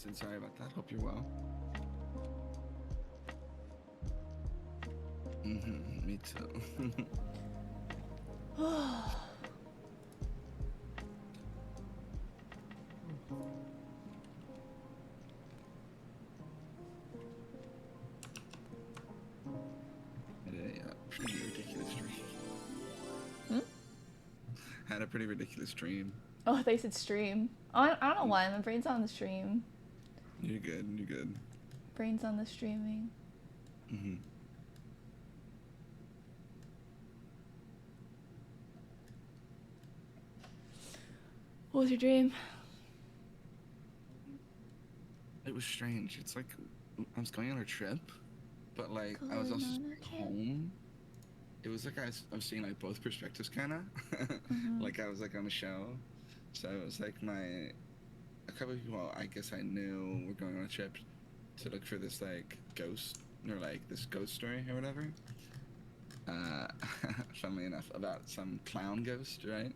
Vincent. Sorry about that. Hope you're well. Me too. Pretty ridiculous dream. Hmm? Had a pretty ridiculous dream. Oh, they said stream. Oh, I don't know why. My brain's on the stream. You're good. You're good. Brain's on the streaming. What was your dream? It was strange. It's like I was going on a trip, but like I was also home. It was like I was seeing like both perspectives, kind of. Like I was like on a show, so it was like a couple of people I guess I knew were going on a trip to look for this like ghost or like this ghost story or whatever. Funnily enough, about some clown ghost, right?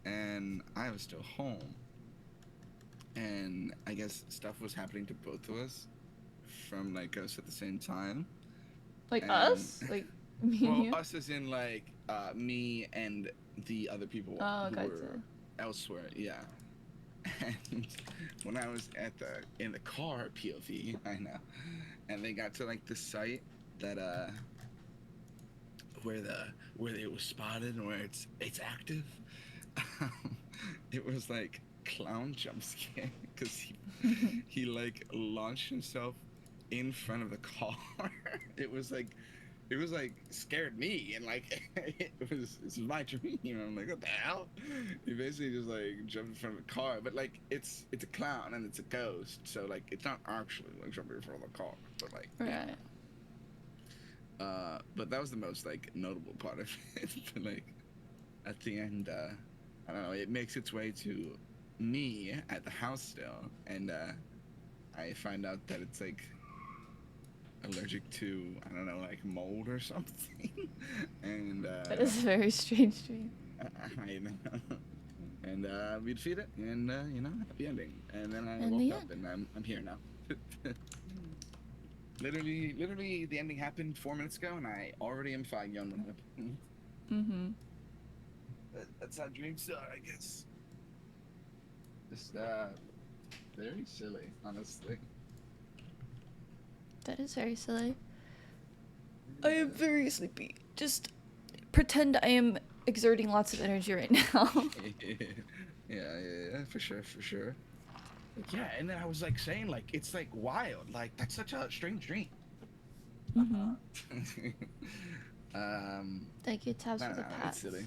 And I was still home, and I guess stuff was happening to both of us from like ghosts at the same time. Like us? Like me and you? Us as in like me and the other people who were elsewhere, yeah. And when I was in the car POV, I know, and they got to like the site that where it was spotted and where it's active. It was like clown jump scare because he like launched himself in front of the car. It was like scared me, and like it's my dream. I'm like, what the hell? He basically just like jumped in front of the car, but like it's a clown and it's a ghost, so like it's not actually like jumping in front of the car, but like right. But that was the most like notable part of it. But like at the end, I don't know, it makes its way to me at the house still, and I find out that it's like allergic to, I don't know, like mold or something. And that is a very strange dream. I know. And we defeat it, and you know, happy ending. And then I And woke the up, and I'm here now. Literally, the ending happened 4 minutes ago, and I already am fine young when it happened. That's how dreams are, I guess. Just very silly, honestly. That is very silly. I am very sleepy. Just pretend I am exerting lots of energy right now. yeah, for sure. Like, yeah, and then I was like saying, like, it's like wild. Like, that's such a strange dream. Thank you, Tabs, for the pats. It's silly.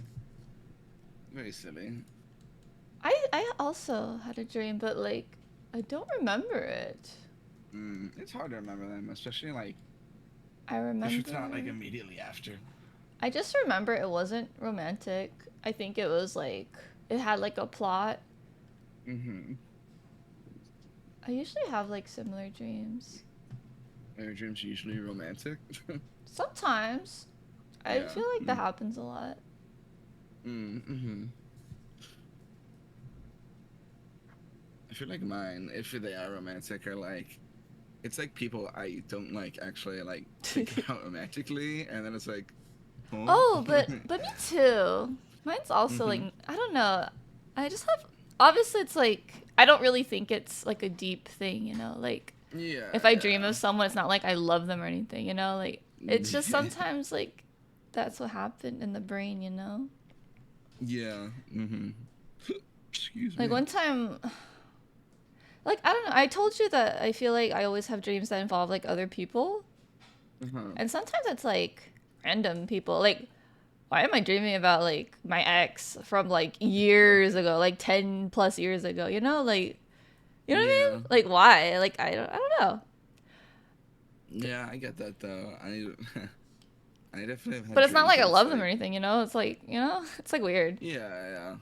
Very silly. I also had a dream, but like I don't remember it. It's hard to remember them, especially like I remember if it's not like immediately after. I just remember it wasn't romantic. I think it was like it had like a plot. I usually have like similar dreams. Are your dreams usually romantic? Sometimes. I feel like that happens a lot. I feel like mine, if they are romantic, are like, it's like people I don't like actually like think about romantically, and then it's like, oh, but me too. Mine's also like, I don't know. I just have, obviously it's like, I don't really think it's like a deep thing, you know, like if I dream of someone, it's not like I love them or anything, you know, like it's just sometimes like that's what happened in the brain, you know. Excuse me. Like one time, like I don't know, I told you that I feel like I always have dreams that involve like other people, and sometimes it's like random people. Like, why am I dreaming about like my ex from like years ago, like 10 plus years ago, you know, like, you know what I mean? Like, why? Like, I don't know. Yeah, I get that though. I definitely have had but it's not like I love them like... or anything, you know. It's like, you know, it's like weird. Yeah.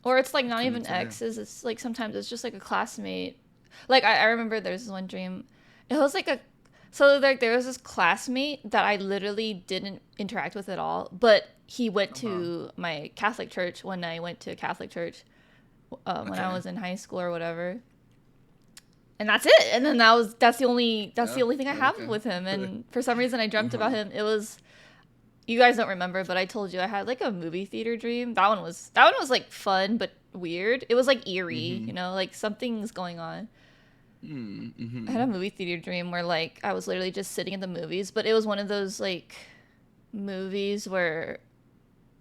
Or it's like not even exes. It's like sometimes it's just like a classmate. Like I remember there's this one dream. It was like a, so like there was this classmate that I literally didn't interact with at all, but he went to my Catholic church when I went to Catholic church, when I was in high school or whatever. And that's it. And then that's the only thing I have with him. And for some reason I dreamt about him. It was, you guys don't remember, but I told you I had like a movie theater dream. That one was like fun but weird. It was like eerie, you know, like something's going on. I had a movie theater dream where like I was literally just sitting in the movies, but it was one of those like movies where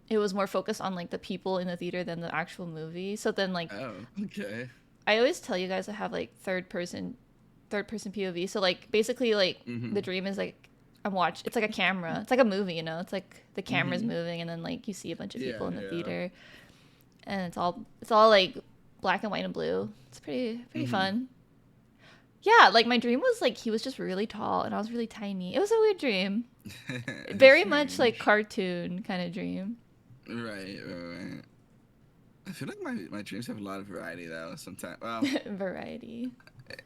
it was more focused on like the people in the theater than the actual movie. So then like, I always tell you guys I have like third person POV. So like basically like the dream is like it's like a camera. It's like a movie, you know. It's like the camera's moving and then like you see a bunch of people in the theater. And it's all like black and white and blue. It's pretty fun. Yeah, like my dream was like he was just really tall and I was really tiny. It was a weird dream. Very much like cartoon kind of dream. Right. I feel like my dreams have a lot of variety though. Sometimes, well, variety.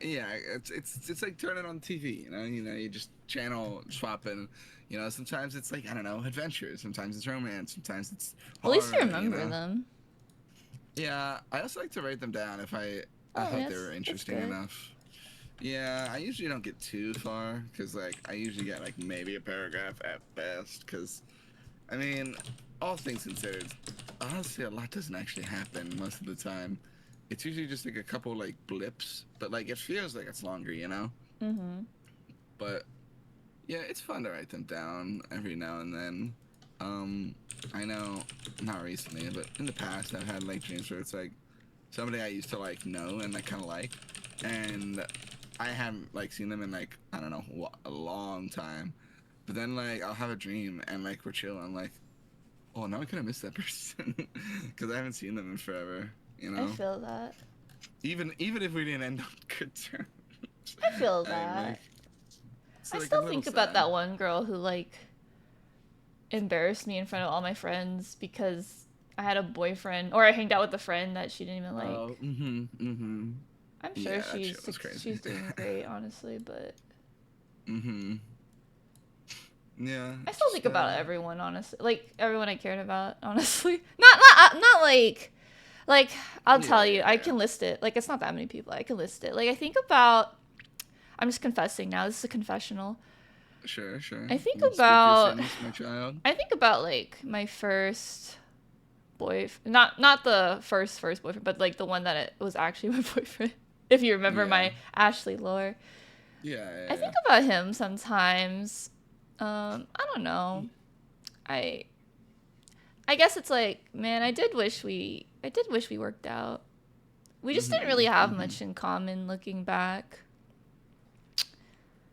Yeah, it's like turning on TV. You know, you just channel swapping. You know, sometimes it's like I don't know, adventure. Sometimes it's romance. Sometimes it's horror, at least you remember them. Yeah, I also like to write them down if I thought they were interesting enough. Yeah, I usually don't get too far because like I usually get like maybe a paragraph at best. Because I mean, all things considered, honestly, a lot doesn't actually happen most of the time. It's usually just like a couple like blips, but like it feels like it's longer, you know. But yeah, it's fun to write them down every now and then. I know, not recently, but in the past, I've had like dreams where it's like somebody I used to like know and like kind of like, and I haven't like seen them in like I don't know a long time. But then like I'll have a dream and like we're chilling. I'm like, oh, now I kind of miss that person because I haven't seen them in forever. You know. I feel that. Even if we didn't end on good terms. I feel that. I still think about that one girl who like embarrassed me in front of all my friends because I had a boyfriend or I hanged out with a friend that she didn't even like. Oh, I'm sure she's doing great, honestly, but. Yeah. I still think about everyone, honestly, like everyone I cared about, honestly. Not like I'll tell you, I can list it. Like it's not that many people. I can list it. Like I think about. I'm just confessing now. This is a confessional. Sure. I think about my child. I think about like my first boyfriend, not the first boyfriend, but like the one that it was actually my boyfriend. If you remember my Ashley lore. Yeah. I think about him sometimes. I don't know. I guess it's like, man, I did wish we worked out. We just didn't really have much in common looking back.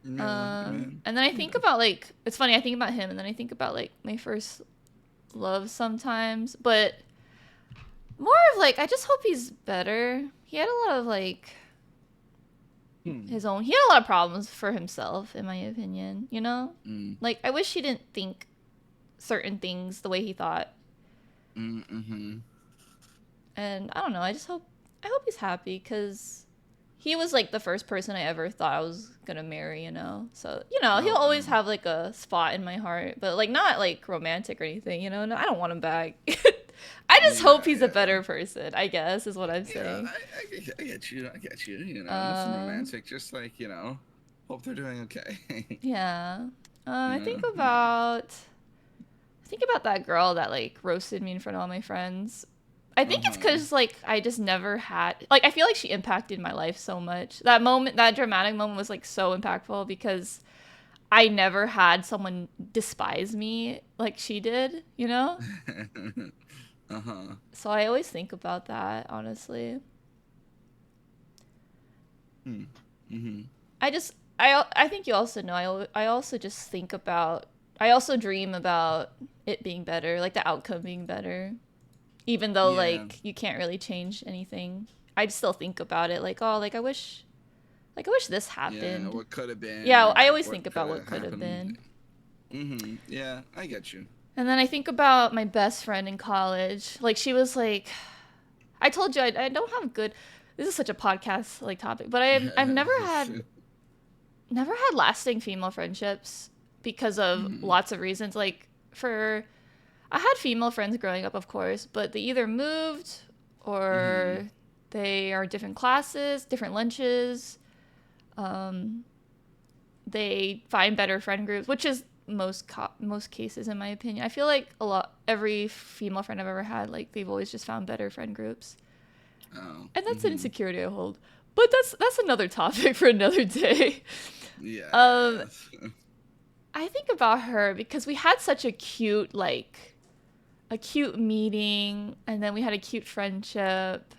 And then I think about like, it's funny, I think about him and then I think about like my first love sometimes, but more of like, I just hope he's better. He had a lot of like he had a lot of problems for himself, in my opinion, you know? Like, I wish he didn't think certain things the way he thought. And I don't know, I hope he's happy because he was like the first person I ever thought I was gonna marry, you know? So, you know, he'll always have like a spot in my heart, but like not like romantic or anything, you know? No, I don't want him back. I just hope he's a better person, I guess, is what I'm saying. Yeah, I get you. You know, nothing romantic, just like, you know, hope they're doing okay. Yeah. I think about that girl that like roasted me in front of all my friends. I think it's because like I just never had like I feel like she impacted my life so much. That dramatic moment was like so impactful because I never had someone despise me like she did, you know? So I always think about that, honestly. I think you also know, I also just think about, I also dream about it being better, like the outcome being better. Even though, like, you can't really change anything. I still think about it, like, oh, like, I wish this happened. Yeah, what could have been. Yeah, I always think about what could have been. Yeah, I get you. And then I think about my best friend in college. Like, she was like, I told you I don't have good, this is such a podcast like topic, but I've never had lasting female friendships because of lots of reasons. Like, I had female friends growing up, of course, but they either moved or They are different classes, different lunches. They find better friend groups, which is most cases in my opinion. I feel like every female friend I've ever had, like they've always just found better friend groups. Oh. And that's an insecurity I hold. But that's another topic for another day. Yeah. I think about her because we had such a cute meeting, and then we had a cute friendship.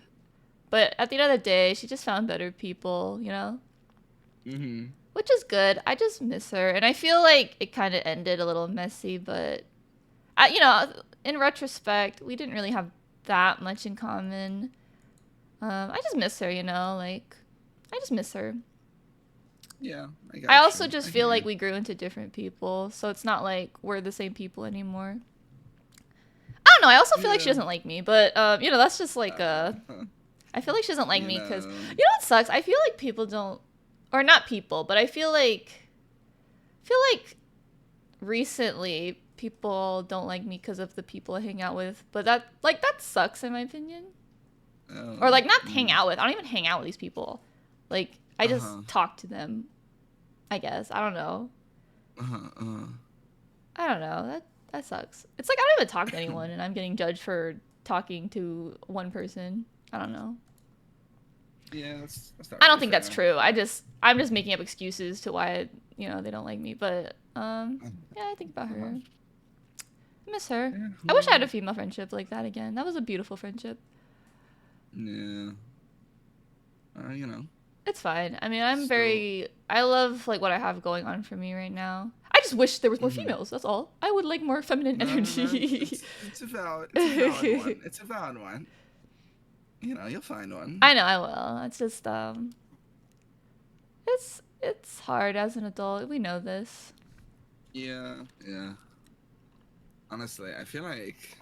But at the end of the day, she just found better people, you know? Mm-hmm. Which is good. I just miss her. And I feel like it kind of ended a little messy, but, in retrospect, we didn't really have that much in common. I just miss her, I just miss her. Yeah, I also just feel like we grew into different people, so it's not like we're the same people anymore. I don't know. I also feel like she doesn't like me, but, that's just like I feel like she doesn't like me because, what sucks? I feel like people don't, or not people, but I feel like recently people don't like me because of the people I hang out with, but that sucks in my opinion. Or like not hang out with. I don't even hang out with these people. Like I just talk to them. I guess. I don't know. I don't know. That sucks. It's like I don't even talk to anyone and I'm getting judged for talking to one person. I don't know. Yeah, that's I don't think that's true. I'm just making up excuses to why they don't like me. But yeah, I think about her. I miss her. Yeah, I wish I had a female friendship like that again. That was a beautiful friendship. Yeah. It's fine. I mean, I love like what I have going on for me right now. I just wish there was more females. That's all. I would like more feminine energy. It's a valid one. It's a valid one. You'll find one. I know I will. It's just it's hard as an adult. We know this. Yeah. Honestly, I feel like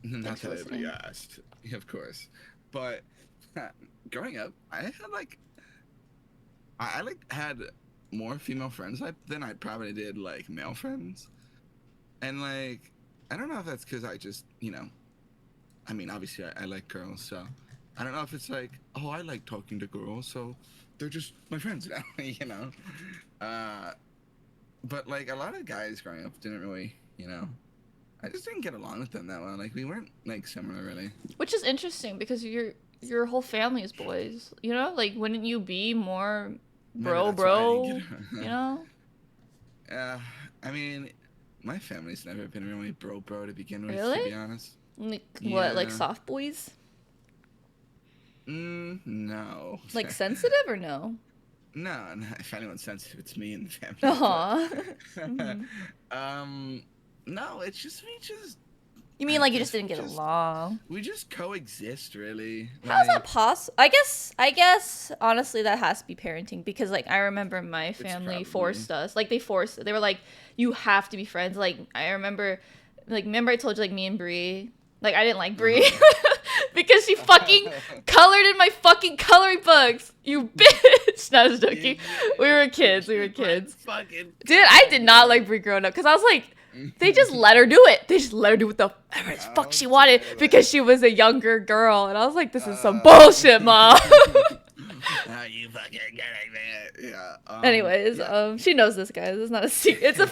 not that everybody asked, of course, but growing up, I had more female friends than I probably did like male friends, and like I don't know if that's because I just I mean obviously I like girls, so I don't know if it's like I like talking to girls, so they're just my friends now, but like a lot of guys growing up didn't really I just didn't get along with them that well. Like we weren't like similar really. Which is interesting because your whole family is boys. Like wouldn't you be more bro? I mean, my family's never been really bro to begin with. Really? To be honest. What, like soft boys? No. Like sensitive or no? No, if anyone's sensitive, it's me and the family. Aww. No, it's just we just. You mean like you just didn't get along? We just coexist, really. How's that possible? I guess honestly that has to be parenting because like I remember my family forced us. Like they were like, you have to be friends. Like I remember I told you like me and Bree. Like I didn't like Bree because she fucking colored in my fucking coloring books. You bitch. No, I was joking. We were kids. Dude, I did not like Bree growing up because I was like, they just let her do it. They just let her do what the fuck she wanted because she was a younger girl. And I was like, this is some bullshit, Mom. You fucking getting it. Yeah. Anyways, she knows this, guys. It's not a secret. It's a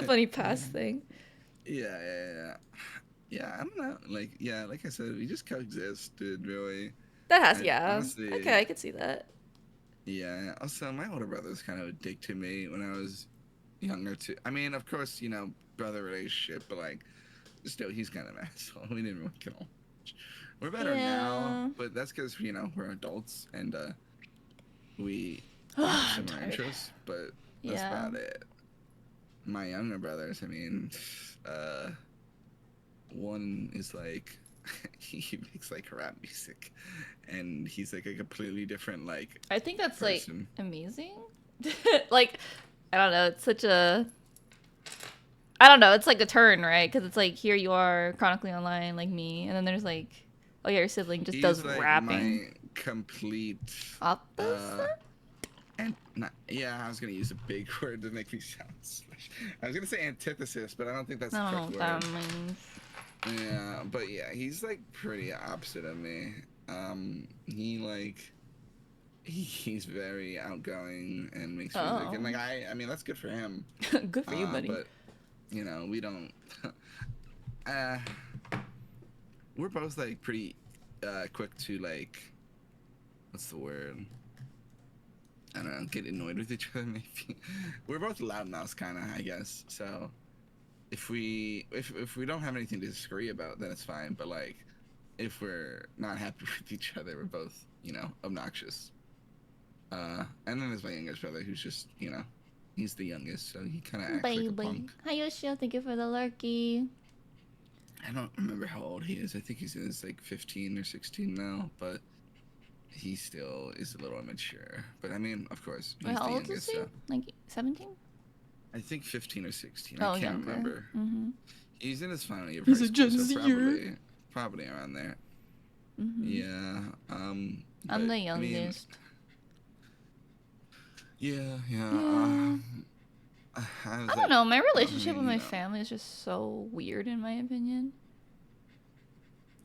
funny past thing. Yeah. I don't know. Like I said, we just coexisted, really. That has, honestly, okay, I could see that. Yeah. Also, my older brother was kind of a dick to me when I was younger too. I mean, of course, brother relationship, but like, still, he's kind of an asshole. We didn't really get along. We're better now, but that's because we're adults and we have similar interests. But that's about it. My younger brothers, I mean, one is like he makes like rap music, and he's like a completely different like. I think that's person. Like amazing. Like, I don't know. It's such a. I don't know. It's like a turn, right? Because it's like here you are chronically online like me, and then there's like, oh yeah, your sibling just does like rapping. My complete opposite. And I was gonna use a big word to make me sound special. I was gonna say antithesis, but I don't think that's the correct word. That means. Yeah, but yeah, he's like pretty opposite of me. He like he's very outgoing and makes music, and Oh. like I mean that's good for him. Good for you, buddy. But we don't. uh, we're both like pretty quick to like, what's the word? I don't know, get annoyed with each other. Maybe we're both loudmouths, kind of, I guess. So if we don't have anything to disagree about, then it's fine. But like, if we're not happy with each other, we're both obnoxious. And then there's my youngest brother, who's just he's the youngest, so he kind of acts like a Baby. punk. Hi, Yoshio. Thank you for the lurky. I don't remember how old he is. I think he's in his like 15 or 16 now, but he still is a little immature. But I mean, of course, Wait, he's how the old is youngest, he? so Like 17? I think 15 or 16. Oh, I can't younger. remember. Mm-hmm. He's in his final year of He's high a school, Gen so Zer. probably around there. Mm-hmm. Yeah. I'm But, the I mean, youngest. yeah. Yeah. I was I don't like, know. My I relationship with mean, my family is just so weird, in my opinion.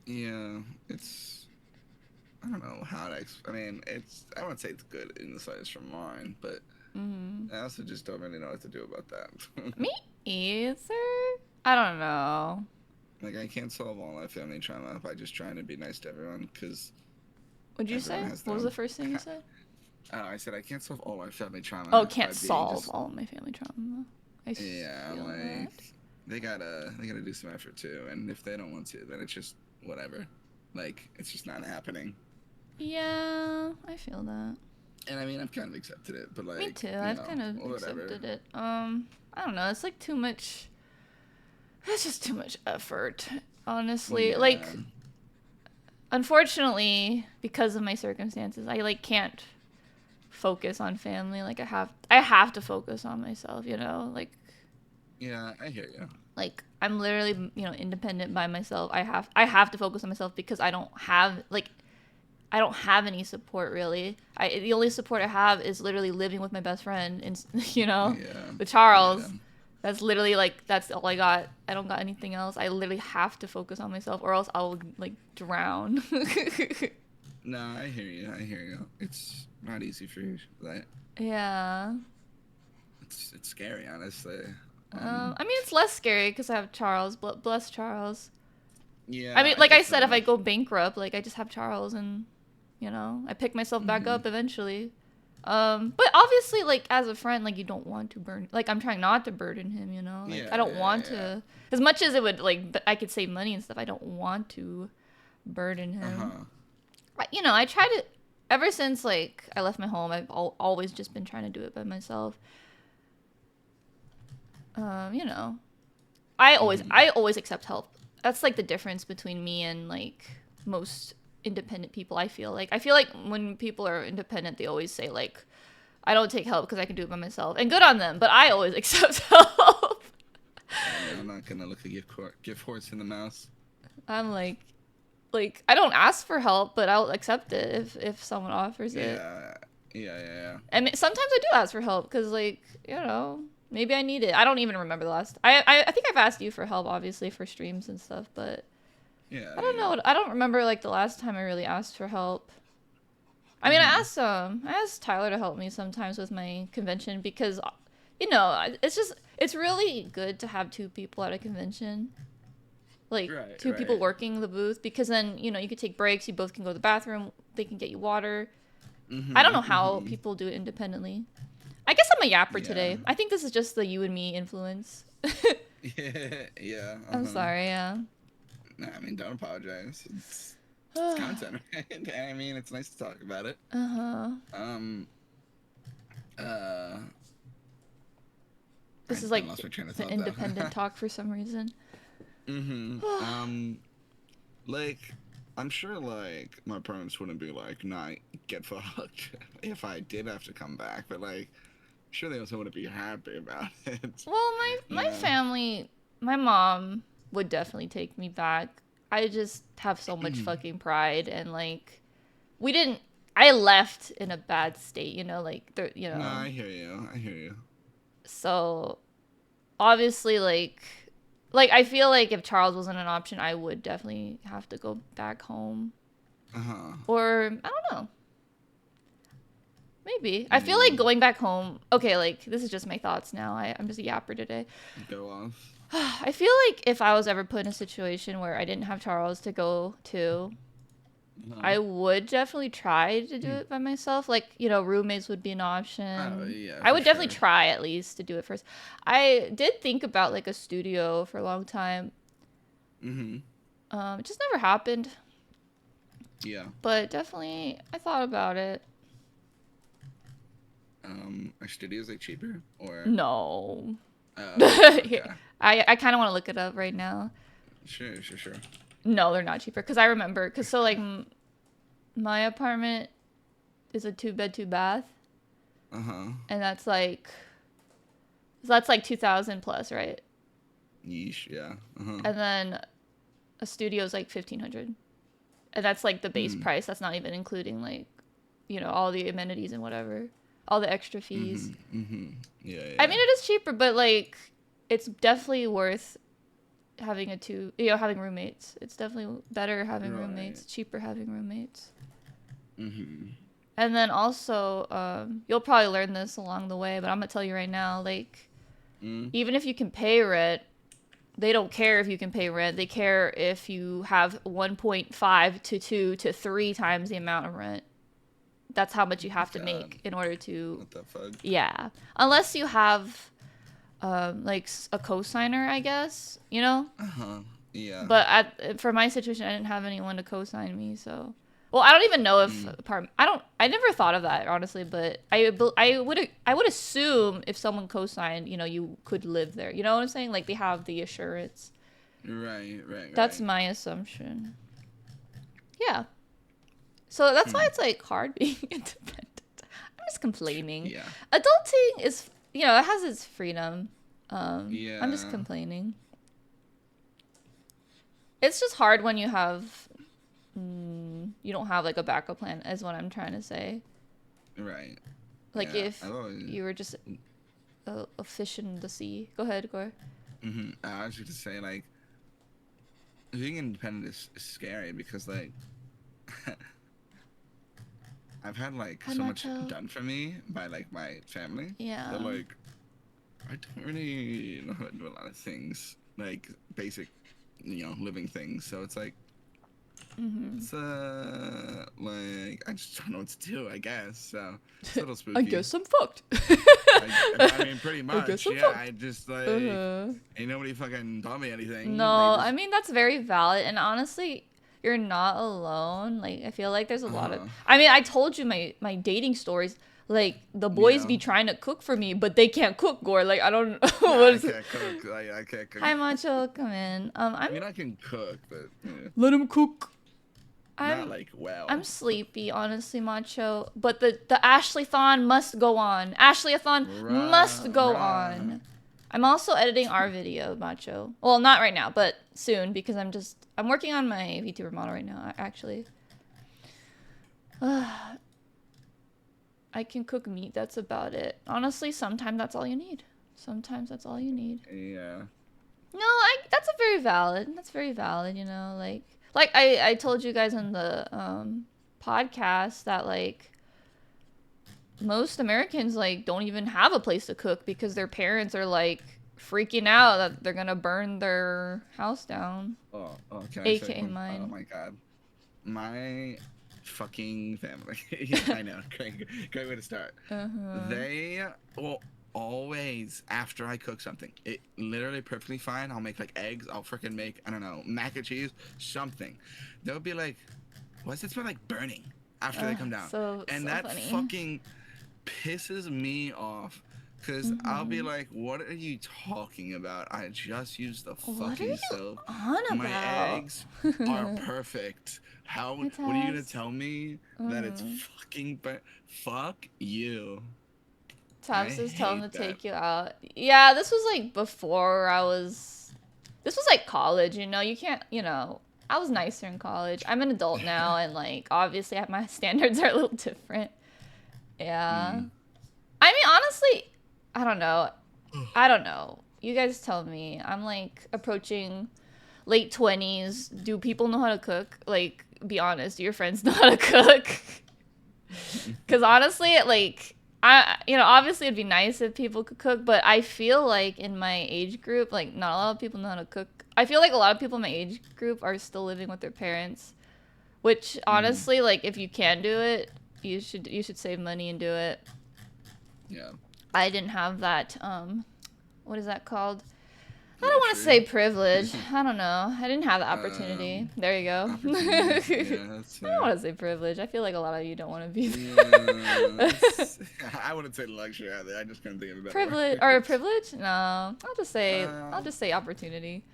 yeah, it's. I don't know how to. I mean, I wouldn't say it's good in the slightest from mine, but Mm-hmm. I also just don't really know what to do about that. Me either. I don't know. Like, I can't solve all my family trauma by just trying to be nice to everyone, because What'd you everyone say? has What their was the own. first thing you said? I said I can't solve all my family trauma Oh, by can't being solve just. all of my family trauma. I Yeah, feel that. like they gotta do some effort too, and if they don't want to, then it's just whatever. Like, it's just not happening. Yeah, I feel that. And I mean, I've kind of accepted it, but Me like, too. I've kind of whatever. accepted it. I don't know. It's like too much. It's just too much effort, honestly. Like, Yeah. unfortunately, because of my circumstances, I like can't focus on family. Like I have to focus on myself, Like Yeah, I hear you. I'm literally, independent by myself. I have to focus on myself because I don't have any support really. The only support I have is literally living with my best friend and Yeah. with Yeah. Charles. That's literally that's all I got. I don't got anything else. I literally have to focus on myself or else I'll like drown. No, I hear you. I hear you. It's not easy for you. Like, Yeah. it's scary, honestly. I mean, it's less scary because I have Charles. Bless Charles. I Yeah, mean, I like I get said, if I that. go bankrupt, like I just have Charles, and I pick myself back Hmm. up eventually. But obviously, like as a friend, like you don't want to burn. Like I'm trying not to burden him. Like I Yeah, don't yeah, want yeah. to. As much as it would I could save money and stuff. I don't want to burden Uh him. huh. I try to. Ever since like I left my home, I've always just been trying to do it by myself. You know, I always Hmm. I always accept help. That's like the difference between me and like most independent people. I feel like when people are independent, they always say like, I don't take help because I can do it by myself, and good on them. But I always accept help. I mean, I'm not gonna look a gift horse in the mouth. I'm like I don't ask for help, but I'll accept it if someone offers it. Yeah, yeah. And sometimes I do ask for help because like maybe I need it. I don't even remember the last. I think I've asked you for help, obviously for streams and stuff, but Yeah, I don't yeah. know. I don't remember like the last time I really asked for help. I mean, Hmm. I asked Tyler to help me sometimes with my convention because, it's really good to have two people at a convention, like Right, two people right. working the booth because then you could take breaks. You both can go to the bathroom. They can get you water. I don't Hmm. know how Hmm. people do it independently. I guess I'm a yapper Yeah. today. I think this is just the you and me influence. Yeah, yeah. I'm sorry. Yeah. Nah, I mean, don't apologize. It's content, right? And I mean, it's nice to talk about it. Uh-huh. Um, uh, This is I like lost my train of the thought though. independent talk for some reason. Mm-hmm. Like, I'm sure like my parents wouldn't be like, "Nah, get fucked," if I did have to come back, but like, sure they also wouldn't be happy about it. Well, You my know? family, my mom would definitely take me back. I just have so much fucking pride and like we didn't I left in a bad state, like there, No, I hear you. I hear you. so obviously like I feel like if Charles wasn't an option, I would definitely have to go back home. Or I don't know. Maybe. I feel like going back home. Okay, like this is just my thoughts now. I'm just a yapper today. Go off. I feel like if I was ever put in a situation where I didn't have Charles to go to, I would definitely try to do it by myself. Like, roommates would be an option. Oh, yeah, I would definitely sure. try at least to do it first. I did think about like a studio for a long time. It just never happened. Yeah. But definitely, I thought about it. Are studios like cheaper or? No. Okay. I kind of want to look it up right now. Sure. No, they're not cheaper. Because I remember. Because so like my apartment is a 2-bed, 2-bath. And that's like 2,000 plus, right? Yeesh, yeah. And then a studio is like 1,500. And that's like the base price. That's not even including like, all the amenities and whatever. All the extra fees. Yeah. I mean, it is cheaper, but like, it's definitely worth having having roommates. It's definitely better having roommates, cheaper having roommates. And then also, you'll probably learn this along the way, but I'm gonna tell you right now, like, even if you can pay rent, they don't care if you can pay rent. They care if you have 1.5 to 2 to 3 times the amount of rent. That's how much you have to make in order to. What the fuck? Yeah, unless you have, like a cosigner, I guess. Yeah. But for my situation, I didn't have anyone to cosign me, so. Well, I don't even know if I never thought of that honestly, but I would assume if someone co-signed, you could live there. You know what I'm saying? Like they have the assurance. Right. That's my assumption. Yeah. So that's why it's like hard being independent. I'm just complaining. Yeah. Adulting is, it has its freedom. Yeah. I'm just complaining. It's just hard when you don't have like a backup plan, is what I'm trying to say. Right. Like if you were just a fish in the sea. Go ahead, Gore. I was just to say, like, being independent is scary because, like, I've had like so much done for me by like my family. Yeah. That like I don't really know how to do a lot of things, like basic, living things. So it's like it's like I just don't know what to do. I guess so. It's a little spooky. I guess I'm fucked. I mean, pretty much. Fucked. I just like ain't nobody fucking taught me anything. No, I mean that's very valid, and honestly, you're not alone. Like I feel like there's a lot of. I mean, I told you my dating stories. Like the boys be trying to cook for me, but they can't cook. Gore, like I don't. I can't cook. I can't cook. Hi, Macho, come in. I mean, I can cook, but let him cook. Not like well. I'm sleepy, honestly, Macho. But the ASHLY-A-THON must go on. ASHLY-A-THON must go on. I'm also editing our video, Macho. Well, not right now, but soon because I'm working on my VTuber model right now, actually. I can cook meat. That's about it. Honestly, sometimes that's all you need. Yeah. No, that's very valid. That's very valid, Like I told you guys on the podcast that like most Americans like don't even have a place to cook because their parents are like freaking out that they're gonna burn their house down. Oh, AKA mine. Oh my god, my fucking family. I know, great way to start. They will always, after I cook something, it literally perfectly fine. I'll make like eggs. I'll freaking make, I don't know, mac and cheese, something. They'll be like, why does it smell like burning after they come down? And that funny. fucking pisses me off. Because I'll be like, what are you talking about? I just used the fucking soap. My eggs are perfect. What are you going to tell me that it's fucking fuck you. Tabs is telling to take you out. Yeah, this was like before this was like college, you can't, I was nicer in college. I'm an adult now and like obviously my standards are a little different. Yeah. I mean, honestly, I don't know. You guys tell me. I'm like approaching late 20s. Do people know how to cook? Like, be honest, do your friends know how to cook? Because honestly, like, obviously it'd be nice if people could cook, but I feel like in my age group, like, not a lot of people know how to cook. I feel like a lot of people in my age group are still living with their parents, which honestly, like, if you can do it, you should save money and do it. Yeah. I didn't have that, what is that called? I don't want to say privilege. I don't know. I didn't have the opportunity. There you go. Yeah, I don't want to say privilege. I feel like a lot of you don't want to be there. I wouldn't say luxury either. I just couldn't think of a better privilege word. or a privilege. No, I'll just say opportunity.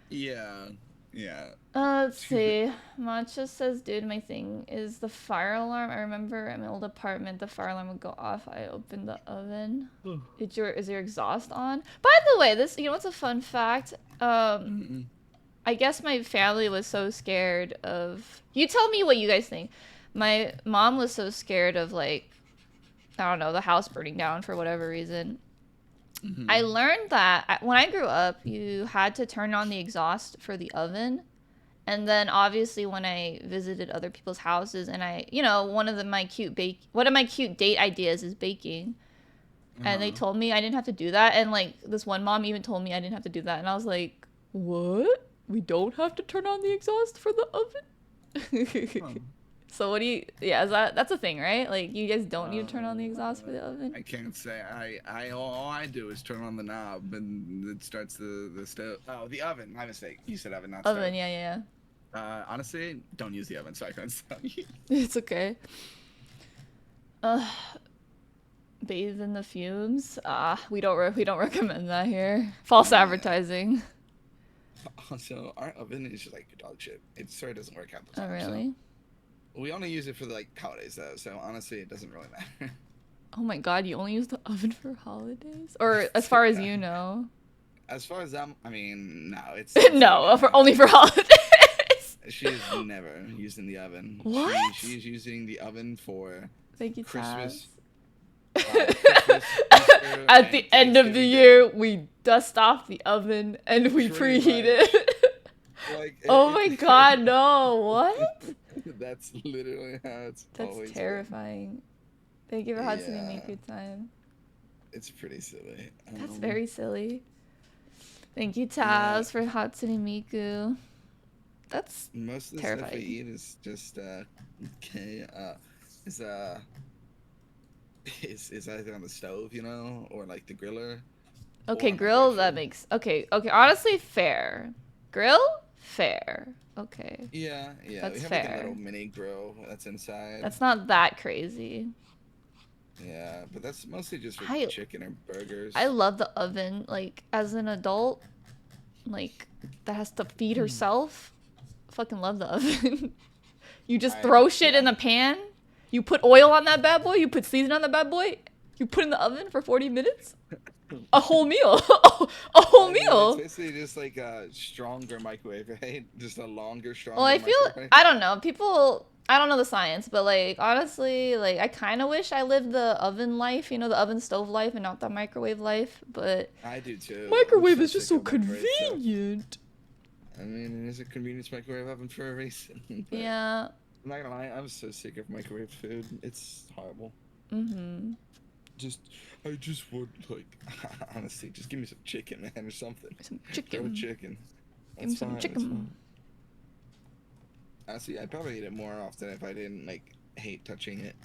Yeah. Yeah. Let's see. Matcha says, dude, my thing is the fire alarm. I remember in my old apartment, the fire alarm would go off. I opened the oven. Is your exhaust on? By the way, this, what's a fun fact? I guess my family was so scared of. You tell me what you guys think. My mom was so scared of, like, I don't know, the house burning down for whatever reason. I learned that when I grew up, you had to turn on the exhaust for the oven. And then obviously when I visited other people's houses and one of my cute date ideas is baking. And they told me I didn't have to do that. And like this one mom even told me I didn't have to do that. And I was like, what? We don't have to turn on the exhaust for the oven? So what do you? Yeah, that's a thing, right? Like you guys don't need to turn on the exhaust for the oven. I can't say. All I do is turn on the knob and it starts the stove. Oh, the oven. My mistake. You said oven, not stove. Oven. Yeah. Honestly, don't use the oven, so I couldn't tell you. It's okay. Bathe in the fumes. We don't recommend that here. False advertising. Also, our oven is just like dog shit. It sort of doesn't work out the time. Oh really? So we only use it for like holidays though, so honestly, it doesn't really matter. Oh my god, you only use the oven for holidays? Or as far as you know? As far as no, it's no, only for holidays. She's never using the oven. What? She's using the oven for Thank you, Christmas. Christmas, at the end of the year, we dust off the oven and we preheat it. Like, oh my god, no! What? That's literally how it's. That's terrifying. Been. Thank you for Hatsune Miku time. It's pretty silly. That's very silly. Thank you, Taz, for Hatsune Miku. That's most of the terrifying. Stuff I eat is just is either on the stove, or like the griller. Okay, grill. That makes okay. Honestly, fair. Grill, fair. Okay. Yeah. That's we have fair. Like a little mini grill that's inside. That's not that crazy. Yeah, but that's mostly just for chicken or burgers. I love the oven. Like as an adult, like that has to feed herself. Fucking love the oven. You just throw shit in the pan. You put oil on that bad boy. You put seasoning on the bad boy. You put in the oven for 40 minutes. A whole meal. a whole meal. It's basically just like a stronger microwave, right? Just a longer, stronger. Well, I microwave. feel I don't know. People, I don't know the science, but like honestly, like I kind of wish I lived the oven life, the oven stove life, and not the microwave life. But I do too. Microwave is just so convenient. I mean, it is a convenience microwave oven for a reason. Yeah. I'm not gonna lie, I'm so sick of microwave food. It's horrible. I just want, like, honestly, just give me some chicken, man, or something. Some chicken. Throw chicken. Give me some chicken. Honestly, I'd probably eat it more often if I didn't, like, hate touching it.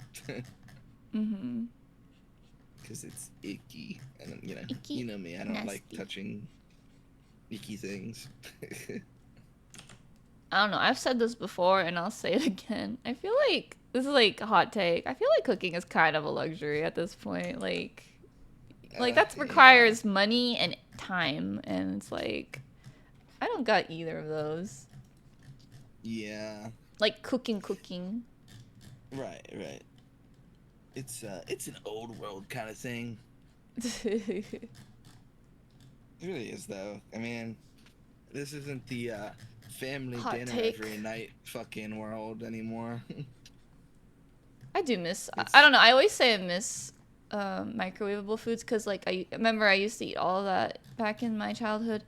Because it's icky. And, icky. You know me, I don't Nasty. like touching icky things. I don't know. I've said this before and I'll say it again. I feel like this is like a hot take. I feel like cooking is kind of a luxury at this point. Like that requires money and time, and it's like I don't got either of those. Yeah. Like cooking. Right. It's an old world kind of thing. It really is, though. I mean, this isn't the family hot dinner take. every night fucking world anymore. I do miss. I don't know. I always say I miss microwavable foods because, like, I remember I used to eat all of that back in my childhood.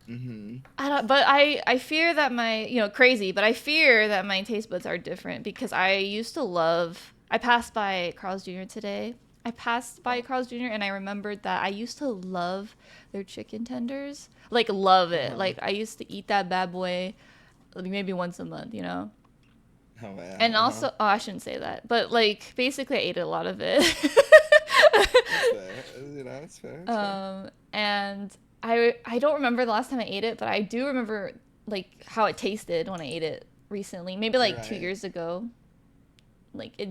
Mhm. I don't, but I fear that my, crazy, but I fear that my taste buds are different because I used to love. I passed by Carl's Jr. today. I passed by Oh. Carl's Jr. and I remembered that I used to love their chicken tenders. Like love it. Uh-huh. Like I used to eat that bad boy like, maybe once a month, you know. Oh yeah. And Uh-huh. also, oh, I shouldn't say that, but like basically I ate a lot of it. That's fair. It's fair. It's fair. And I don't remember the last time I ate it, but I do remember like how it tasted when I ate it recently. Maybe like two Right. years ago. Like it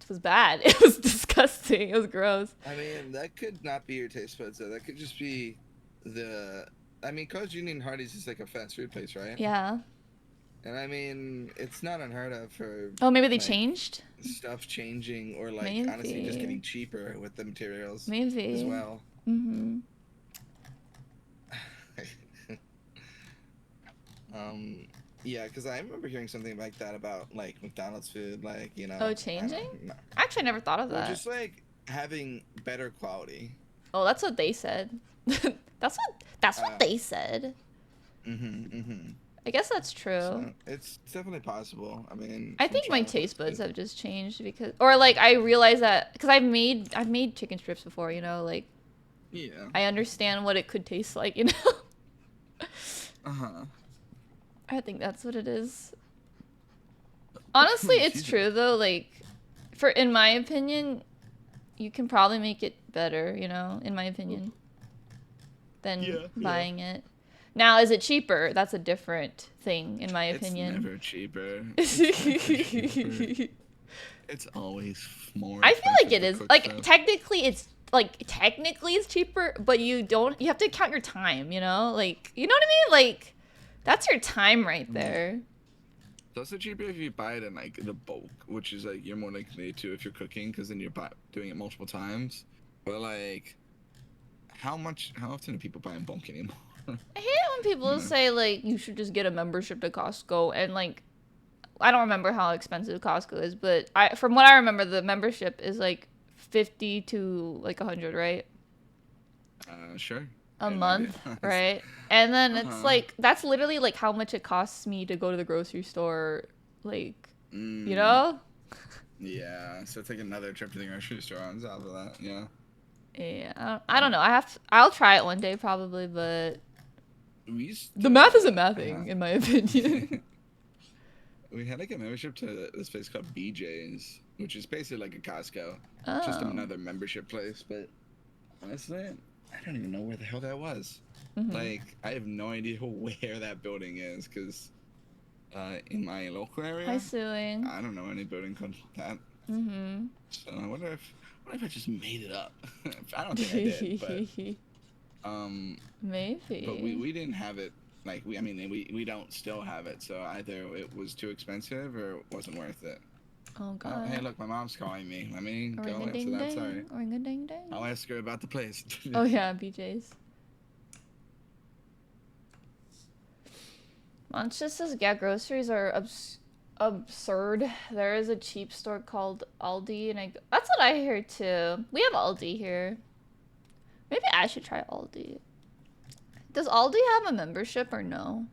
was bad. It was disgusting. It was gross. I mean, that could not be your taste buds though. That could just be the. I mean, Carl's Jr. and Hardee's is like a fast food place, right? Yeah. And I mean, it's not unheard of for Oh, maybe they like changed. stuff changing or like honestly just Maybe. getting cheaper with the materials as Maybe. well. Mhm. um, yeah, because I remember hearing something like that about like McDonald's food, like Oh, I don't changing? know, Actually, I never thought of well, that. just like having better quality. Oh, that's what they said. That's what Uh, they said. mhm. I guess that's true. So it's definitely possible. I mean, I from think my trying taste fast buds food. have just changed because, or like I realized that because I've made chicken strips before, like Yeah. I understand what it could taste like, you know. Uh-huh. I think that's what it is. Honestly, it's Excuse me. true though. Like, in my opinion, you can probably make it better, in my opinion, than Yeah. buying it. Now, is it cheaper? That's a different thing, in my It's opinion. never cheaper. It's never cheaper. I It's always more feel like expensive it to is. cook Like stuff. technically it's cheaper, but you have to count your time, Like, you know what I mean? Like that's your time right Mm. there. It's also cheaper if you buy it in like the bulk, which is like you're more likely to if you're cooking, because then doing it multiple times. But like, how often do people buy in bulk anymore? I hate it when You people know? say like you should just get a membership to Costco and like I don't remember how expensive Costco is, but from what I remember the membership is like 50 to like 100, right? Sure. A I have no idea. month, right? And then it's Uh-huh. like that's literally like how much it costs me to go to the grocery store, like, you Mm, know? yeah. So it's like another trip to the grocery store on top of that. Yeah. Yeah, I don't Um, know. I'll try it one day probably, but we used the math isn't have mathing in my opinion. we had like a membership to this place called BJ's, which is basically like a Costco, just Oh. another membership place. But honestly, I don't even know where the hell that was. Mhm. Like, I have no idea where that building is, because in my local Hi, area, suing. I don't know any building called that. Mhm. So what if I just made it up? I don't think I did, um, but Maybe. we didn't have it. Like I mean, we don't still have it. So either it was too expensive or it wasn't worth it. Oh Oh, hey, god. look, my mom's calling me. Let me Ring go a answer ding that. Sorry. ding. Ring a ding ding. I'll ask her about the place. Oh yeah, BJ's. Mancha says, yeah, groceries are absurd. There is a cheap store called Aldi, and that's what I hear too. We have Aldi here. Maybe I should try Aldi. Does Aldi have a membership or no?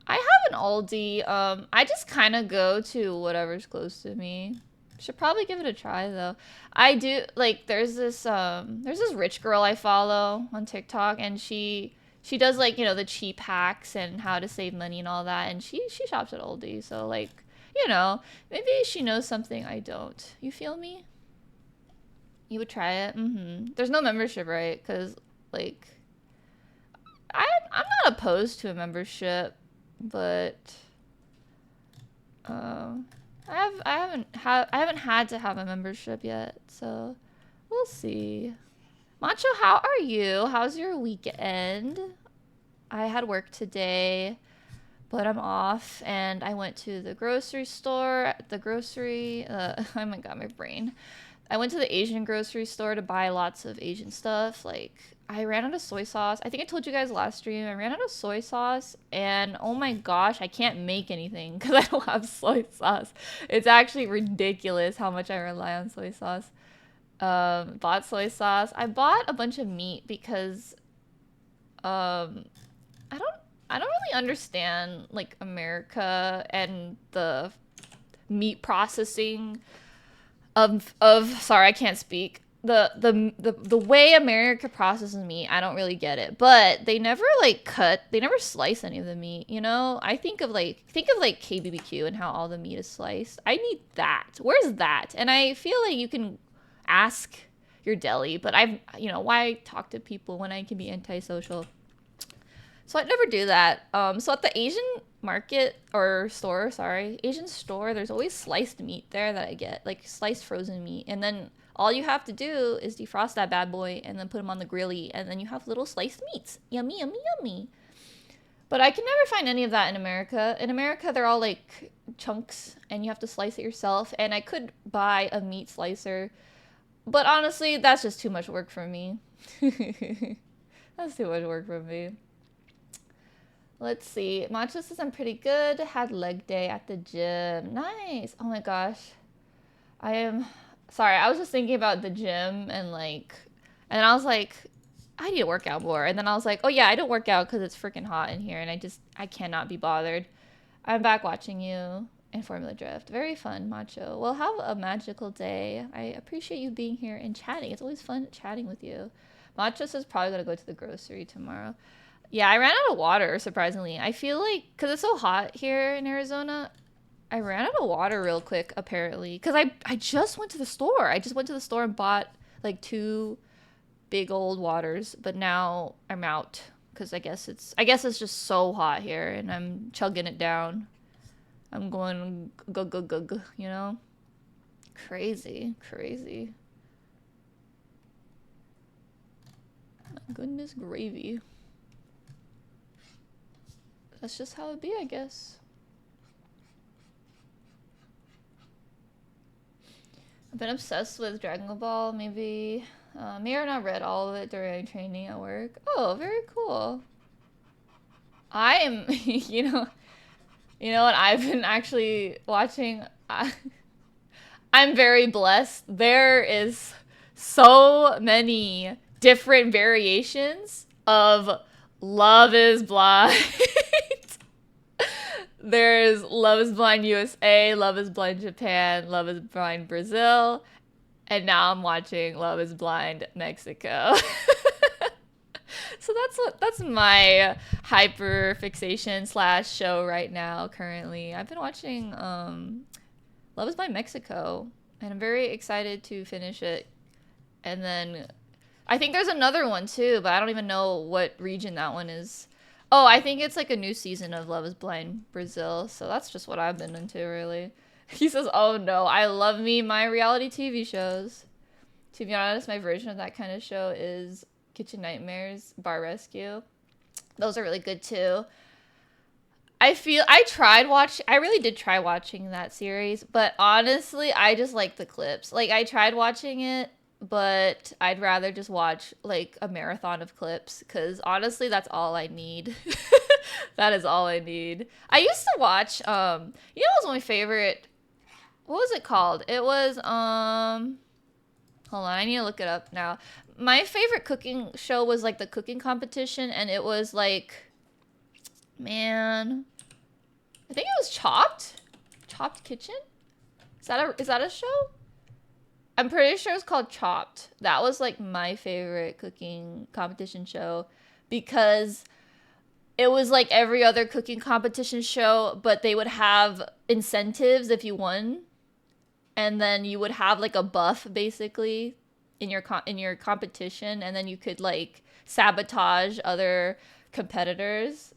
I have an Aldi. I just kind of go to whatever's close to me. Should probably give it a try though. I do like there's this rich girl I follow on TikTok and she does like, the cheap hacks and how to save money and all that and she shops at Aldi. So like, maybe she knows something I don't. You feel me? You would try it? Mhm. There's no membership, right? Cuz like I'm not opposed to a membership, but um, I haven't had to have a membership yet, so we'll see. Macho, how are you? How's your weekend? I had work today, but I'm off, and I went to the grocery store. Oh my god, my brain. I went to the Asian grocery store to buy lots of Asian stuff. Like, I ran out of soy sauce. I think I told you guys last stream. I ran out of soy sauce, and oh my gosh, I can't make anything because I don't have soy sauce. It's actually ridiculous how much I rely on soy sauce. Bought soy sauce. I bought a bunch of meat because I don't I don't really understand like America and the meat processing of sorry, I can't speak. The way America processes meat, I don't really get it. But they never they never slice any of the meat, you know? I think of like KBBQ and how all the meat is sliced. I need that. Where's that? And I feel like you can ask your deli, but why talk to people when I can be antisocial? So I'd never do that. So at the Asian market or store, sorry, Asian store, there's always sliced meat there that I get, like sliced frozen meat. And then all you have to do is defrost that bad boy and then put them on the grilly, and then you have little sliced meats. Yummy, yummy, yummy. But I can never find any of that in America. In America, they're all like chunks, and you have to slice it yourself. And I could buy a meat slicer, but honestly, that's just too much work for me. That's too much work for me. Let's see. Matcha says I'm pretty good. Had leg day at the gym. Nice. Oh my gosh. I am sorry. I was just thinking about the gym and I was like, I need to work out more. And then I was like, oh yeah, I don't work out because it's freaking hot in here and I cannot be bothered. I'm back watching you in Formula Drift. Very fun, Macho. Well, have a magical day. I appreciate you being here and chatting. It's always fun chatting with you. Macho says probably gonna go to the grocery tomorrow. Yeah, I ran out of water, surprisingly. I feel like, because it's so hot here in Arizona, I ran out of water real quick, apparently. Because I just went to the store. I just went to the store and bought, like, 2 big old waters. But now I'm out. Because I guess it's just so hot here, and I'm chugging it down. I'm going go, you know? Crazy, crazy. My goodness gravy. That's just how it be, I guess. I've been obsessed with Dragon Ball, maybe. May or not read all of it during training at work. Oh, very cool. I am, you know what I've been actually watching? I'm very blessed. There is so many different variations of Love is Blind. There's Love is Blind USA, Love is Blind Japan, Love is Blind Brazil, and now I'm watching Love is Blind Mexico. So that's my hyper fixation / show right now currently. I've been watching Love is Blind Mexico, and I'm very excited to finish it. And then I think there's another one too, but I don't even know what region that one is. Oh, I think it's like a new season of Love is Blind Brazil. So that's just what I've been into, really. He says, oh no, I love me my reality TV shows. To be honest, my version of that kind of show is Kitchen Nightmares, Bar Rescue. Those are really good too. I really did try watching that series, but honestly, I just like the clips. Like, I tried watching it, but I'd rather just watch like a marathon of clips because honestly, that's all I need. That is all I need. I used to watch, what was my favorite? What was it called? It was, hold on, I need to look it up now. My favorite cooking show was like the cooking competition, and it was like, man, I think it was Chopped Kitchen. Is that a show? I'm pretty sure it's called Chopped. That was like my favorite cooking competition show because it was like every other cooking competition show, but they would have incentives if you won, and then you would have like a buff basically in your competition, and then you could like sabotage other competitors.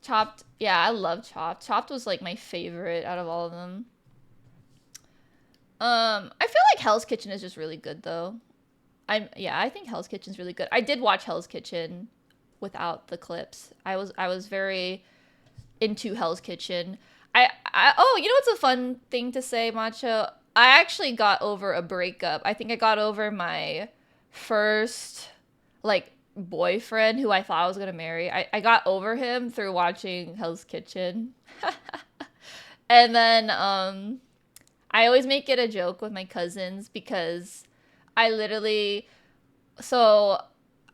Chopped, yeah, I love Chopped. Chopped was like my favorite out of all of them. I feel like Hell's Kitchen is just really good though. I think Hell's Kitchen's really good. I did watch Hell's Kitchen without the clips. I was very into Hell's Kitchen. Oh, you know what's a fun thing to say, Macho? I actually got over a breakup. I think I got over my first like boyfriend who I thought I was gonna marry. I got over him through watching Hell's Kitchen. And then I always make it a joke with my cousins because I literally, so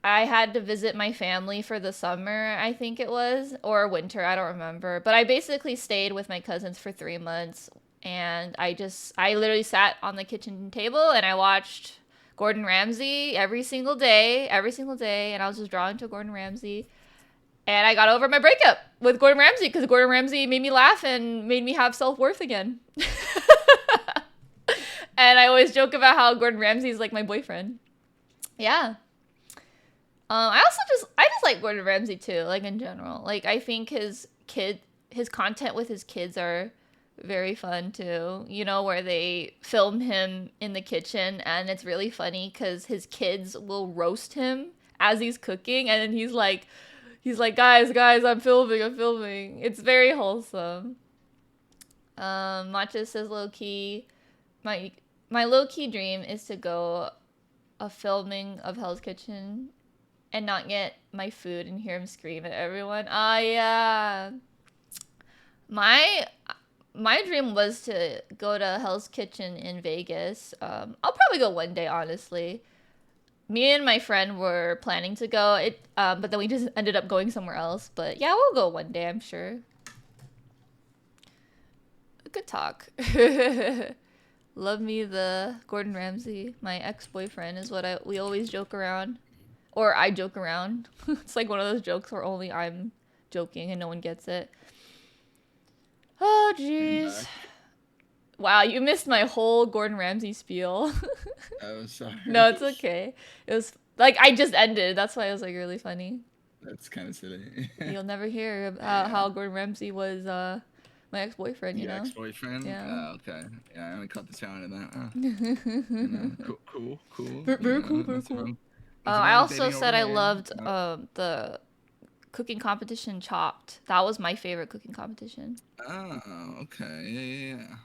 I had to visit my family for the summer, I think it was, or winter, I don't remember. But I basically stayed with my cousins for 3 months, and I literally sat on the kitchen table and I watched Gordon Ramsay every single day, and I was just drawn to Gordon Ramsay. And I got over my breakup with Gordon Ramsay because Gordon Ramsay made me laugh and made me have self-worth again. And I always joke about how Gordon Ramsay is like my boyfriend. Yeah. I just like Gordon Ramsay too, like in general. Like I think his content with his kids are very fun too. You know, where they film him in the kitchen and it's really funny because his kids will roast him as he's cooking, and then he's like, guys, I'm filming. It's very wholesome. Matcha says low key, my low key dream is to go a filming of Hell's Kitchen and not get my food and hear him scream at everyone. Yeah. My dream was to go to Hell's Kitchen in Vegas. I'll probably go one day, honestly. Me and my friend were planning to go, but then we just ended up going somewhere else. But yeah, we'll go one day, I'm sure. Good talk. Love me the Gordon Ramsay. My ex-boyfriend is what we always joke around. Or I joke around. It's like one of those jokes where only I'm joking and no one gets it. Oh, jeez. Wow, you missed my whole Gordon Ramsay spiel. Oh, sorry. No, it's okay. It was like I just ended. That's why it was like really funny. That's kind of silly. You'll never hear about how Gordon Ramsay was my ex-boyfriend, you know? Ex-boyfriend? Yeah. Okay. Yeah, I only caught the sound of that. You know, cool. Very cool. I also said I loved the cooking competition Chopped. That was my favorite cooking competition. Oh, okay. Yeah.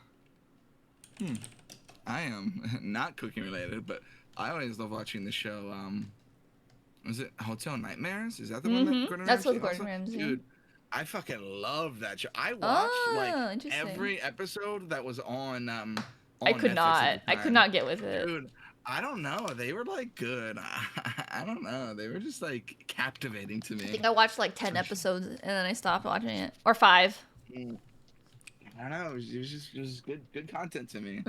I am not cooking related, but I always love watching the show. Was it Hotel Nightmares? Is that the one that Gordon That's Ramsay with Gordon Ramsay. Dude, I fucking love that show. I watched interesting. every episode that was on I could Netflix not. I could not get with it. Dude, I don't know. They were like good. I don't know. They were just like captivating to me. I think I watched like 10 episodes and then I stopped watching it. Or 5. I don't know. It was good content to me.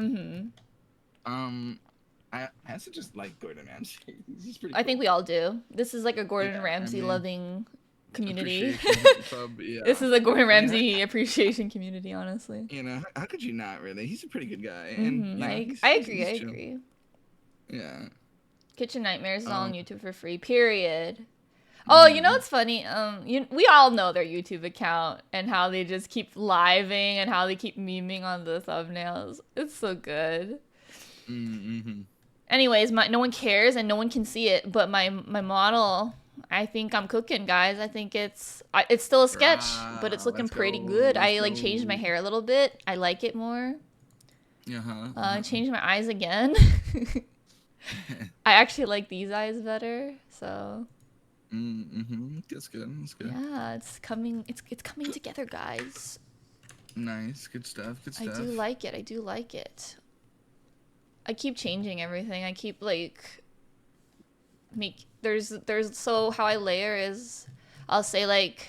I also just like Gordon Ramsay. He's pretty cool. I think we all do. This is like a Gordon Ramsay loving community. Yeah. This is a Gordon Ramsay appreciation community, honestly. You know, how could you not really? He's a pretty good guy. And I agree. Yeah. Kitchen Nightmares is all on YouTube for free, period. Oh, you know what's funny? We all know their YouTube account and how they just keep living and how they keep memeing on the thumbnails. It's so good. Anyways, no one cares and no one can see it, but my model, I think I'm cooking, guys. I think it's still a sketch, but it's looking pretty good. I like changed my hair a little bit. I like it more. I changed my eyes again. I actually like these eyes better, so. That's good. Yeah, it's coming together, guys. Nice, good stuff. I do like it. I keep changing everything. I keep like there's so how I layer is I'll say like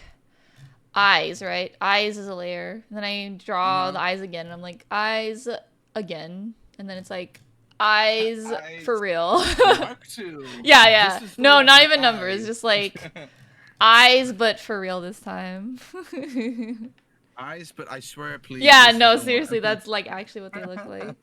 eyes, right? Eyes is a layer. And then I draw the eyes again and I'm like eyes again. And then it's like eyes for real. Yeah. No, not even numbers, just like eyes but for real this time. Eyes, but I swear, please. Yeah, no, seriously, that's like actually what they look like.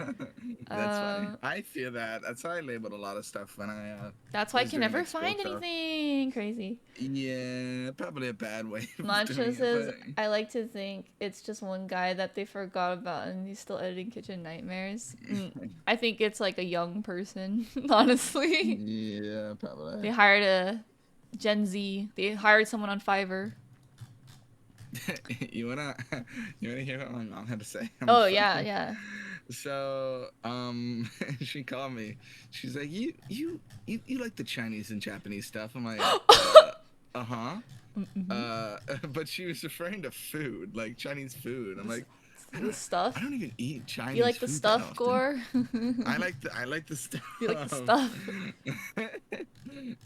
That's funny. I feel that. That's how I labeled a lot of stuff when I. That's why I can never find anything crazy. Yeah, probably a bad way. Mantra says, I like to think it's just one guy that they forgot about and he's still editing Kitchen Nightmares. I think it's like a young person, honestly. Yeah, probably. They hired a Gen Z. They hired someone on Fiverr. You wanna hear what my mom had to say? Oh yeah. So she called me. She's like, you like the Chinese and Japanese stuff? I'm like, but she was referring to food, like Chinese food. I'm like, The stuff. I don't even eat Chinese You like the food that stuff, often. Gore? I like the stuff. You like the stuff.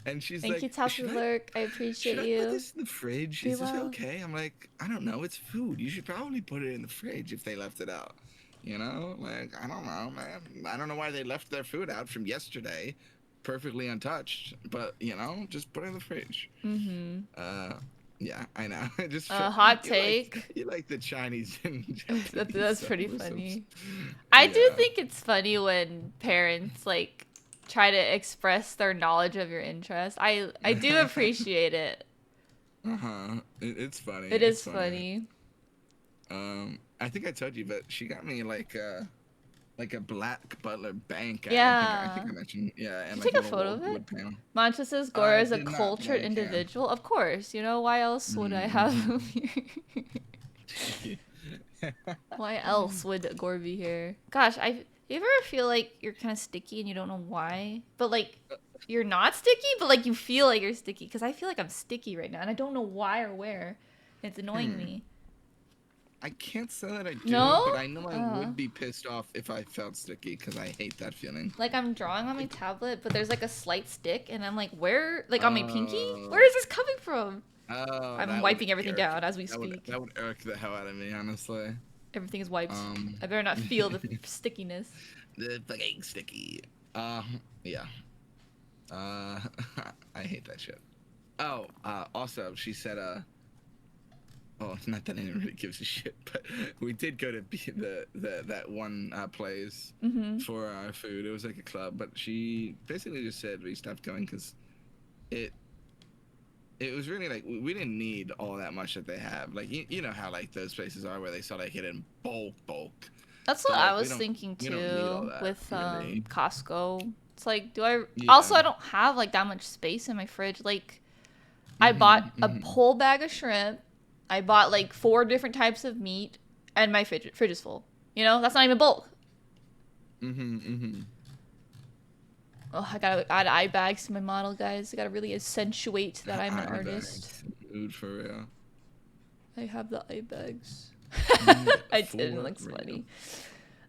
And she's Thank like, you, Tassy Lurk. I should appreciate I put you. this in the fridge? Be Is this well. okay? I'm like, I don't know. It's food. You should probably put it in the fridge if they left it out. You know, like, I don't know, man. I don't know why they left their food out from yesterday, perfectly untouched. But you know, just put it in the fridge. Yeah, I know. Just Hot take. You like the Chinese and Japanese That's pretty subs. funny. I do Yeah. think it's funny when parents like try to express their knowledge of your interest. I do appreciate it. It's funny. It It's is funny. I think I told you, but she got me like a black Butler bank. Yeah. I think I mentioned. Yeah. And Did you like take a little photo of wood it? panel. Mancha says Gore is a Did not, but cultured I can. individual. Of course. You know, why else would I have him here? Why else would Gore be here? Gosh, you ever feel like you're kind of sticky and you don't know why? But like, you're not sticky, but like you feel like you're sticky. Because I feel like I'm sticky right now and I don't know why or where. It's annoying me. I can't say that I do, No? but I know I would be pissed off if I felt sticky because I hate that feeling. Like I'm drawing on my tablet, but there's like a slight stick, and I'm like, where? Like on my pinky? Where is this coming from? Oh, I'm wiping everything down as we speak. That would irk the hell out of me, honestly. Everything is wiped. I better not feel the stickiness. The fucking sticky. Yeah. I hate that shit. Oh, also, she said, oh, not that anyone really gives a shit, but we did go to that one place for our food. It was like a club, but she basically just said we stopped going because it was really like we didn't need all that much that they have. Like you know how like those places are where they sell like it in bulk. That's So, what like, I was thinking too with really. Costco. It's like, also I don't have like that much space in my fridge. Like I bought a whole bag of shrimp. I bought like 4 different types of meat, and my fridge is full. You know, that's not even bulk. Oh, I gotta add eye bags to my model, guys. I gotta really accentuate that I'm an artist. Dude, for real. I have the eye bags. I did. It looks funny.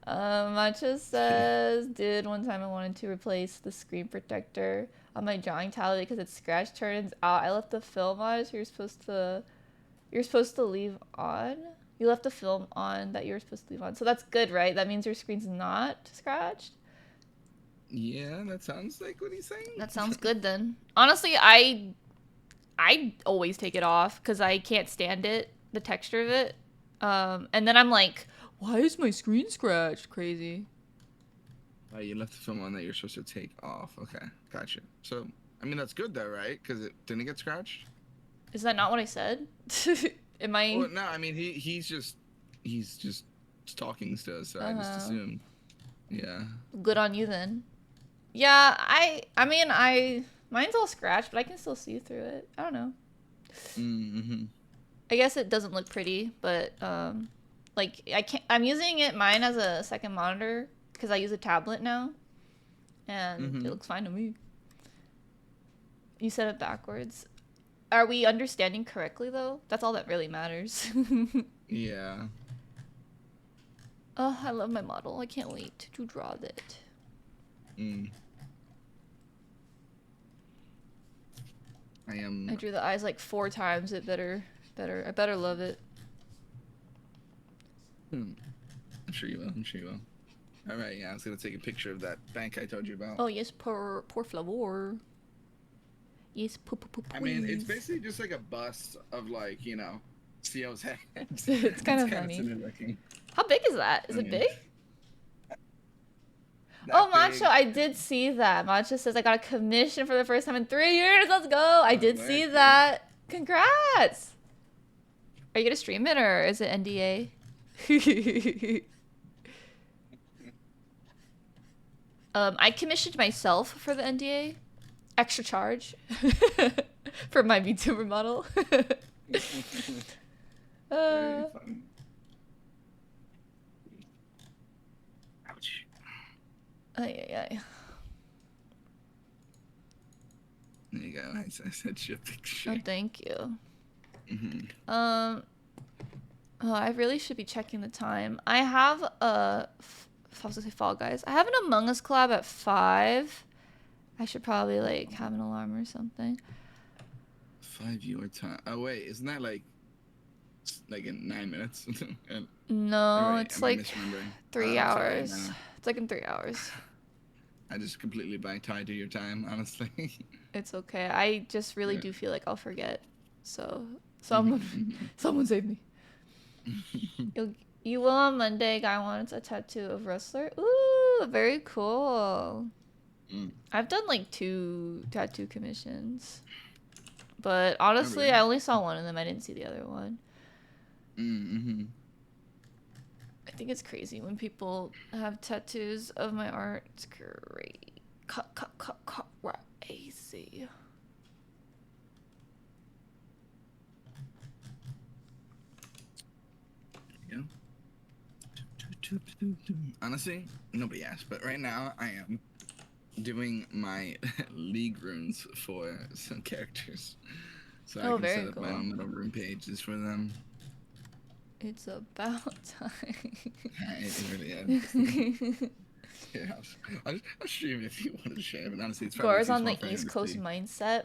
Matcha says, dude, one time I wanted to replace the screen protector on my drawing tablet because its scratch turns out. I left the film on, so you're supposed to leave on. You left the film on that you were supposed to leave on. So that's good, right? That means your screen's not scratched? Yeah, that sounds like what he's saying. That sounds good then. Honestly, I always take it off because I can't stand it, the texture of it. And then I'm like, why is my screen scratched? Crazy. Oh, you left the film on that you're supposed to take off. Okay, gotcha. So, I mean, that's good though, right? Because it didn't get scratched? Is that not what I said? Am I? Well, no, I mean, he's just talking still, so I just assumed. Yeah. Good on you then. Yeah, I mean, mine's all scratched, but I can still see through it. I don't know. I guess it doesn't look pretty, but like I'm using mine as a second monitor because I use a tablet now, and it looks fine to me. You said it backwards. Are we understanding correctly though? That's all that really matters. Yeah. Oh, I love my model. I can't wait to draw that. I drew the eyes like 4 times. I better love it. I'm sure you will. All right, yeah, I was gonna take a picture of that bank I told you about. Oh yes, por favor. Yes, please. I mean, it's basically just like a bust of like, you know, CO's head. It's kind of funny. How big is that? Is it big? Oh, Macho, I did see that. Macho says I got a commission for the first time in 3 years. Let's go. I did see that. Congrats. Are you going to stream it or is it NDA? I commissioned myself for the NDA. Extra charge for my VTuber model. Very fun. Ouch. Ay. There you go. I sent you a picture. Oh, thank you. Oh, I really should be checking the time. I have I was gonna say Fall Guys. I have an Among Us collab at 5. I should probably like have an alarm or something. 5 your time. Oh wait, isn't that like in 9 minutes? No, Wait, it's am I like misremembering? 3 I'm sorry, hours. no. It's like in 3 hours. I just completely tied to your time, honestly. It's okay. I just really do feel like I'll forget. So someone save me. You will on Monday. Guy wants a tattoo of wrestler. Ooh, very cool. I've done like 2 tattoo commissions, but honestly, I only saw one of them. I didn't see the other one. I think it's crazy when people have tattoos of my art. It's great. Crazy. Yeah. Honestly, nobody asked, but right now I am doing my league runes for some characters, so I can set up my own little rune pages for them. It's about time. It really is. Yeah, I'll stream if you want to share, but honestly, it's probably Gore's too on small the for East anyone to Coast see. mindset.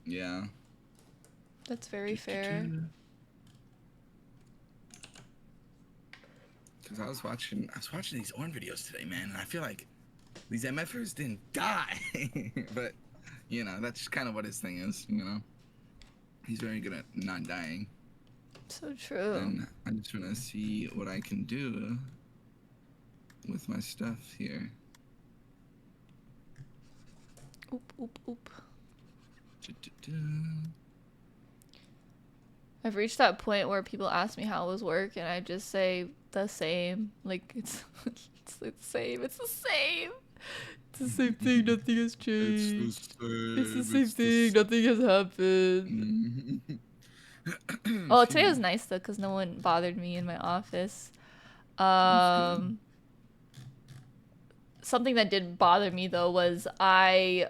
Yeah. That's very fair. Because I was watching these Orn videos today, man, and I feel like these MFers didn't die. But, you know, that's just kind of what his thing is, you know? He's very good at not dying. So true. And I just want to see what I can do with my stuff here. Oop. I've reached that point where people ask me how it was work, and I just say the same. Like, it's the same. It's the same. It's the same thing. Nothing has changed. It's the same thing. Nothing has happened. Oh, today was nice though, because no one bothered me in my office. Something that did bother me though was I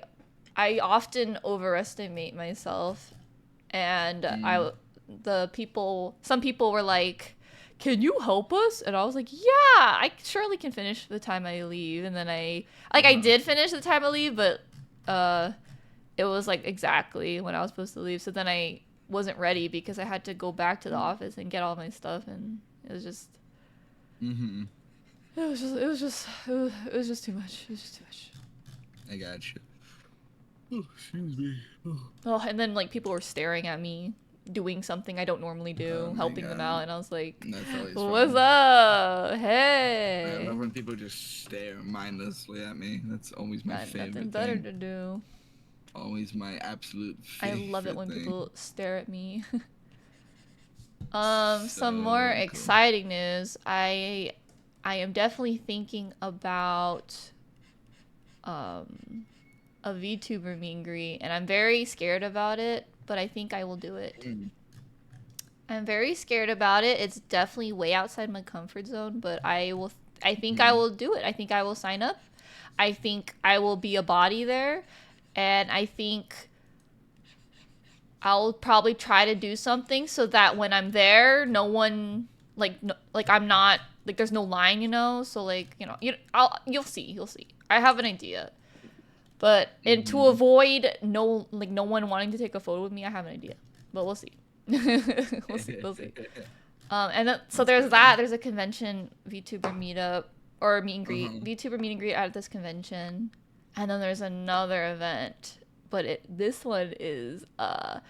often overestimate myself, and some people were like, "Can you help us?" And I was like, "Yeah, I surely can finish the time I leave." And then I did finish the time I leave, but it was like exactly when I was supposed to leave. So then I wasn't ready because I had to go back to the office and get all my stuff, and it was just it was just too much. It was just too much. I got you. Oh, excuse me. Oh, and then like people were staring at me doing something I don't normally do, helping them out, and I was like, "What's up? Hey!" I love when people just stare mindlessly at me. That's always my favorite nothing better to do. Always my absolute favorite. I love it when people stare at me. Some more exciting news. I am definitely thinking about a VTuber meet and greet, and I'm very scared about it, but I think I will do it. I'm very scared about it. It's definitely way outside my comfort zone, but I think I will do it. I think I will sign up. I think I will be a body there, and I think I'll probably try to do something so that when I'm there, no one I'm not like there's no line, you know. So like you'll see. I have an idea, but and to avoid no one wanting to take a photo with me, I have an idea, but we'll see. we'll see. And then, so there's that. There's a convention VTuber meetup or meet and greet. VTuber meet and greet at this convention, and then there's another event. But this one is I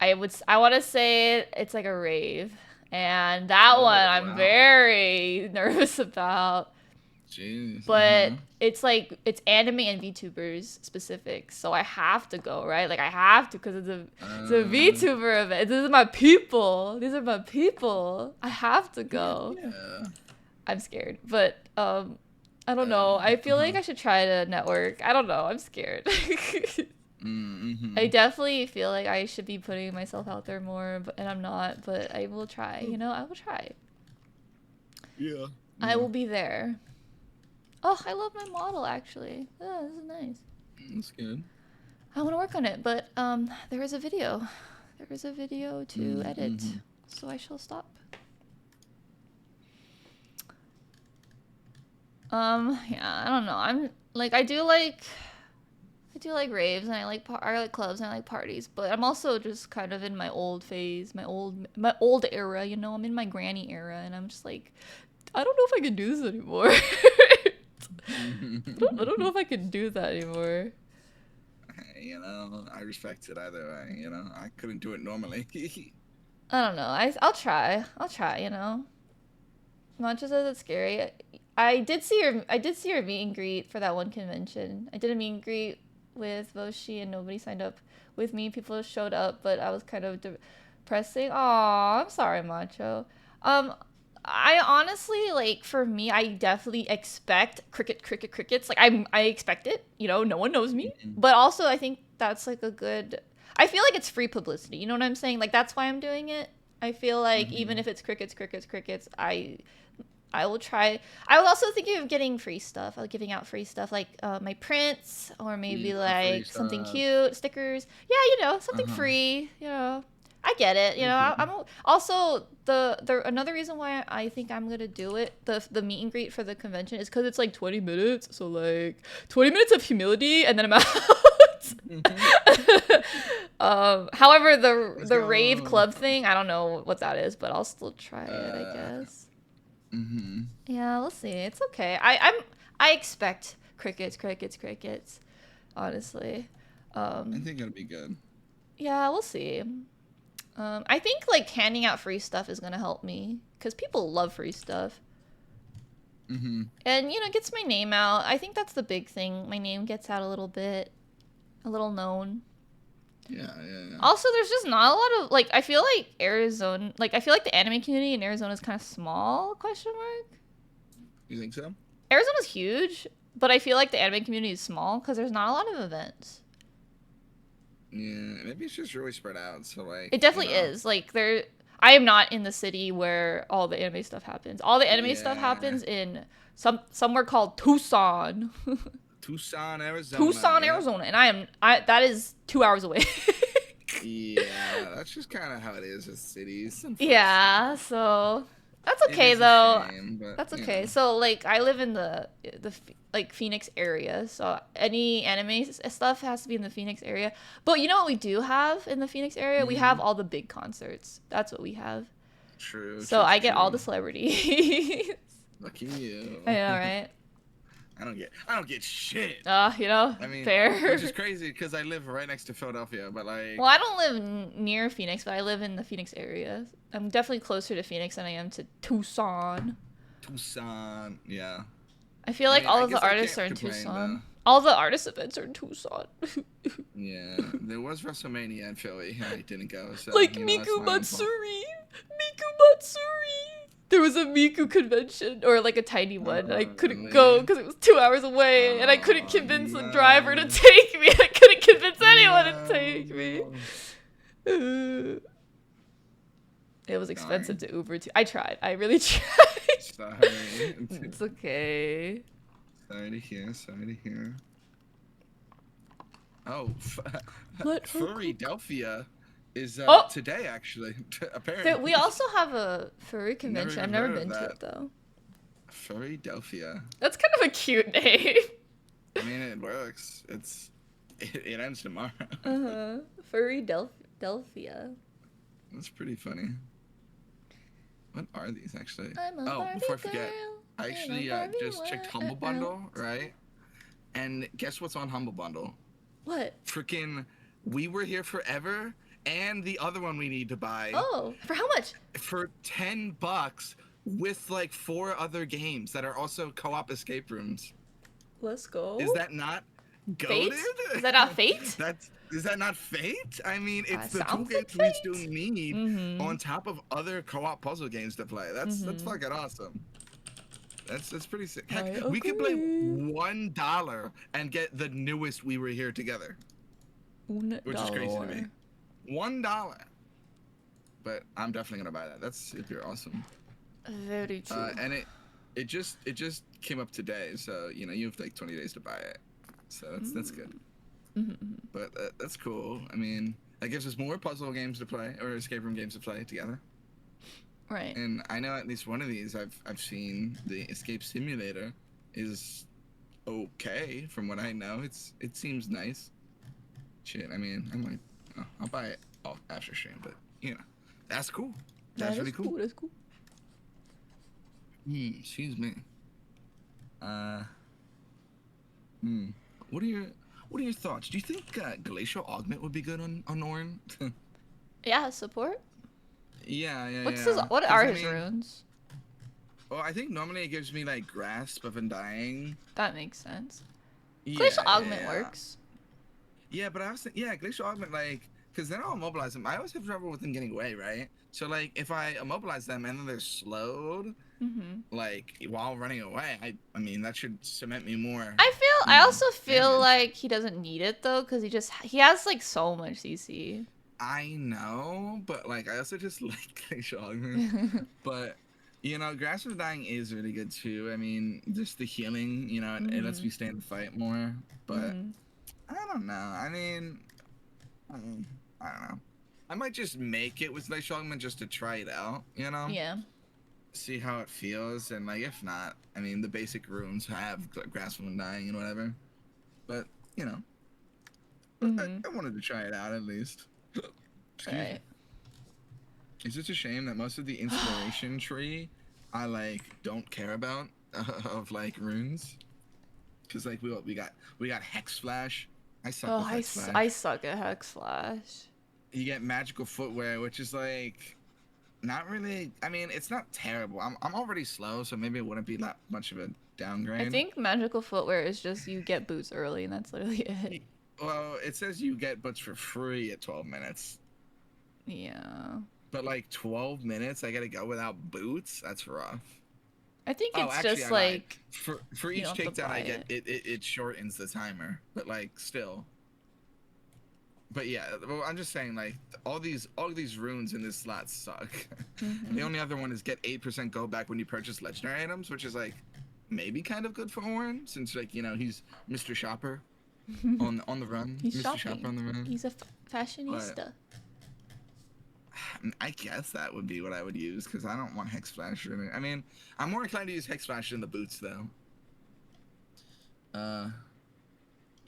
want to say it's like a rave, and that one I'm very nervous about. Jeez. But it's like it's anime and VTubers specific, so I have to go, right? Like I have to because it's a VTuber event. These are my people. I have to go. Yeah. I'm scared, but I don't know. I feel like I should try to network. I don't know. I'm scared. I definitely feel like I should be putting myself out there more, and I'm not. But I will try. You know, I will try. Yeah. I will be there. Oh, I love my model, actually. Oh, this is nice. That's good. I want to work on it, but there is a video. There is a video to edit. So I shall stop. Yeah, I don't know. I'm like I do like raves and I like clubs and I like parties, but I'm also just kind of in my old phase, my old era, you know. I'm in my granny era and I'm just like I don't know if I can do this anymore. I don't know if I can do that anymore. You know, I respect it either way, you know. I couldn't do it normally. I don't know. I'll try. I'll try, you know. Much as it's scary. I did see your meet and greet for that one convention. I did a meet and greet with Voshi and nobody signed up with me. People showed up, but I was kind of depressing. Aw, I'm sorry, Macho. I honestly like for me, I definitely expect crickets. Like I expect it. You know, no one knows me, but also I think that's like a good. I feel like it's free publicity. You know what I'm saying? Like that's why I'm doing it. I feel like even if it's crickets, I will try. I was also thinking of getting free stuff. Like giving out free stuff, like my prints, or maybe like something cute, stickers. Yeah, you know, something free. You know, I get it. You know, I'm also the another reason why I think I'm gonna do it. The meet and greet for the convention is because it's like 20 minutes. So like 20 minutes of humility, and then I'm out. However, the rave club thing, I don't know what that is, but I'll still try it, I guess. Yeah, we'll see. It's okay. I expect crickets. Honestly, I think it'll be good. Yeah, we'll see. I think like handing out free stuff is gonna help me because people love free stuff. And you know, it gets my name out. I think that's the big thing. My name gets out a little bit, a little known. Yeah. Also, there's just not a lot of like. I feel like Arizona, like I feel like the anime community in Arizona is kind of small. Question mark. You think so? Arizona's huge, but I feel like the anime community is small because there's not a lot of events. Yeah, maybe it's just really spread out. So like, it definitely is. Like I am not in the city where all the anime stuff happens. All the anime stuff happens in somewhere called Tucson. Tucson, Arizona. And that is 2 hours away. Yeah, that's just kind of how it is with cities. Yeah, so that's okay though. Shame, but, that's okay. So like I live in the like Phoenix area, so any anime stuff has to be in the Phoenix area. But you know what we do have in the Phoenix area? We have all the big concerts. That's what we have. True. So I get all the celebrities. Lucky you. I know, right? I don't get shit. You know, I mean, fair. Which is crazy because I live right next to Philadelphia, but like. Well, I don't live near Phoenix, but I live in the Phoenix area. I'm definitely closer to Phoenix than I am to Tucson. Tucson, yeah. I feel like all of the artists are in Tucson. All the artist events are in Tucson. Yeah, there was WrestleMania in Philly. I didn't go. So, like Miku Matsuri. There was a Miku convention, or like a tiny one. I couldn't go because it was 2 hours away, and I couldn't convince the driver to take me. I couldn't convince anyone to take me. It was expensive to Uber too. I tried. I really tried. Sorry. It's okay. Sorry to hear. Oh, Furrydelphia is today actually. Apparently, we also have a furry convention. I've never been to it though. Furrydelphia. That's kind of a cute name. I mean, it works. It ends tomorrow. Furrydelphia. That's pretty funny. What are these actually? Before I forget, I actually just checked Humble Bundle, right? And guess what's on Humble Bundle? What? Freaking We Were Here Forever and the other one we need to buy. Oh, for how much? For $10 with like 4 other games that are also co-op escape rooms. Let's go. Is that not goated? Is that not Fate? Is that not Fate? I mean, it's the 2 games like we still need on top of other co-op puzzle games to play. That's fucking awesome. That's pretty sick. Heck, we could play $1 and get the newest We Were Here together. Which is crazy to me. $1. But I'm definitely gonna buy that. That's super awesome. Very true. And it just came up today, so you know you have like 20 days to buy it. So that's good. But that's cool. I mean, that gives us more puzzle games to play or escape room games to play together. Right. And I know at least one of these I've seen. The Escape Simulator is okay from what I know. It seems nice. Shit, I mean, I might I'll buy it after stream, but you know, that's cool. That's That really is cool. cool. That's cool. Excuse me. Hmm. What are your thoughts? Do you think Glacial Augment would be good on Orin? Yeah, support. Yeah, yeah, What's his? yeah. What 'Cause, are I his mean, runes? well, I think normally it gives me like Grasp of Undying. That makes sense. Glacial Yeah, yeah, Augment yeah. works. Yeah, but I was thinking, yeah, Glacial Augment, like, because then I'll immobilize them. I always have trouble with them getting away, right? So, like, if I immobilize them and then they're slowed, Mm-hmm. like, while running away, I mean, that should cement me more, I also feel damage. like he doesn't need it though, because he has like so much CC. I know, but, like, I also just like Glacial Augment. But, Grasp of Dying is really good, too. I mean, just the healing, it lets me stay in the fight more. But, Mm-hmm. I don't know. I don't know. I might just make it with Glacial Augment just to try it out, Yeah. See how it feels, and like if not, I mean the basic runes have Grasp of Undying and whatever. But Mm-hmm. I wanted to try it out at least. Excuse me. Right. It's just a shame that most of the inspiration tree I like don't care about of like runes, because like we got Hex Flash. I suck Oh, with Hex Flash. I suck at Hex Flash. You get Magical Footwear, which is like not really. I mean, it's not terrible. I'm already slow, so maybe it wouldn't be that much of a downgrade. I think magical footwear is just you get boots early, and that's literally it. Well, it says you get boots for free at 12 minutes. Yeah. But like 12 minutes, I gotta go without boots. That's rough. I think it's Actually, just I lied. like For you each don't have to takedown I buy get, it. it shortens the timer. But like still. But yeah, well, I'm just saying like all these runes in this slot suck. Mm-hmm. The only other one is get 8% go back when you purchase legendary items, which is like maybe kind of good for Orin, since like he's Mr. Shopper on the run. He's Mr. shopping. Shopper on the run. He's a fashionista. But, I guess that would be what I would use, because I don't want Hex Flash in it. I mean, I'm more inclined to use Hex Flash in the boots though.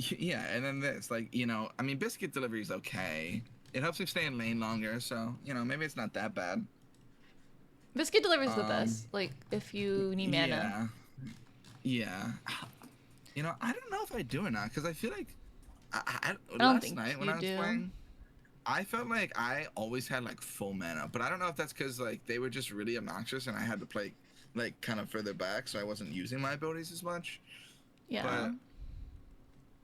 Yeah, and then this, like, I mean, Biscuit Delivery is okay. It helps me stay in lane longer, so, maybe it's not that bad. Biscuit Delivery is the best. Like, if you need mana. Yeah. I don't know if I do or not, because I feel like I don't last think night when you I was do. playing, I felt like I always had, like, full mana. But I don't know if that's because, like, they were just really obnoxious and I had to play, like, kind of further back, so I wasn't using my abilities as much. Yeah. But,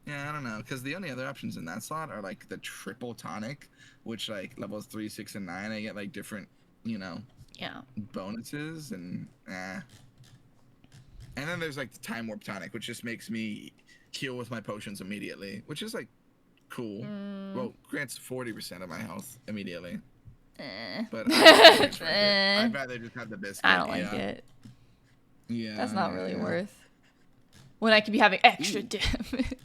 yeah, I don't know, because the only other options in that slot are, like, the triple tonic, which, like, levels 3, 6, and 9, I get, like, different, Yeah. bonuses, and, And then there's, like, the Time Warp tonic, which just makes me heal with my potions immediately, which is, like, cool. Well, grants 40% of my health immediately. But I'd rather just have the biscuit. I don't like it. Yeah. That's not really worth. When I could be having extra damage.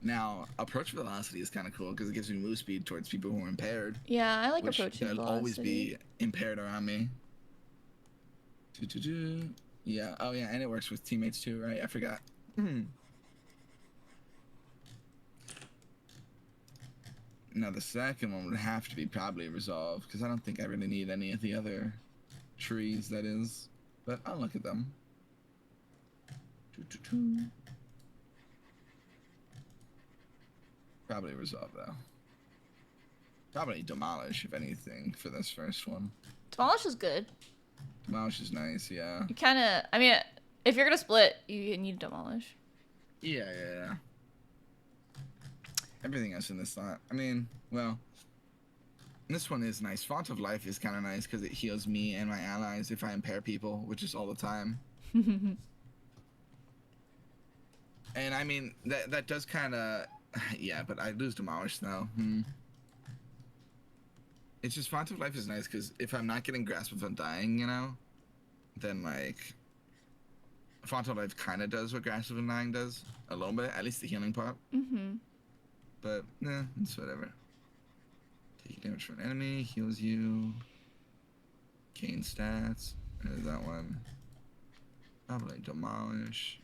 Now, approach velocity is kind of cool because it gives me move speed towards people who are impaired. Yeah, I like which approaching velocity. Always be impaired around me. Yeah. Oh yeah, and it works with teammates too, right? I forgot. Now the second one would have to be probably resolved, because I don't think I really need any of the other trees, that is. But I'll look at them. Probably resolve though. Probably demolish, if anything, for this first one. Demolish is good. Demolish is nice, yeah. You kind of, I mean, if you're gonna split, you need demolish. Yeah. Everything else in this slot. I mean, well, this one is nice. Font of Life is kind of nice because it heals me and my allies if I impair people, which is all the time. And I mean, that does kind of, yeah, but I lose Demolish though. It's just Font of Life is nice because if I'm not getting Grasp of Undying, then like, Font of Life kind of does what Grasp of Undying does a little bit, at least the healing part. But it's whatever. damage for an enemy, heals you, gain stats. There's that one. Probably demolish.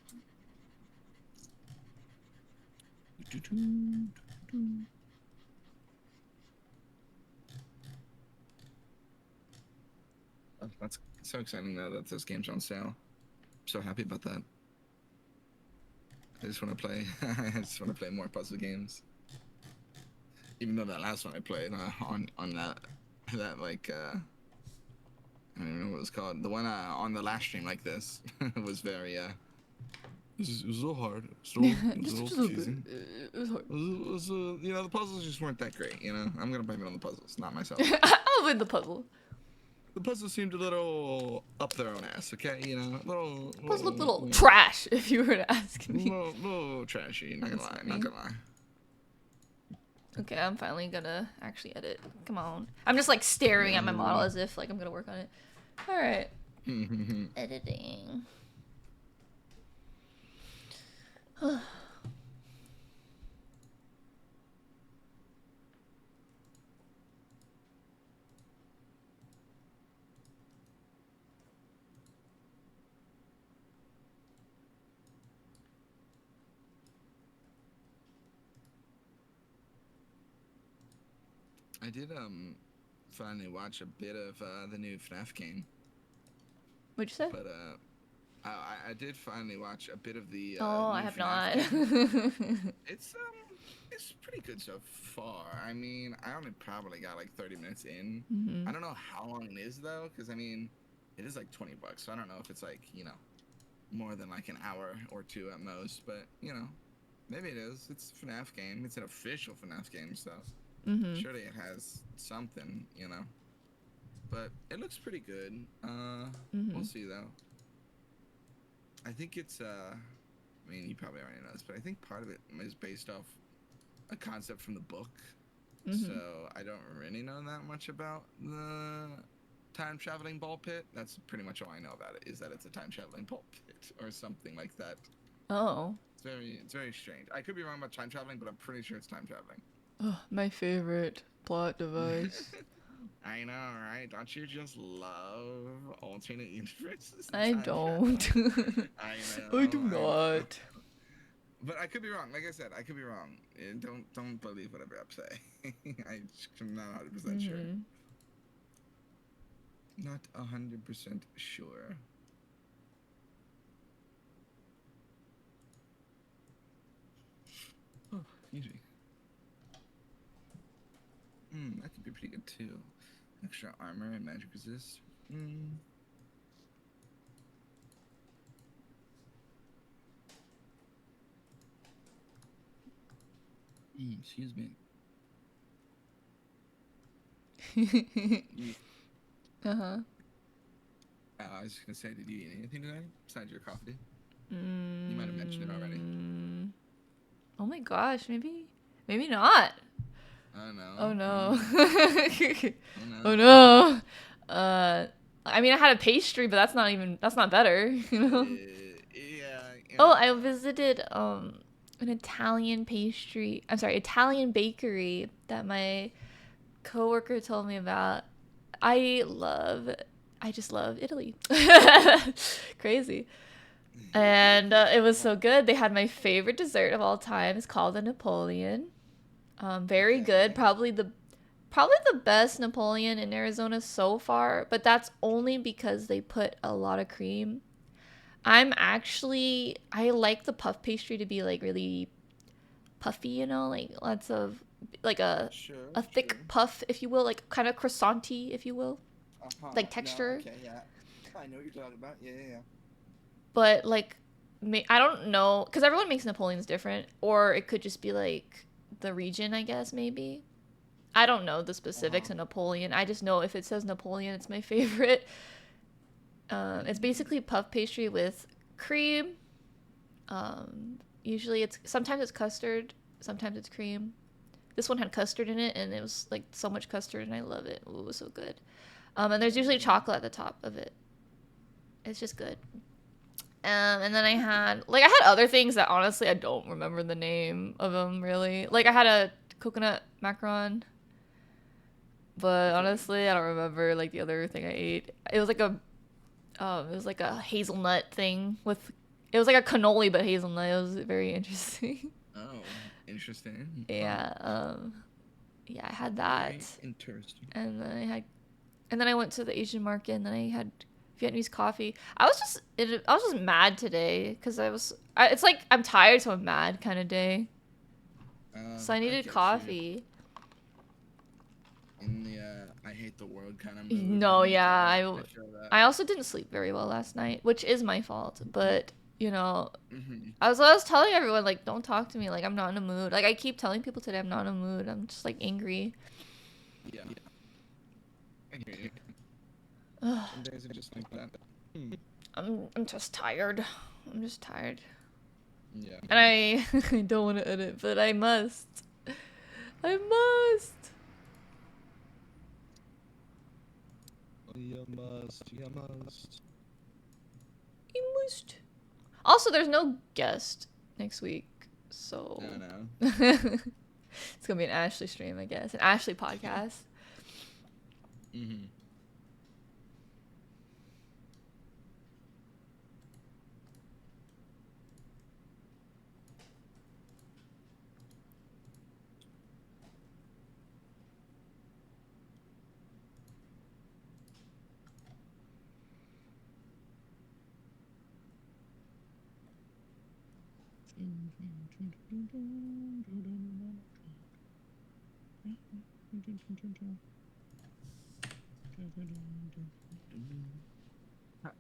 Oh, that's so exciting though that this game's on sale. I'm so happy about that. I just want to play. I just want to play more puzzle games. Even though that last one I played on that like I don't even know what it was called. The one on the last stream like this was very it was a little hard. It was a little confusing. It was hard. You know, the puzzles just weren't that great. You know, I'm gonna blame it on the puzzles, not myself. I'll win the puzzle. The puzzle seemed a little up their own ass, okay? You know, Puzzle looked a little trash, if you were to ask me. Little trashy, not gonna lie, not gonna lie. Okay, I'm finally gonna actually edit. Come on. I'm just like staring at my model as if like I'm gonna work on it. Alright. Editing. I did finally watch a bit of the new FNAF game. What'd you say? But I did finally watch a bit of the oh, new I have FNAF not. game. It's pretty good so far. I mean, I only probably got like 30 minutes in. I don't know how long it is though, because I mean, it is like $20, so I don't know if it's like, you know, more than like an hour or two at most, but you know, maybe it is. It's a FNAF game. It's an official FNAF game, so surely it has something, you know. But it looks pretty good. We'll see though. I think it's I mean, you probably already know this, but I think part of it is based off a concept from the book. So I don't really know that much about the time traveling ball pit. That's pretty much all I know about it, is that it's a time traveling ball pit or something like that. Oh. It's very strange. I could be wrong about time traveling, but I'm pretty sure it's time traveling. Oh, my favorite plot device. I know, right? Don't you just love alternate universes? I don't. I know. I do not. But I could be wrong. Like I said, I could be wrong. Don't believe whatever I'm saying. I'm not 100% sure. Not 100% sure. Oh, easy. That could be pretty good too. Extra armor and magic resist. Excuse me. I was just gonna say, did you eat anything today besides your coffee? You might have mentioned it already. Oh my gosh, maybe not. Oh no. Oh no. Oh no. I mean, I had a pastry, but that's not better, you know. Yeah. Oh, I visited an Italian bakery that my coworker told me about. I just love Italy. Crazy. And it was so good. They had my favorite dessert of all time. It's called a Napoleon. Very good. Probably the best Napoleon in Arizona so far, but that's only because they put a lot of cream. I like the puff pastry to be like really puffy, you know, like lots of like a thick puff, if you will, like kind of croissant-y, if you will. Like texture. No, okay, yeah. I know what you're talking about. Yeah. But like I don't know, because everyone makes Napoleons different, or it could just be like the region, I guess, maybe. I don't know the specifics of Napoleon. I just know if it says Napoleon, it's my favorite. It's basically puff pastry with cream. Usually sometimes it's custard, sometimes it's cream. This one had custard in it, and it was like so much custard, and I love it. Ooh, it was so good. And there's usually chocolate at the top of it. It's just good. And then I had other things that honestly I don't remember the name of them really. Like I had a coconut macaron, But honestly, I don't remember like the other thing I ate. It was like a hazelnut thing with. It was like a cannoli but hazelnut. It was very interesting. Oh, interesting. Yeah. Yeah, I had that. Very interesting. And then I went to the Asian market and then I had Vietnamese coffee. I was just mad today because it's like I'm tired, so I'm mad kind of day. So I I needed get coffee. In the I hate the world kind of mood. No, when you're yeah, tired. I feel that. I also didn't sleep very well last night, which is my fault. But Mm-hmm. I was telling everyone like, don't talk to me. Like I'm not in a mood. Like I keep telling people today I'm not in a mood. I'm just like angry. Yeah. I hear you. Ugh. Some days are just like that. I'm just tired. I'm just tired. Yeah. And I don't want to edit, but I must. I must. You must. You must. You must. Also, there's no guest next week, so No. it's gonna be an Ashley stream, I guess, an Ashley podcast. Mm-hmm.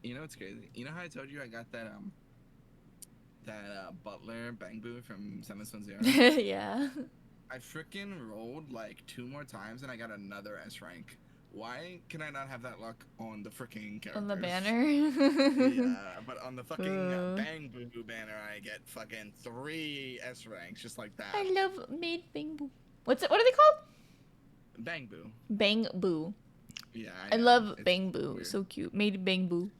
You know what's crazy? You know how I told you I got that Butler Bang Boo from 710? Yeah. I freaking rolled like 2 more times and I got another S rank. Why can I not have that luck on the freaking characters? On the banner. Yeah, but on the fucking Bang Boo banner, I get fucking 3 S ranks just like that. I love Made Bang Boo. What are they called? Bang Boo. Bang Boo. Yeah, I love Bang Boo. Weird. So cute. Made Bang Boo.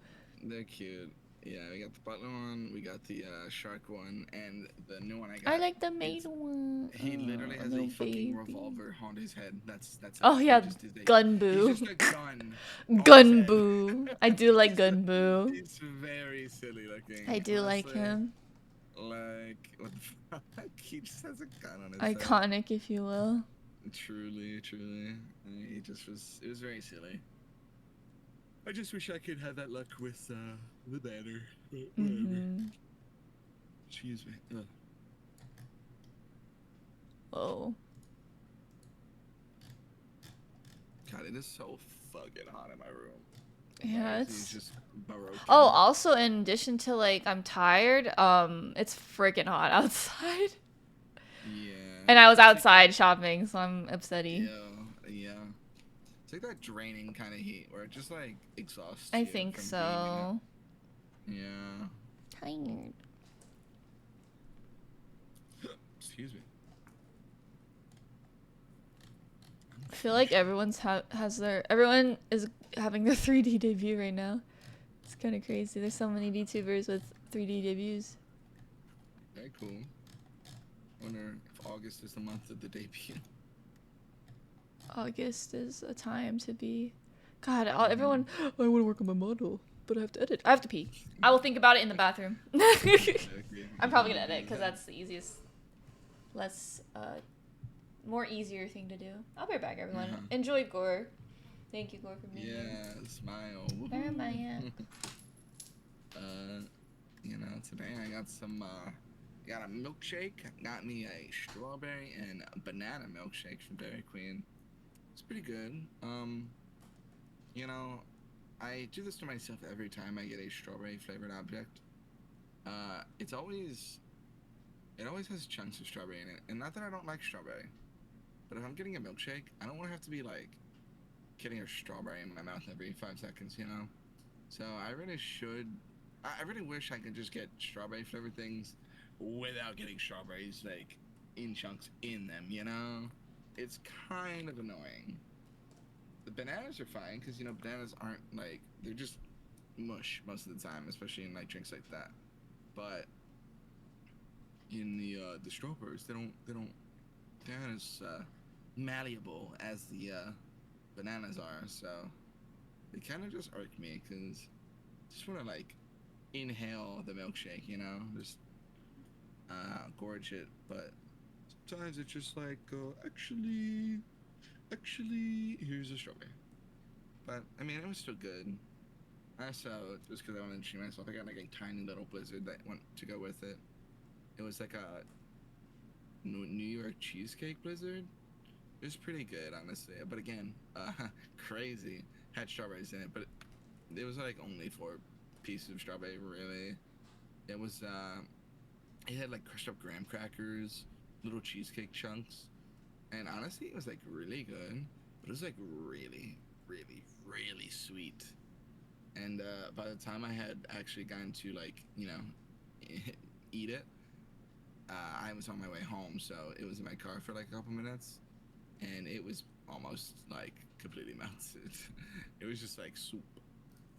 They're cute. Yeah, we got the Butler one, we got the Shark one, and the new one I got. I like the maid one. He literally has a fucking revolver on his head. That's Oh yeah, Gun Boo. He's just a gun. Gun Boo. I do like Gun Boo. He's very silly looking. I do like him. Like, what the fuck? He just has a gun on his Iconic, if you will. Truly. He just was. It was very silly. I just wish I could have that luck with the banner. But whatever. Excuse me. Ugh. Oh. God, it is so fucking hot in my room. Yeah, it's just baroque. Oh, also in addition to like I'm tired, it's freaking hot outside. Yeah. And I was outside shopping, so I'm upsetty. Yeah. It's like that draining kind of heat where it just like exhausts I you think from so. being in it. Yeah. Tired. Excuse me. I feel like everyone is having their 3D debut right now. It's kind of crazy. There's so many VTubers with 3D debuts. Very cool. Wonder if August is the month of the debut. August is a time to be. God, everyone. I want to work on my model, but I have to edit. I have to pee. I will think about it in the bathroom. I'm probably gonna edit because that's the easiest, more easier thing to do. I'll be right back, everyone. Enjoy Gore. Thank you, Gore, for being here. Yeah, smile. Today I got some. Got a milkshake. Got me a strawberry and a banana milkshake from Dairy Queen. It's pretty good. I do this to myself every time I get a strawberry flavored object. It always has chunks of strawberry in it, and not that I don't like strawberry, but if I'm getting a milkshake, I don't want to have to be like getting a strawberry in my mouth every 5 seconds, you know. So I really wish I could just get strawberry flavored things without getting strawberries like in chunks in them, you know. It's kind of annoying. The bananas are fine because bananas aren't like, they're just mush most of the time, especially in like drinks like that. But in the strawberries, they're not as malleable as the bananas are. So they kind of just irk me because just want to like inhale the milkshake, you know, just gorge it. But sometimes it's just like, actually, here's a strawberry. But I mean, it was still good. Also, just because I wanted to treat myself, I got like a tiny little blizzard that went to go with it. It was like a New York cheesecake blizzard. It was pretty good, honestly. But again, crazy. Had strawberries in it, but it was like only 4 pieces of strawberry, really. It was, it had like crushed up graham crackers, little cheesecake chunks, and honestly, it was like really good. But it was like really, really, really sweet. And by the time I had actually gotten to like, you know, eat it, I was on my way home, so it was in my car for like a couple minutes, and it was almost like completely melted. It was just like soup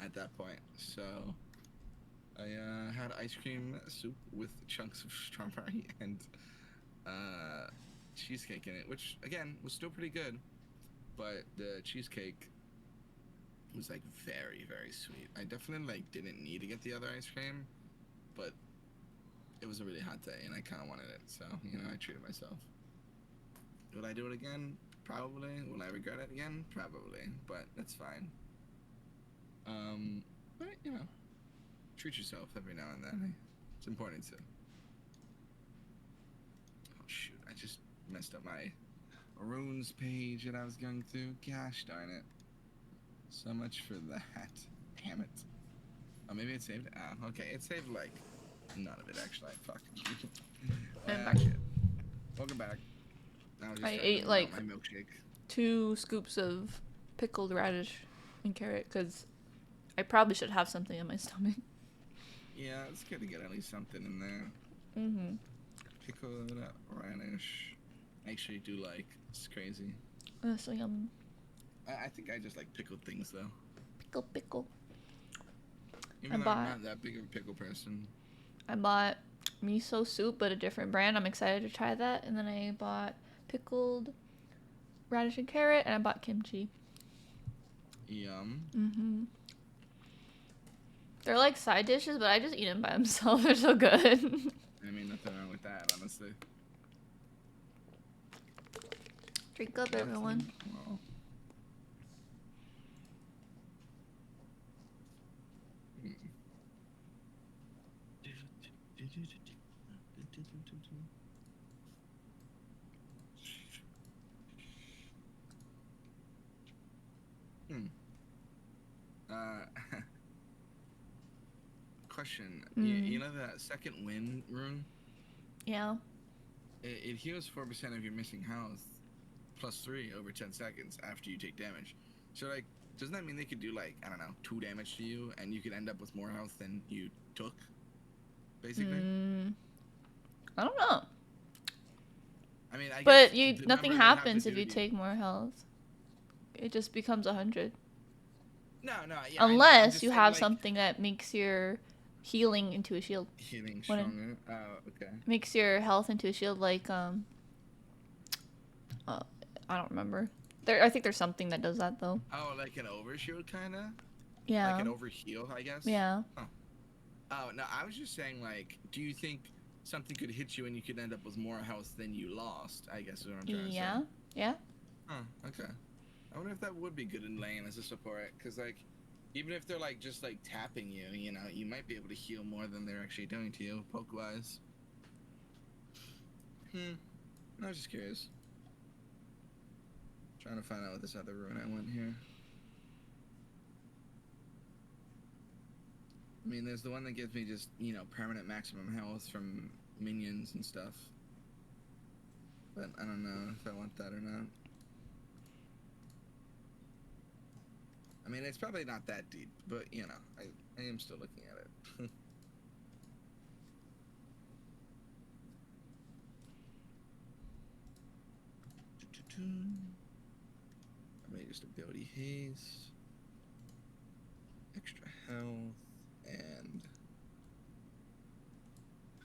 at that point. So I had ice cream soup with chunks of strawberry and cheesecake in it, which again was still pretty good, but the cheesecake was like very, very sweet. I definitely like didn't need to get the other ice cream, but it was a really hot day and I kind of wanted it, so you know, I treated myself. Would I do it again? Probably. Will I regret it again? Probably, but that's fine. But you know, treat yourself every now and then. It's important to. Oh shoot! I just messed up my runes page that I was going through. Gosh darn it! So much for that. Damn it. Oh, maybe it saved. Ah, okay. It saved like none of it actually. Fuck. I'm back. Shit. Welcome back. I ate like my milkshake. 2 scoops of pickled radish and carrot because I probably should have something in my stomach. Yeah, it's good to get at least something in there. Mm-hmm. Pickled radish. I actually do like. It's crazy. So yummy. I think I just like pickled things though. Pickle. Even though I'm not that big of a pickle person. I bought miso soup, but a different brand. I'm excited to try that. And then I bought pickled radish and carrot, and I bought kimchi. Yum. Mm-hmm. They're like side dishes, but I just eat them by themselves. They're so good. I mean, nothing wrong with that, honestly. Drink up, everyone. Well. Question. You know that second wind rune? Yeah. It heals 4% of your missing health, +3 over 10 seconds after you take damage. So, like, doesn't that mean they could do, like, I don't know, 2 damage to you, and you could end up with more health than you took? Basically? I don't know. I mean, I but guess nothing happens if you take more health. It just becomes 100. No, yeah. Unless you have like, something that makes your healing into a shield. Healing stronger. Oh, okay. Makes your health into a shield, like I don't remember. I think there's something that does that though. Oh, like an overshield, kind of. Yeah. Like an overheal, I guess. Yeah. Huh. Oh no, I was just saying, like, do you think something could hit you and you could end up with more health than you lost? I guess is what I'm trying to say. Yeah. Huh. Okay. I wonder if that would be good in lane as a support, because like, even if they're like just like tapping you, you know, you might be able to heal more than they're actually doing to you, poke wise. I was just curious. Trying to find out what this other rune I want here. I mean, there's the one that gives me just, you know, permanent maximum health from minions and stuff. But I don't know if I want that or not. I mean, it's probably not that deep, but, you know, I am still looking at it. I may just ability haste, extra health, and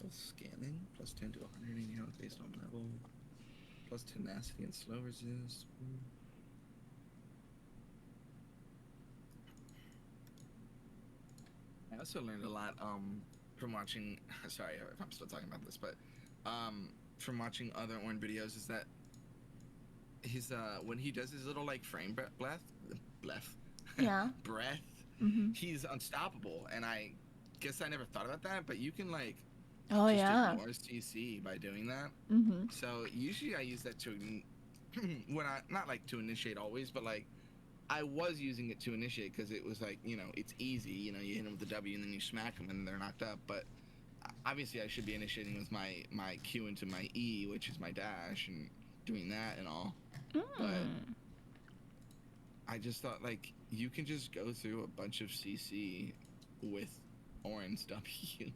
health scanning, +10 to 180 health based on level, plus tenacity and slow resist. also learned a lot from watching. Sorry if I'm still talking about this, but from watching other Orin videos is that his when he does his little like frame breath Yeah. breath, Mm-hmm. he's unstoppable. And I guess I never thought about that, but you can like Oh just yeah. ignore CC by doing that. Mm-hmm. So usually I use that to when I not like to initiate always, but like I was using it to initiate because it was like, you know, it's easy. You know, you hit them with the W and then you smack them and they're knocked up. But obviously, I should be initiating with my Q into my E, which is my dash, and doing that and all. But Mm. I just thought like you can just go through a bunch of CC with Orange W.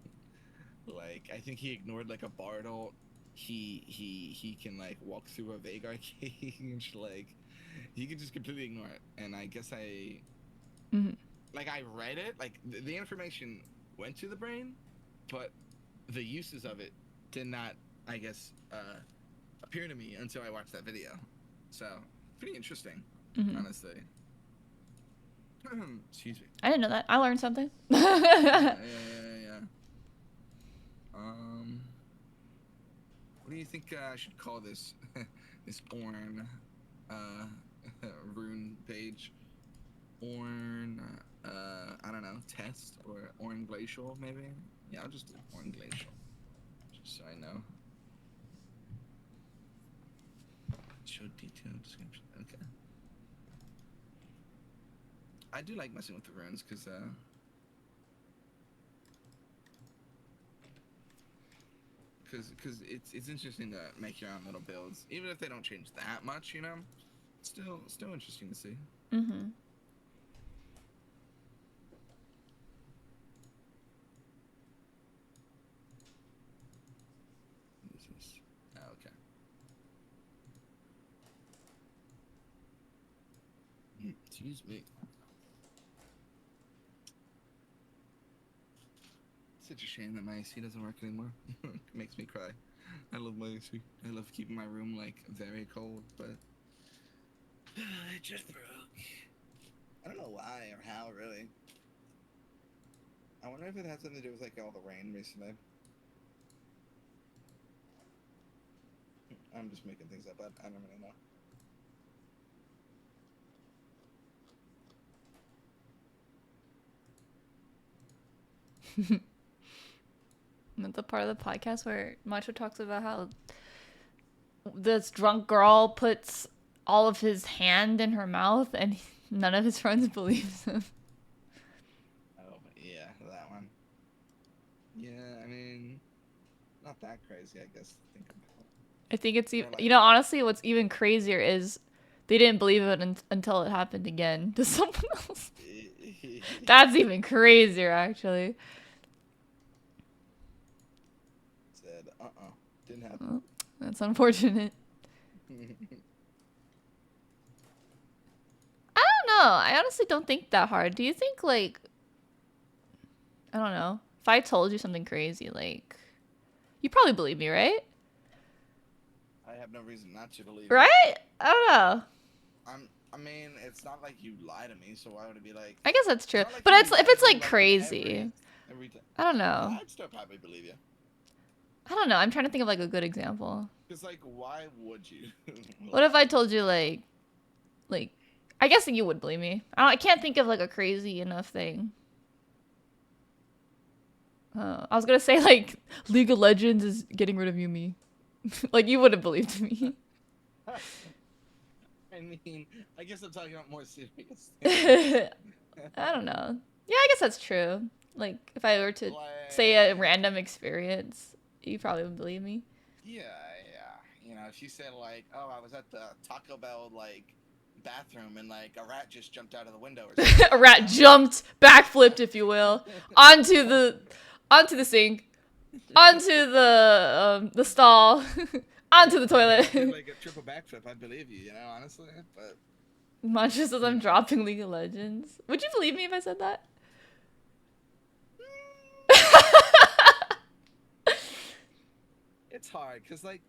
Like I think he ignored like a Bard ult. He can like walk through a Veigar cage. Like he can just completely ignore it. And I guess Mm-hmm. like I read it, like the information went to the brain, but the uses of it did not, I guess, appear to me until I watched that video. So pretty interesting, Mm-hmm. honestly. Excuse me. I didn't know that. I learned something. Yeah. What do you think I should call this this Orn rune page? Orn, I don't know, test or Orn glacial maybe? Yeah, I'll just do Orn glacial, just so I know. Show detailed description. Okay. I do like messing with the runes because it's interesting to make your own little builds, even if they don't change that much. You know, it's still interesting to see. Mm-hmm. What is this? Oh, okay. Excuse me. Such a shame that my AC doesn't work anymore. It makes me cry. I love my AC. I love keeping my room like very cold, but it just broke. I don't know why or how, really. I wonder if it has something to do with like all the rain recently. I'm just making things up. I don't really know. The part of the podcast where Macho talks about how this drunk girl puts all of his hand in her mouth and none of his friends believes him. Oh, yeah, that one. Yeah, I mean, not that crazy, I guess, to think about. I think it's even, Like, you know, honestly, what's even crazier is they didn't believe it until it happened again to someone else. That's even crazier, actually. Said, didn't happen. Well, that's unfortunate. I don't know. I honestly don't think that hard. Do you think, like, I don't know, if I told you something crazy, like, you probably believe me, right? I have no reason not to believe Right? you. I don't know. I mean, it's not like you lie to me, so why would it be like? I guess that's true. Like But it's if it's like like crazy. every time. I don't know. I'd still probably believe you. I don't know. I'm trying to think of like a good example. Cause like, why would you? What if I told you like, I guess you would believe me. I can't think of like a crazy enough thing. I was gonna say like League of Legends is getting rid of Yumi. Like you would have believed me. I mean, I guess I'm talking about more serious I don't know. Yeah, I guess that's true. Like if I were to say a random experience, you probably would believe me. Yeah. You know, if you said like, oh, I was at the Taco Bell like bathroom and like a rat just jumped out of the window or something. A rat jumped, backflipped, if you will, onto the sink, onto the stall, onto the toilet. Like a triple backflip, I believe you. You know, honestly, but. Much as I'm dropping League of Legends. Would you believe me if I said that? It's hard because like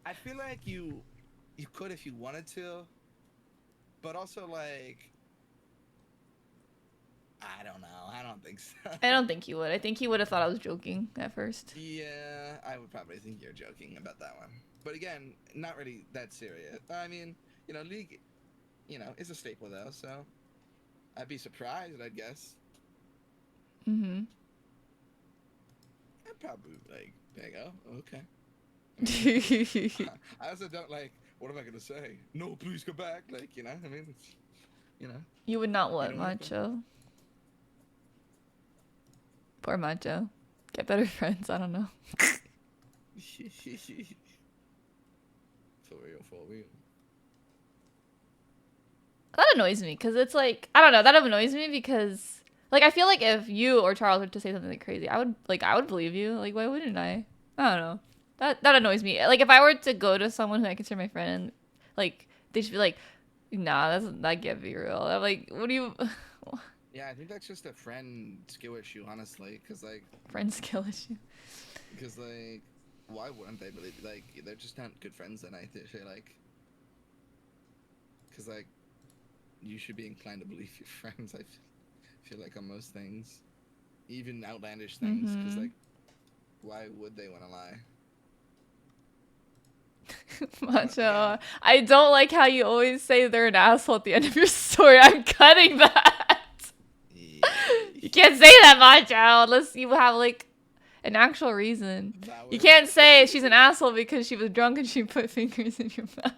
I feel like you could if you wanted to, but also like I I don't know. I don't think so. I don't think he would. I think he would have thought I was joking at first. Yeah, I would probably think you're joking about that one. But again, not really that serious. I mean, you know, League, you know, is a staple though, so I'd be surprised, I guess. Mm-hmm. I'd probably like, there you go. Okay. I also don't like, what am I gonna say? No, please go back. Like, you know, I mean, it's, you know. You would not want Macho. Poor Macho. Get better friends. I don't know. For real. That annoys me because it's like, I don't know. That annoys me because, like, I feel like if you or Charles were to say something like crazy, I would believe you. Like, why wouldn't I? I don't know. That annoys me. Like, if I were to go to someone who I consider my friend, and like they should be like, nah, that can't be real. I'm like, what do you? Yeah, I think that's just a friend skill issue, honestly. Cause like friend skill issue. Because like, why wouldn't they believe? Like, they're just not good friends. Then I feel like, cause like, you should be inclined to believe your friends. I feel like on most things, even outlandish things. Cause like, why would they want to lie? Macho, I don't like how you always say they're an asshole at the end of your story. I'm cutting that. You can't say that, Macho, unless you have like an actual reason. You can't say she's an asshole because she was drunk and she put fingers in your mouth.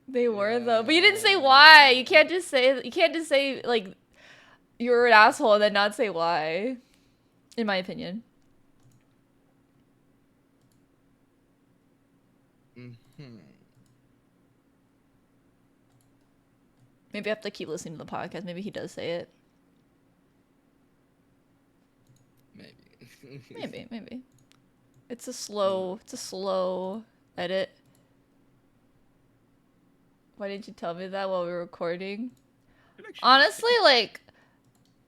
They were though, but you didn't say why. You can't just say like you're an asshole and then not say why. In my opinion. Maybe I have to keep listening to the podcast. Maybe he does say it. Maybe. It's a slow edit. Why didn't you tell me that while we were recording? Honestly, like,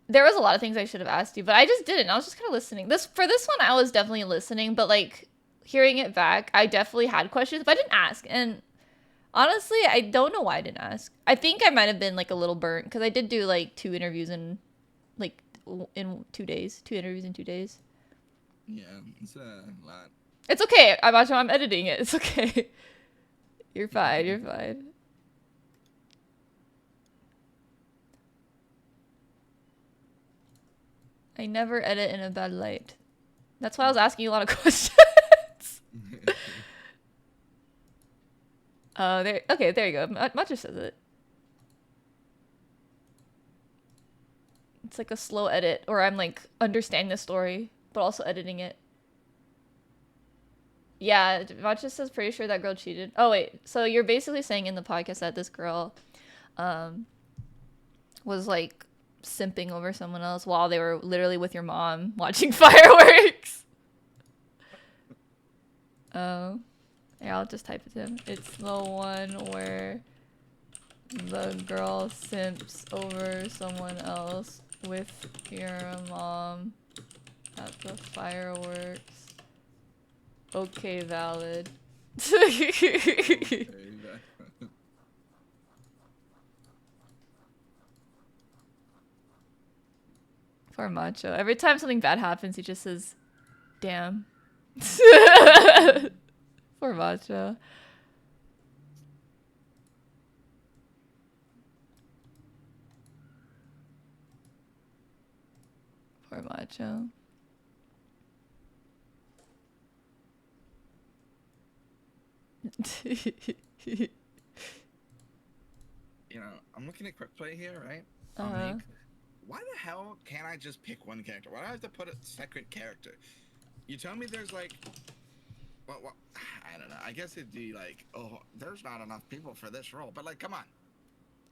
there was a lot of things I should have asked you, but I just didn't. I was just kind of listening. For this one, I was definitely listening, but like hearing it back, I definitely had questions, but I didn't ask. And honestly, I don't know why I didn't ask. I think I might have been like a little burnt because I did do like 2 interviews in 2 days. 2 interviews in 2 days. Yeah, it's a lot. It's okay. I'm editing it. It's okay. You're fine. I never edit in a bad light. That's why I was asking you a lot of questions. There you go. Macho says it. It's like a slow edit, or I'm like understanding the story, but also editing it. Yeah, Macho says pretty sure that girl cheated. Oh wait, so you're basically saying in the podcast that this girl, was like simping over someone else while they were literally with your mom watching fireworks. Oh. Yeah, I'll just type it to him. It's the one where the girl simps over someone else with your mom at the fireworks. Okay, valid. Poor Macho. Every time something bad happens, he just says, damn. Poor Macho. Poor Macho. You know, I'm looking at quick play here, right? Uh-huh. Why the hell can't I just pick one character? Why do I have to put a second character? You tell me there's like, well, I don't know. I guess it'd be like, oh, there's not enough people for this role, but like, come on.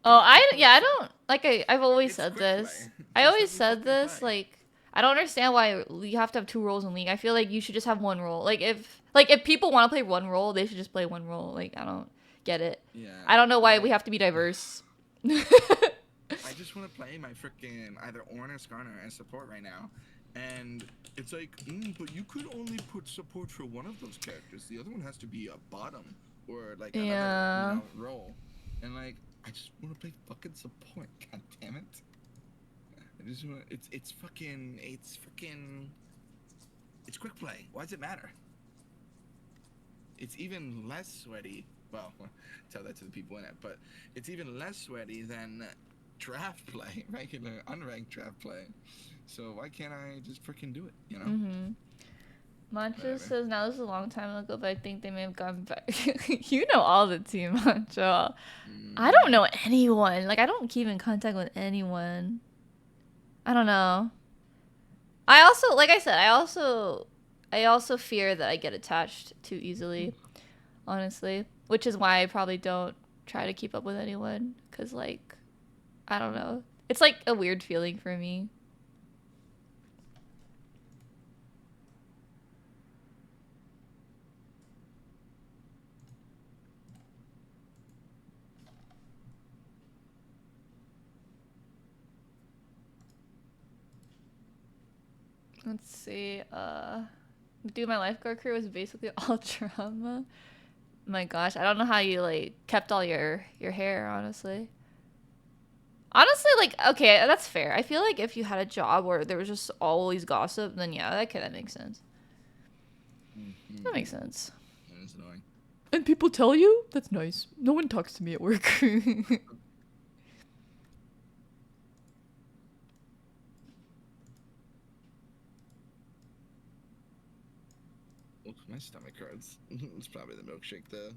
Oh, I don't like. I've always said this. I always said this. Like, I don't understand why you have to have 2 roles in League. I feel like you should just have 1 role. Like if people want to play 1 role, they should just play 1 role. Like I don't get it. Yeah. I don't know why we have to be diverse. I just want to play my freaking either Ornn or Skarner as support right now, and it's like, but you could only put support for one of those characters. The other one has to be a bottom or like another role. And like, I just want to play fucking support. God damn it! I just want. It's fucking. It's quick play. Why does it matter? It's even less sweaty. Well, tell that to the people in it, but it's even less sweaty than draft play, regular unranked draft play. So why can't I just freaking do it? You know. Mm-hmm. Mancho says, now this is a long time ago, but I think they may have gone back. You know all the team, Mancho. I don't know anyone. Like, I don't keep in contact with anyone. I don't know. I also, like I said, I also fear that I get attached too easily, honestly. Which is why I probably don't try to keep up with anyone. Because, like, I don't know. It's, like, a weird feeling for me. Let's see. Dude, my lifeguard crew was basically all drama. My gosh, I don't know how you like kept all your hair, honestly. Honestly, like, okay, that's fair. I feel like if you had a job where there was just always gossip, then yeah, that makes sense. That makes sense. It's annoying. And people tell you? That's nice. No one talks to me at work. My stomach hurts. It's probably the milkshake, though.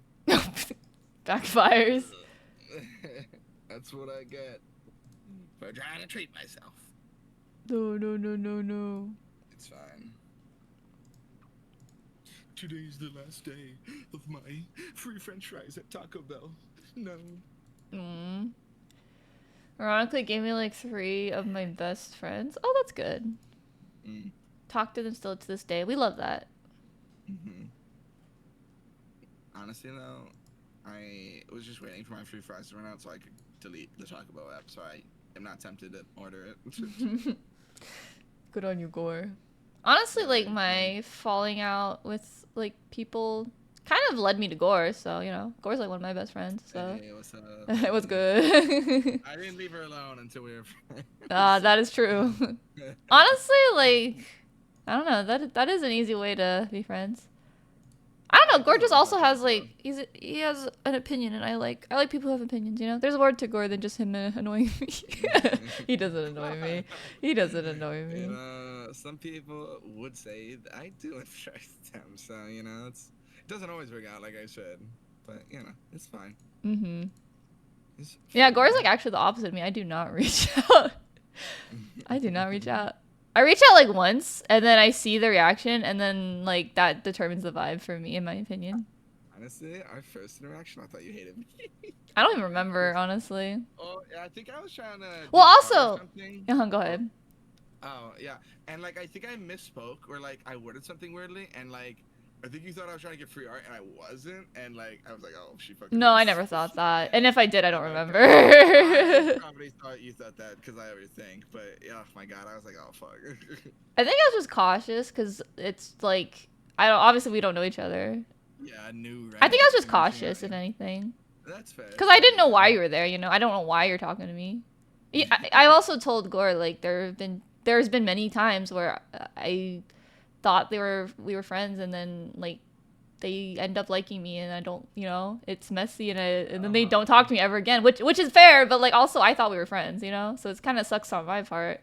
Backfires. That's what I get for trying to treat myself. No. It's fine. Today's the last day of my free French fries at Taco Bell. No. Ironically, gave me like 3 of my best friends. Oh, that's good. Talk to them still to this day. We love that. Honestly, though, I was just waiting for my free fries to run out so I could delete the Taco Bell app, so I am not tempted to order it. Good on you, Gore. Honestly, like, my falling out with, like, people kind of led me to Gore, so, you know, Gore's, like, one of my best friends, so. Hey, what's up? It was good. I didn't leave her alone until we were friends. That is true. Honestly, like, I don't know, that is an easy way to be friends. I don't know, Gore just also has, like, he has an opinion, and I like people who have opinions, you know? There's more to Gore than just him annoying me. He doesn't annoy me. He doesn't annoy me. You know, some people would say that I do enjoy them, so, you know, it doesn't always work out, like I said. But, you know, it's fine. Yeah, Gore's, like, actually the opposite of me. I do not reach out. I do not reach out. I reach out like once, and then I see the reaction, and then like that determines the vibe for me, in my opinion. Honestly, our first interaction, I thought you hated me. I don't even remember, honestly. Oh, yeah, I think I was trying to. Well, also, go ahead. Oh yeah, and like I think I misspoke, or like I worded something weirdly, and like I think you thought I was trying to get free art, and I wasn't, and like I was like, oh, she fucking. No, I never thought that, and if I did, I don't remember. I probably thought you thought that because I always think, but yeah, oh my god, I was like, oh fuck. I think I was just cautious because it's like obviously we don't know each other. Yeah, I knew. Right? I think I was just cautious, if anything. That's fair. Because I didn't know why you were there. You know, I don't know why you're talking to me. I also told Gore like there's been many times where I thought we were friends, and then like they end up liking me, and I don't, you know, it's messy, and then they don't talk to me ever again, which is fair, but like also I thought we were friends, you know, so it's kind of sucks on my part.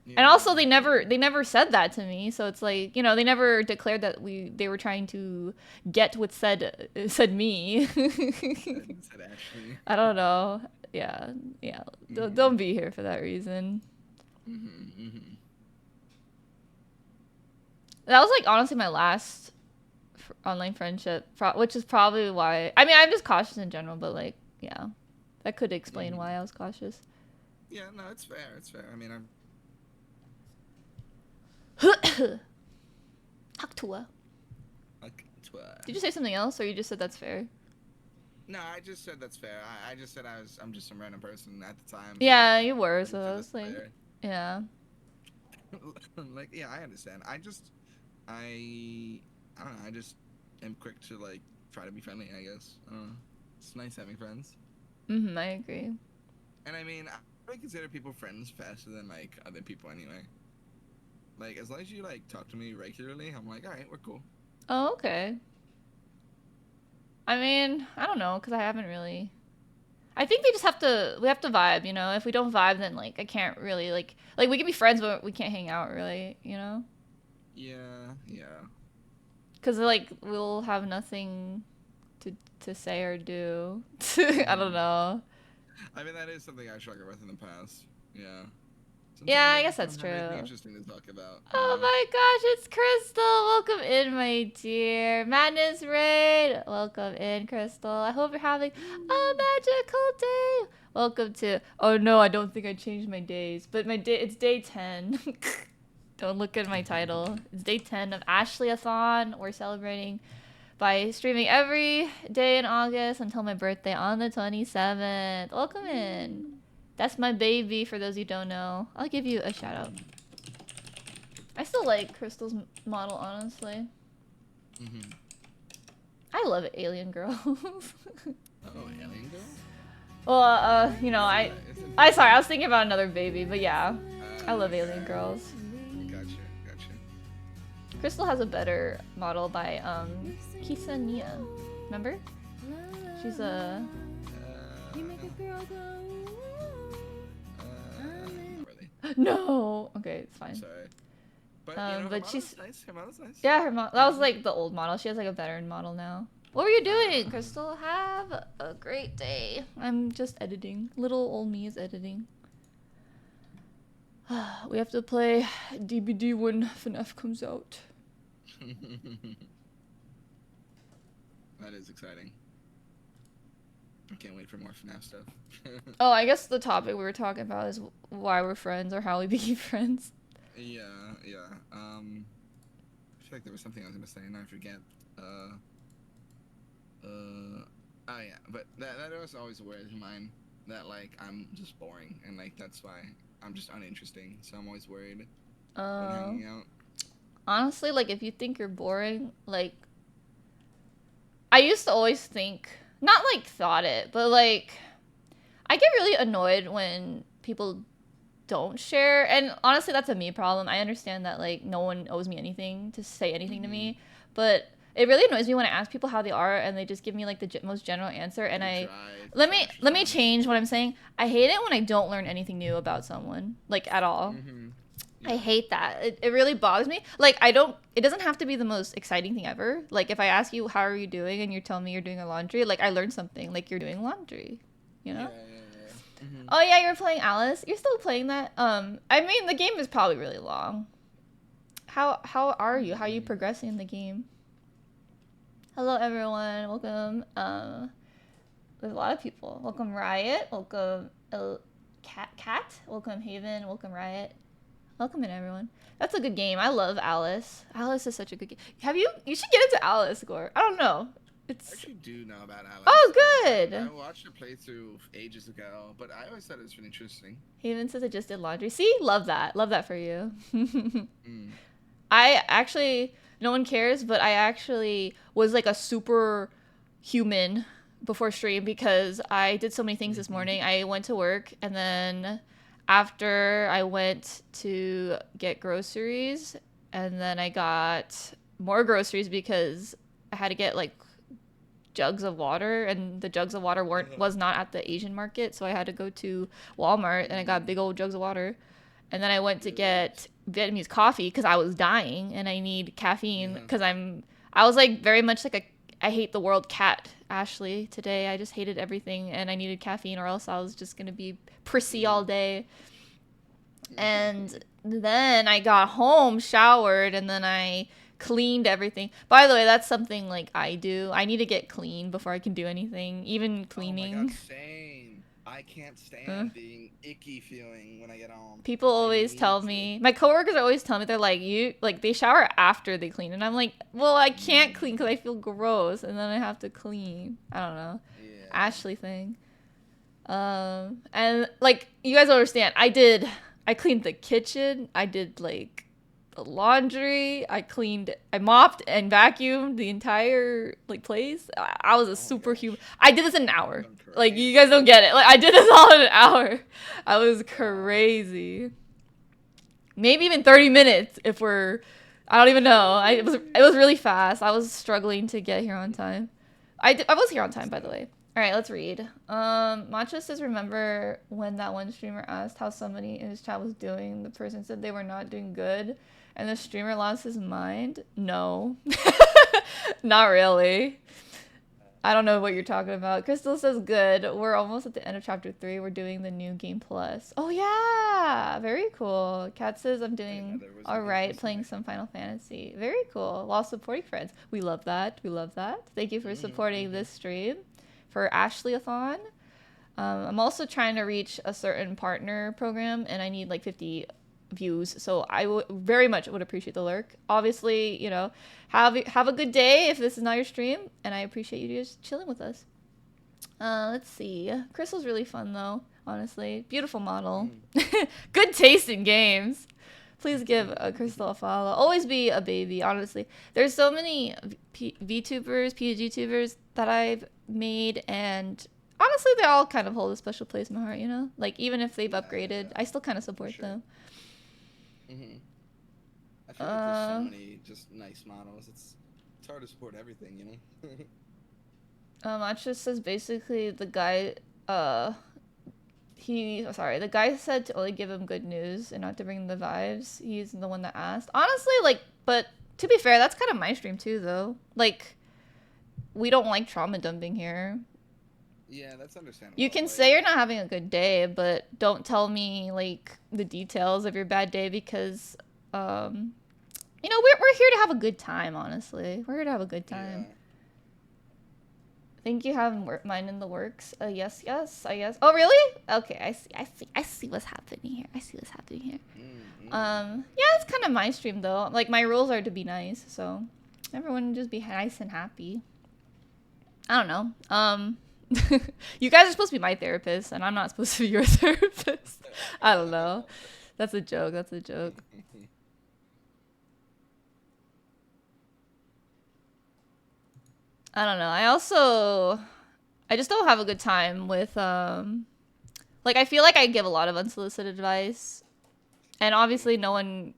Yeah. And also they never said that to me, so it's like, you know, they never declared that they were trying to get with said me. Said Ashley. I don't know. Yeah. Don't be here for that reason. That was like honestly my last online friendship, which is probably why. I mean, I'm just cautious in general, but like, yeah, that could explain why I was cautious. Yeah, no, it's fair. It's fair. I mean, I'm. Haktua. Did you say something else, or you just said that's fair? No, I just said that's fair. I just said I'm just some random person at the time. Yeah, you were. So I was like, fair. Yeah. Like, yeah, I understand. I don't know. I just am quick to like try to be friendly, I guess. I don't know. It's nice having friends. Mm-hmm, I agree. And I mean, I consider people friends faster than like other people anyway. Like as long as you like talk to me regularly, I'm like, all right, we're cool. Oh, okay. I mean, I don't know, because I haven't really. I think we have to vibe, you know? If we don't vibe, then, like, I can't really, like, we can be friends, but we can't hang out, really, you know? Yeah, yeah. Because, like, we'll have nothing to, to say or do. I don't know. I mean, that is something I struggled with in the past. Yeah. Yeah, Sometimes I I guess just that's don't have anything true. interesting to talk about, you Oh know? my gosh, it's Crystal. Welcome in, my dear. Madness Raid. Welcome in, Crystal. I hope you're having a magical day. Welcome to. Oh no, I don't think I changed my days, but my day it's day 10. Don't look at my title. It's day 10 of ASHLY-A-THON. We're celebrating by streaming every day in August until my birthday on the 27th. Welcome in. That's my baby, for those who don't know. I'll give you a shout out. I still like Crystal's model, honestly. Mm-hmm. I love Alien Girls. Oh, Alien Girl? Well, you know, sorry, I was thinking about another baby, but yeah. I love Okay. Alien Girls. Gotcha, gotcha. Crystal has a better model by, Kisa Nia. Remember? She's a... Not really. No! Okay, it's fine. Sorry. But, you know, But she's... nice. Her model's nice. Yeah, that was like the old model. She has like a veteran model now. What were you doing, Crystal? Have a great day. I'm just editing. Little old me is editing. We have to play DBD when FNAF comes out. That is exciting. I can't wait for more FNAF stuff. Oh, I guess the topic we were talking about is why we're friends or how we became friends. Yeah. I feel like there was something I was gonna say and I forget. Oh yeah, but that was always a worry of mine. That like I'm just boring and like that's why I'm just uninteresting. So I'm always worried about hanging out. Honestly, like if you think you're boring, like I used to always think, not like thought it, but like I get really annoyed when people don't share. And honestly, that's a me problem. I understand that like no one owes me anything to say anything to me, but it really annoys me when I ask people how they are and they just give me like the most general answer. And let me change what I'm saying. I hate it when I don't learn anything new about someone, like at all. Yeah. I hate that. It really bothers me. Like it doesn't have to be the most exciting thing ever. Like if I ask you how are you doing and you're telling me you're doing a laundry, like I learned something, like you're doing laundry, you know? Yeah. Oh yeah, you're playing Alice. You're still playing that? I mean the game is probably really long. How are you? How are you progressing in the game? Hello everyone, welcome. There's a lot of people. Welcome Riot, welcome Cat, welcome Haven, welcome Riot. Welcome in everyone. That's a good game. I love Alice. Alice is such a good game. You should get into Alice, Gore. I don't know. I actually do know about Alice. Oh, good. I watched a playthrough ages ago, but I always thought it was really interesting. Haven says I just did laundry. See? Love that. Love that for you. I actually, no one cares, but I actually was like a super human before stream because I did so many things this morning. I went to work and then after I went to get groceries and then I got more groceries because I had to get like jugs of water and the jugs of water was not at the Asian market, so I had to go to Walmart and I got big old jugs of water. And then I went to get Vietnamese coffee because I was dying and I need caffeine because I was like very much like I hate the world cat, Ashley, today. I just hated everything and I needed caffeine or else I was just going to be prissy all day. And then I got home, showered, and then I cleaned everything. By the way, that's something like I do. I need to get clean before I can do anything, even cleaning. Oh my God, same. I can't stand being icky feeling when I get home. People always tell me, my coworkers always tell me, they're like, they shower after they clean. And I'm like, well, I can't clean because I feel gross. And then I have to clean. I don't know. Yeah. Ashley thing. And like, you guys don't understand. I cleaned the kitchen. I did like the laundry. I mopped and vacuumed the entire like place. I was a superhuman. I did this in an hour. Like you guys don't get it. Like I did this all in an hour. I was crazy. Maybe even 30 minutes if we're. I don't even know. It was really fast. I was struggling to get here on time. I was here on time, by the way. All right, let's read. Matcha says, remember when that one streamer asked how somebody in his chat was doing? The person said they were not doing good, and the streamer lost his mind? No. Not really. I don't know what you're talking about. Crystal says, good. We're almost at the end of chapter 3. We're doing the new game plus. Oh, yeah. Very cool. Kat says, I'm doing all right, playing some Final Fantasy. Very cool. While supporting friends. We love that. We love that. Thank you for supporting this stream for ASHLY-A-THON. I'm also trying to reach a certain partner program, and I need like 50 views, so I very much would appreciate the lurk. Obviously, you know, have a good day if this is not your stream, and I appreciate you just chilling with us. Let's see. Crystal's really fun though, honestly. Beautiful model. Good taste in games. Please give Crystal a follow. Always be a baby, honestly. There's so many VTubers, PGTubers that I've made, and honestly, they all kind of hold a special place in my heart, you know? Like, even if they've upgraded, I still kind of support them. I feel like there's so many just nice models. It's hard to support everything, you know? Matcha says basically the guy, the guy said to only give him good news and not to bring the vibes. He's the one that asked. Honestly, like, but to be fair, that's kind of my stream too, though. Like, we don't like trauma dumping here. Yeah, that's understandable. You can say you're not having a good day, but don't tell me like the details of your bad day because, you know, we're here to have a good time. Honestly, we're here to have a good time. Yeah. I think you have mine in the works. Yes, I guess. Oh, really? Okay, I see what's happening here. Yeah, it's kind of my stream though. Like my rules are to be nice, so everyone just be nice and happy. I don't know. You guys are supposed to be my therapist, and I'm not supposed to be your therapist. I don't know. That's a joke. I don't know. I just don't have a good time with, like, I feel like I give a lot of unsolicited advice, and obviously no one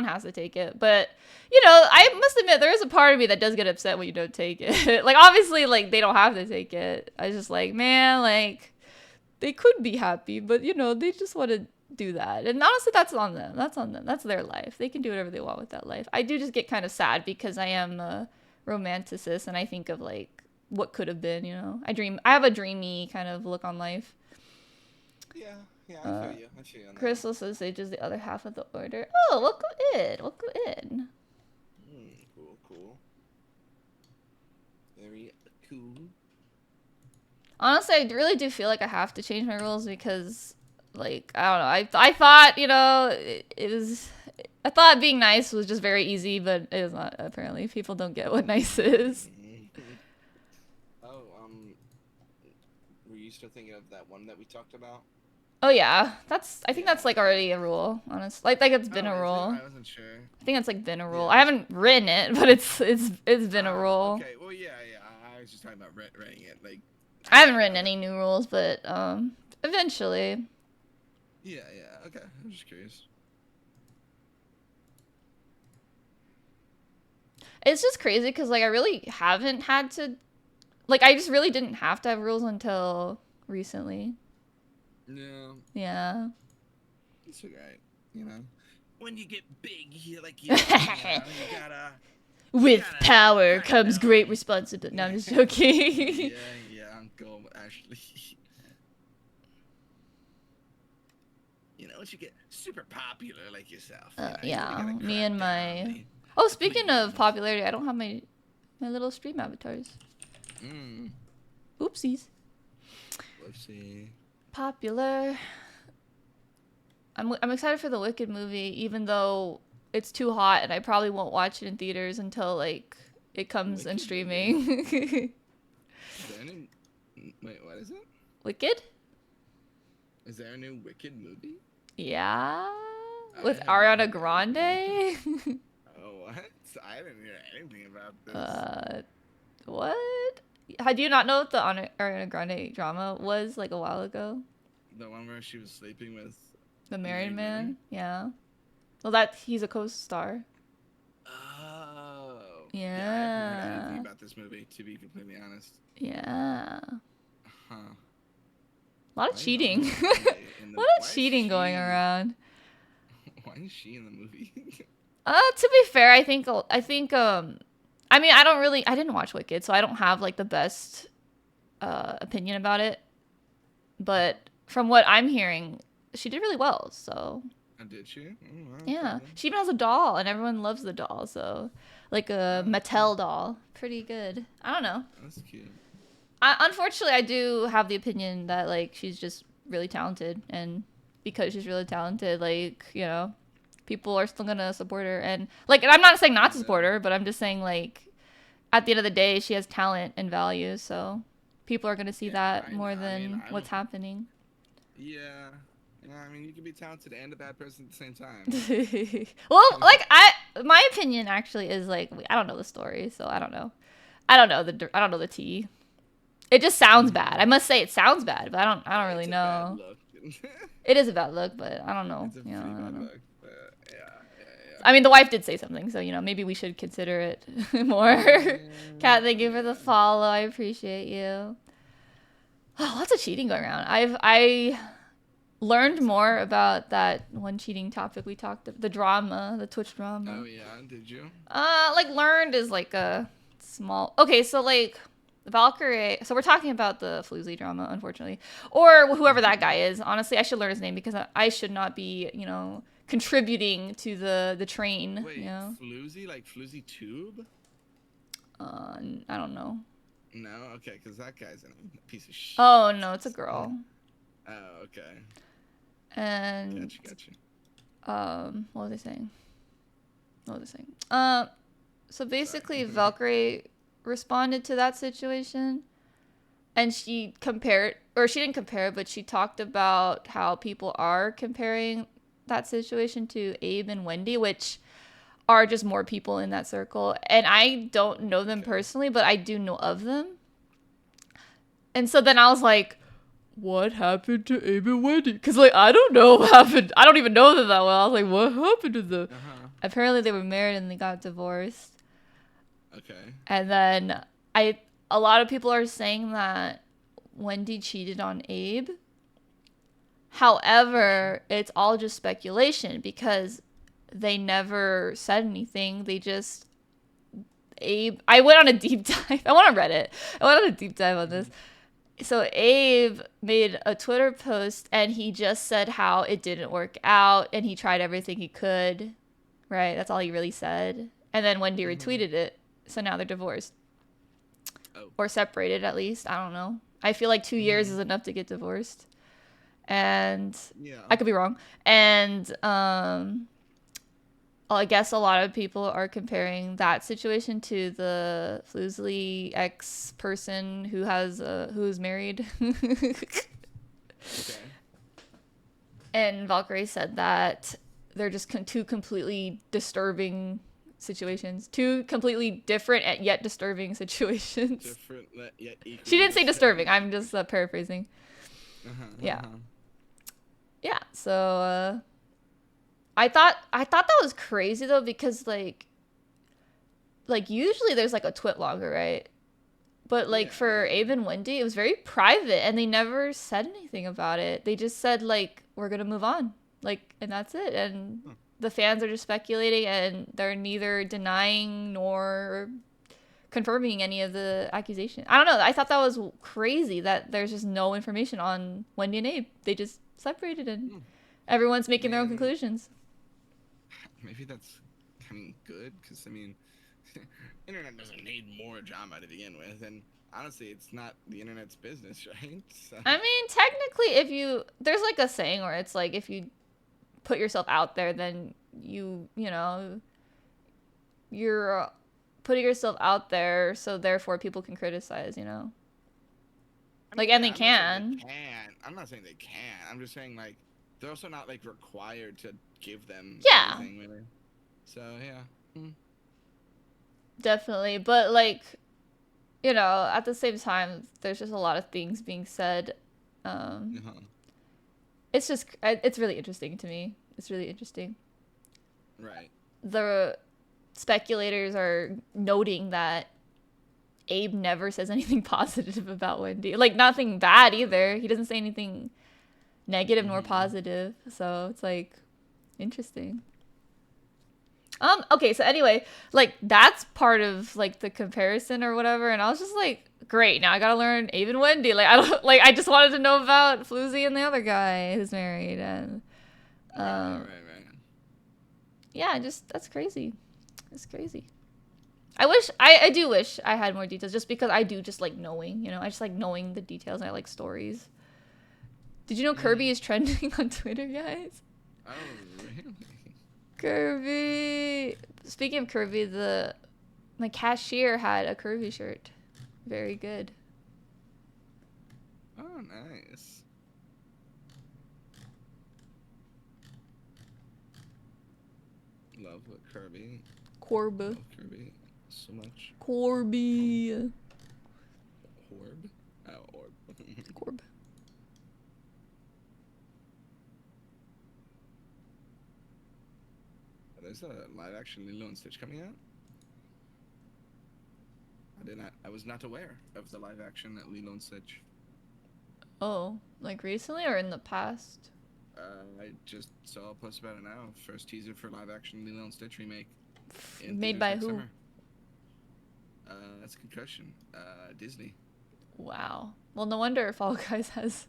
has to take it, but you know, I must admit there is a part of me that does get upset when you don't take it. Like obviously like they don't have to take it. I just like, man, like they could be happy, but you know, they just want to do that. And honestly, that's on them. That's their life. They can do whatever they want with that life. I do just get kind of sad because I am a romanticist and I think of like what could have been, you know. I have a dreamy kind of look on life. Yeah, I feel you. Crystal says Sage is the other half of the order. Oh, welcome in. Cool. Very cool. Honestly, I really do feel like I have to change my rules because, like, I don't know. I thought, you know, I thought being nice was just very easy, but it is not, apparently. People don't get what nice is. Were you still thinking of that one that we talked about? Oh yeah, I think that's like already a rule, honestly. Like it's been a rule. I wasn't sure. I think it's like been a rule. Yeah. I haven't written it, but it's been a rule. Okay, well yeah. I was just talking about writing it. Like I haven't written any new rules, but eventually. Yeah. Okay, I'm just curious. It's just crazy because like I really haven't had to, like I just really didn't have to have rules until recently. Yeah. It's alright, you know. When you get big, you gotta. With power comes great responsibility. No, I'm just joking. yeah, Uncle Ashley. You know, once you get super popular like yourself. Yeah, me and my. Oh, speaking of popularity, I don't have my little stream avatars. Oopsies. Whoopsie. Popular. I'm excited for the Wicked movie, even though it's too hot and I probably won't watch it in theaters until like it comes in streaming. Wait, what is it? Wicked? Is there a new Wicked movie? Yeah. with I have no Ariana idea. Grande. Oh, what? I didn't hear anything about this. uh, what? How do you not know what the Ariana Grande drama was like a while ago? The one where she was sleeping with The a Married married man? Man? Yeah. Well, that he's a co-star. Oh. Yeah, I haven't heard anything Yeah. about this movie, to be completely honest. Yeah. Huh. A lot of Why is cheating. Ariana Grande in A the lot of why is cheating going she in around. why is she in the movie? To be fair, I mean, I didn't watch Wicked, so I don't have like the best opinion about it. But from what I'm hearing, she did really well. So Did she? Oh, wow, okay yeah, then. she even has a doll, and everyone loves the doll. So like a Oh, okay. Mattel doll, pretty good. I don't know. That's cute. Unfortunately, I do have the opinion that like she's just really talented, and because she's really talented, like people are still gonna support her. And like, and I'm not saying not to support Yeah. her, but I'm just saying like, at the end of the day, she has talent and value, so people are gonna see Yeah, that I know. more I mean, than I'm what's happening. yeah. Yeah, I mean, you can be talented and a bad person at the same time. Well, like my opinion actually is like I don't know the story, so I don't know. I don't know the tea. It just sounds bad. I Hmm. must say it sounds bad, but I don't really It's a bad know. look. It is a bad look, but I don't know. It's a You know, pretty I don't bad know. look. But yeah, I mean, the wife did say something, so maybe we should consider it more. yeah. Kat, thank you for the Yeah. follow. I appreciate you. Oh, lots of cheating going around. I learned What's more happening? about that one cheating topic we talked about, the drama, the Twitch Oh drama. yeah, did you? Like learned is like a small. Okay, so like Valkyrie. So we're talking about the Floozy drama, unfortunately, or whoever that guy is. Honestly, I should learn his name because I should not be, contributing to the train. Wait, floozy like floozy tube? I don't know. No, okay, because that guy's a piece of shit. Oh no, it's a girl. Oh, okay. And Gotcha. what was I saying? So basically, Sorry. Valkyrie responded to that situation, and she compared, or she didn't compare, but she talked about how people are comparing that situation to Abe and Wendy, which are just more people in that circle. And I don't know them Okay. personally, but I do know of them. And so then I was like, what happened to Abe and Wendy? Because, like, I don't know what happened. I don't even know them that well. I was like, what happened to them? Uh-huh. Apparently, they were married and they got divorced. Okay. And then a lot of people are saying that Wendy cheated on Abe. However, it's all just speculation because they never said anything. They just Abe. I went on a deep dive. I went on Reddit. I went on a deep dive on this. So Abe made a Twitter post and he just said how it didn't work out and he tried everything he could. Right? That's all he really said. And then Wendy retweeted it. So now they're divorced. Oh. Or separated at least. I don't know. I feel like 2 years is enough to get divorced. And Yeah. I could be wrong. And I guess a lot of people are comparing that situation to the Flusely ex person who's married. Okay. And Valkyrie said that they're just two completely disturbing situations, two completely different and yet disturbing situations. Different yet equally She didn't say disturbing. disturbing. I'm just paraphrasing. Yeah. Yeah. So I thought that was crazy though because like usually there's like a twit logger, right? But like for Abe and Wendy, it was very private and they never said anything about it. They just said like we're going to move on. Like and that's it. And the fans are just speculating and they're neither denying nor confirming any of the accusations. I don't know. I thought that was crazy that there's just no information on Wendy and Abe. They just separated and everyone's making their own conclusions. Maybe that's good because I mean, internet doesn't need more drama to begin with, and honestly, it's not the internet's business, right? So. I mean, technically, there's like a saying where it's like if you put yourself out there, then you're putting yourself out there, so therefore people can criticize, I mean, like, yeah, and they can. I'm not saying they can. I'm just saying like they're also not like required to give them Yeah, anything really. So yeah. Mm. definitely. But like, you know, at the same time, there's just a lot of things being said. Um, Uh-huh. it's just, it's really interesting to me. It's really interesting. Right. The speculators are noting that Abe never says anything positive about Wendy. Like, nothing bad either. He doesn't say anything negative nor Mm-hmm. positive. So it's like interesting. Okay, so anyway, like that's part of like the comparison or whatever, and I was just like, great, now I gotta learn Abe and Wendy. Like I don't like I just wanted to know about Floozy and the other guy who's married, and Right. um Right. Right. yeah, just that's crazy. It's crazy. I do wish I had more details just because I do just like knowing, you know, I just like knowing the details and I like stories. Did you know Kirby Mm. is trending on Twitter, guys? Oh really? Kirby. Speaking of Kirby, the my cashier had a Kirby shirt. Very good. Oh nice. Love what Kirby. Corb. Love Kirby so much. Corby. Orb. Oh, orb. Corb. There's a live action Lilo and Stitch coming out. I did not. I was not aware of the live action Lilo and Stitch. Oh, like recently or in the past? I just saw a post about it now. First teaser for live action Lilo and Stitch remake in Made theaters by next who? summer. That's a good question. Disney. Wow. Well, no wonder Fall Guys has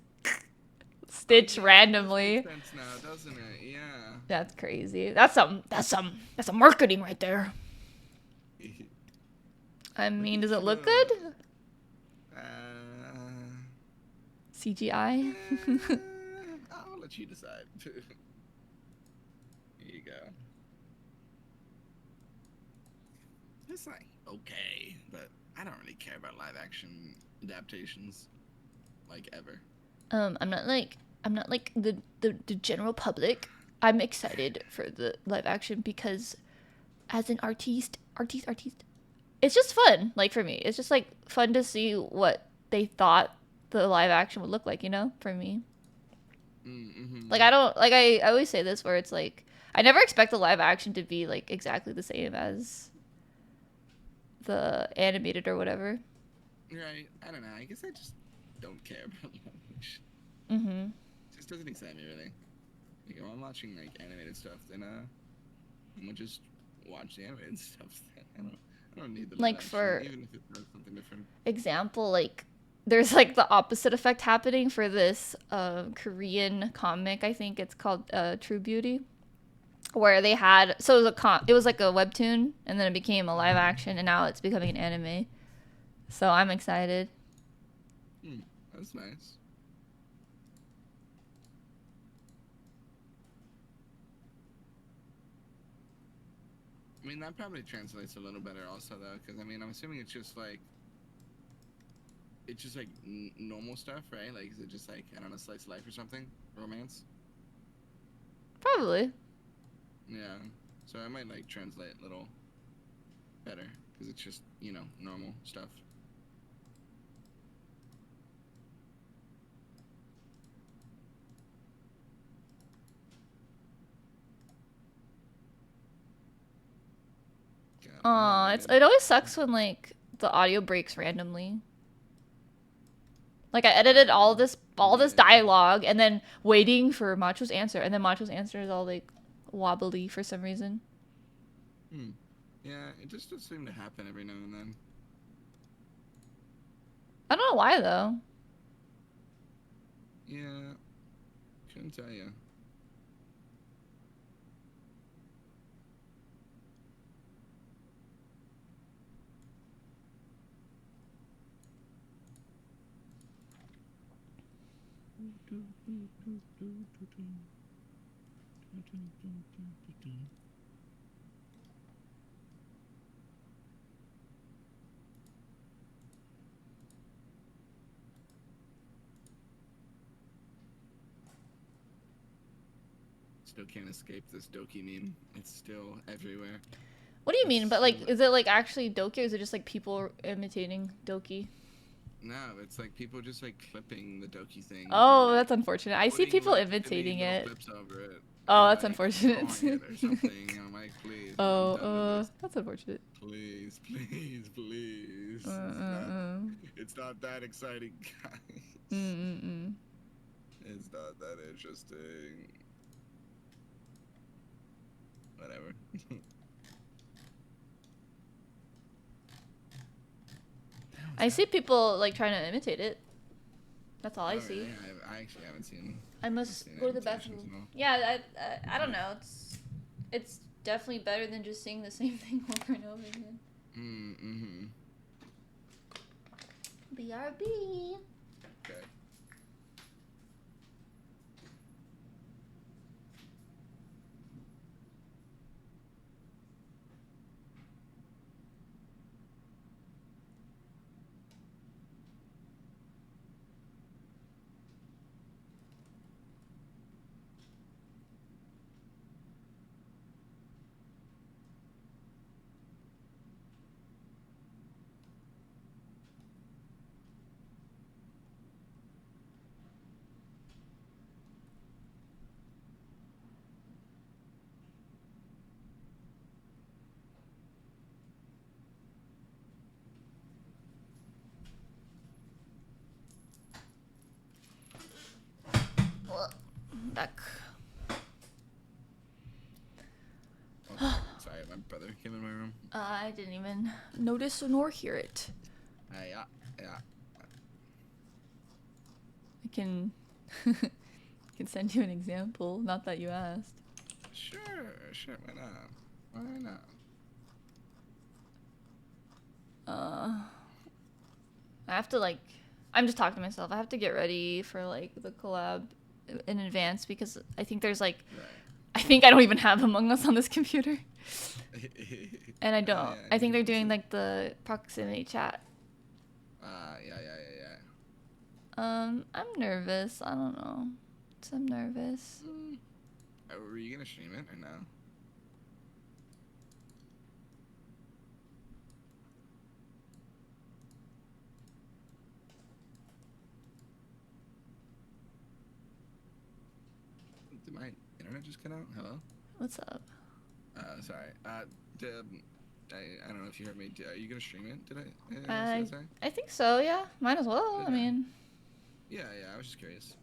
Oh Stitch yeah, it does make randomly. sense now, doesn't it? Yeah. That's crazy. That's some marketing right there. I Look mean, at does it look you. good? Uh, CGI. I'll let you decide. Here you go. It's like okay, but I don't really care about live action adaptations like ever. I'm not like the general public. I'm excited for the live action because as an artiste, it's just fun. Like for me, it's just like fun to see what they thought the live action would look like. You know, for me, like Mm-hmm. I don't like I always say this where it's like I never expect the live action to be like exactly the same as the animated or whatever. Right. I don't know. I guess I just don't care about live action. Mm-hmm. It just doesn't excite me really. Like, if I'm watching like animated stuff, then I'm gonna just watch the animated stuff. I don't need the live Like action, for even if it does something different. example, like there's like the opposite effect happening for this Korean comic. I think it's called True Beauty, where they had so it was it was like a webtoon, and then it became a live action, and now it's becoming an anime. So I'm excited. Hmm, that's nice. I mean, that probably translates a little better also though, because I mean, I'm assuming it's just like normal stuff, right? Like, is it just like I don't know, slice of life or something, romance? Probably. Yeah. So I might like translate a little better because it's just normal stuff. God, I'm Aw, animated. it always sucks when like the audio breaks randomly. Like I edited all this Yeah. dialogue and then waiting for Macho's answer, and then Macho's answer is all like wobbly for some reason. Hmm. Yeah, it just does seem to happen every now and then. I don't know why though. Yeah, couldn't tell you. Still can't escape this Doki meme. It's still everywhere. What do you mean? But like, is it like actually Doki, or is it just like people imitating Doki? No, it's like people just like clipping the Doki thing. Oh, and, like, that's unfortunate. I see people like, imitating little it. clips over it. Oh, And, that's like, unfortunate. drawing it or something. And I'm like, please, I'm done with this. That's unfortunate. Please, please, please. It's not that exciting, guys. It's not that interesting. Whatever. I see people like trying to imitate it. That's all I see. Really? I actually haven't seen. I must go to the bathroom. Yeah, I don't know. It's definitely better than just seeing the same thing over and over again. BRB. Okay. Back. Oh, sorry, my brother came in my room. I didn't even notice nor hear it. Yeah. I can send you an example. Not that you asked. Sure. Why not? I have to like. I'm just talking to myself. I have to get ready for like the collab in advance because I think there's like. Right. I think I don't even have Among Us on this computer. And I don't. Yeah, I think they're doing like the proximity chat. Yeah. I'm nervous. I don't know. I'm nervous. Were you gonna stream it or no? Did my internet just cut out? Hello? What's up? Sorry. I don't know if you heard me. Are you gonna stream it? Did I say? I think so, yeah. Might as well. Yeah. I mean. Yeah, I was just curious.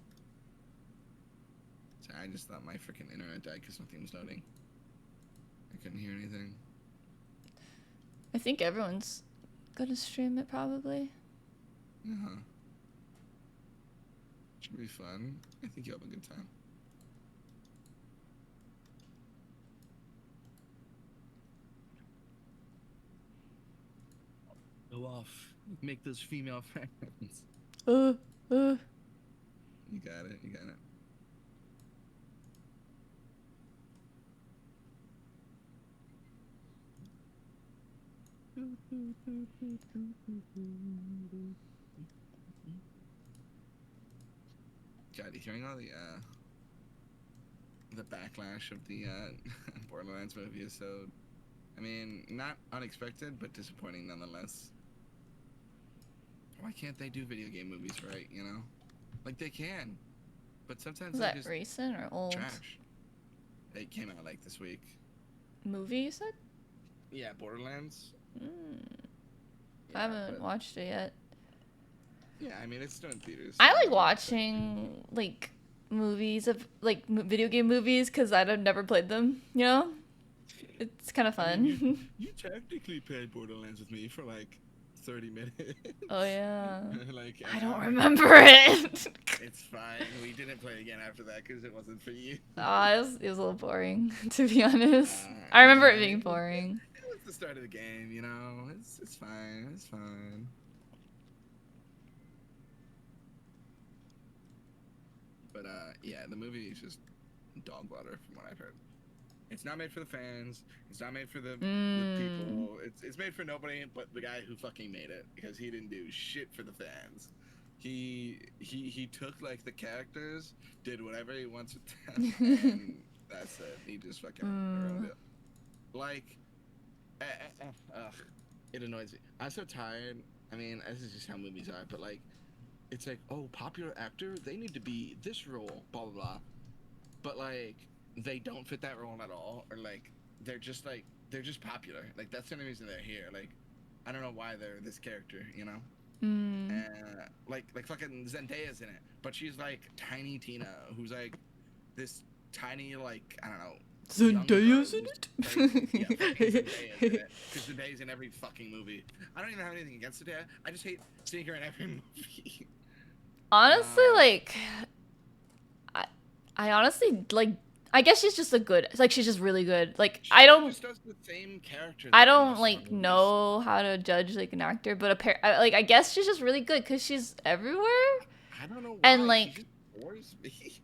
Sorry, I just thought my freaking internet died because nothing was loading. I couldn't hear anything. I think everyone's gonna stream it probably. Should be fun. I think you'll have a good time. Go off. Make those female friends. You got it. God, hearing all the backlash of the Borderlands movie is so, I mean, not unexpected, but disappointing nonetheless. Why can't they do video game movies right, you know? Like, they can, but sometimes they're just recent or old? Trash. They came out, like, this week. Movie, you said? Yeah, Borderlands. Yeah, I haven't watched it yet. Yeah, I mean, it's still in theaters. I like watching, like, movies of, like, video game movies because I've never played them, you know? It's kind of fun. I mean, you technically played Borderlands with me for, like, 30 minutes. Oh, yeah. Like, I don't remember it. It's fine. We didn't play again after that because it wasn't for you. It was a little boring, to be honest. I remember it being boring. It was the start of the game, you know? It's fine. It's fine. But, yeah, the movie is just dog water from what I've heard. It's not made for the fans. It's not made for the people. It's made for nobody but the guy who fucking made it because he didn't do shit for the fans. He took like the characters, did whatever he wants with them, and That's it. He just fucking ruined Mm. it. Like, ugh, it annoys me. I'm so tired. I mean, this is just how movies are, but like, it's like, oh, popular actor, they need to be this role, blah blah blah. But like, they don't fit that role at all, or like, they're just popular. Like that's the only reason they're here. Like, I don't know why they're this character, you know. Mm. Like fucking Zendaya's in it, but she's like tiny Tina, who's like this tiny, like, I don't know, young girl Zendaya's in who's crazy. Yeah, fucking Zendaya's in it. it, because Zendaya's in every fucking movie. I don't even have anything against Zendaya. I just hate seeing her in every movie. Honestly, Uh, like, I, I honestly like. I guess she's just a good. Like, she's just really good. Like, she just does the same character I though in don't most of like her movies. know how to judge like an actor, but like I guess she's just really good because she's everywhere. I don't know And why she like just bores me.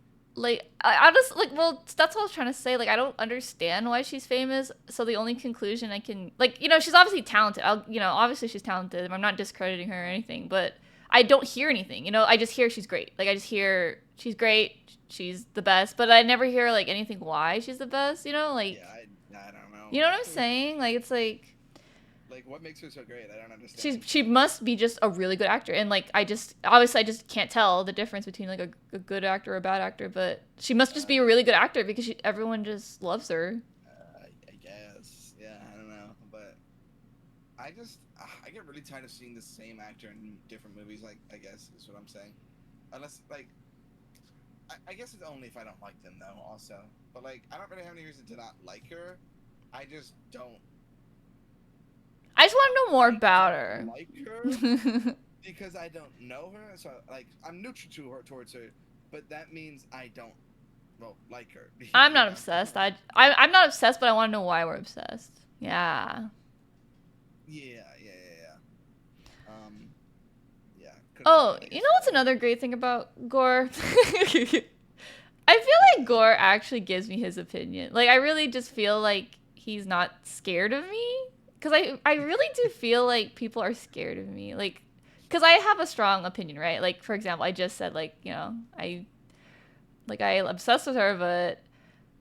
I just like, well, that's what I was trying to say. Like, I don't understand why she's famous. So the only conclusion I can, like, she's obviously talented. Obviously she's talented. I'm not discrediting her or anything, but I don't hear anything. I just hear she's great. Like, I just hear she's great. She's the best, but I never hear like anything why she's the best. Yeah, I don't You know what I'm know. saying? Like, it's like Like, what makes her so great? I don't understand. she must be just a really good actor, and like I just can't tell the difference between like a good actor or a bad actor, but she must just be a really good actor because everyone just loves her. I guess. Yeah, I don't know, but I get really tired of seeing the same actor in different movies. Like, I guess is what I'm saying. Unless like, I guess it's only if I don't like them though. Also, but like, I don't really have any reason to not like her. I just don't. I just want to know more I about don't her. like her because I don't know her. So like, I'm neutral towards her, but that means I don't like her. I'm You not know? obsessed. I'm not obsessed, but I want to know why we're obsessed. Yeah. Yeah. Yeah. Couldn't tell you, Oh, I you guess. know what's another great thing about Gore? I feel like Gore actually gives me his opinion. Like, I really just feel like he's not scared of me. Because I really do feel like people are scared of me. Like, because I have a strong opinion, right? Like, for example, I just said, like, I'm obsessed with her, but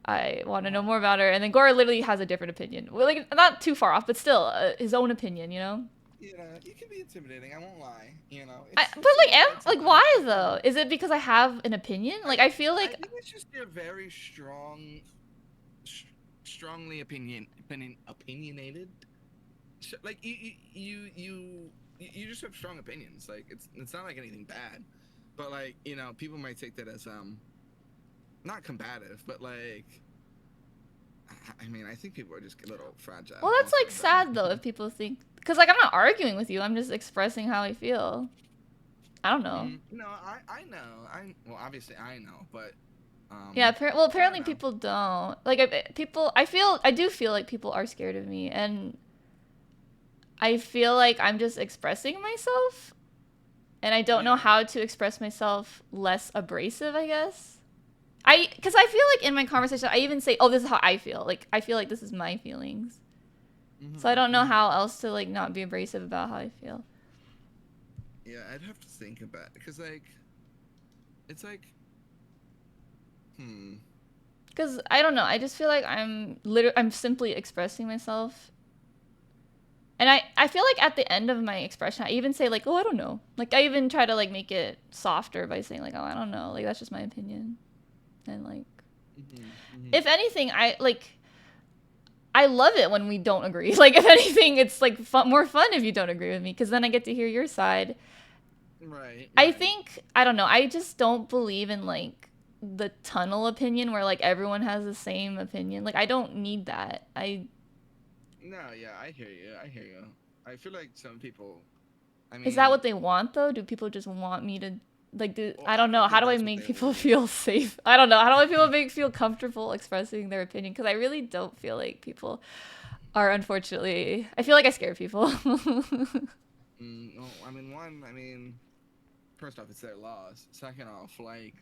I want to know more about her. And then Gore literally has a different opinion. Well, like, not too far off, but still, his own opinion. You can be intimidating. I won't lie. But it's like, it's why intimidating. though? Is it because I have an opinion? Like, I feel I like think it's just you're very sh- strongly opinionated. Like you just have strong opinions. Like it's not like anything bad, but like people might take that as not combative, but like I mean I think people are just a little fragile. well, that's Also, like but sad though if people think because like I'm not arguing with you. I'm just expressing how I feel. I don't know. no, I know. Well, obviously I know, but Yeah. Well, I don't apparently know. people don't. Like people, I do feel like people are scared of me, and I feel like I'm just expressing myself, and I don't know Yeah. how to express myself less abrasive. I guess. Because I feel like in my conversation, I even say, "Oh, this is how I feel." Like I feel like this is my feelings. So I don't know how else to like not be abrasive about how I feel. Yeah, I'd have to think about it because like it's like hmm. Because I don't know, I just feel like I'm simply expressing myself, and I feel like at the end of my expression, I even say like, "Oh, I don't know." Like I even try to like make it softer by saying like, "Oh, I don't know." Like that's just my opinion, and like if anything, I love it when we don't agree. Like if anything, it's like more fun if you don't agree with me because then I get to hear your side. Right, I right. think I don't know. I just don't believe in like the tunnel opinion where like everyone has the same opinion. Like I don't need that. I No, yeah, I hear you. I hear you. I feel like some people. I Is that mean, what they want though? Do people just want me to like do well, I I don't know. don't How think do I that's what make they people want. feel safe? I don't know. How do I people make feel comfortable expressing their opinion cuz I really don't feel like people are unfortunately. I feel like I scare people. No, I mean, first off, it's their laws. Second off, like,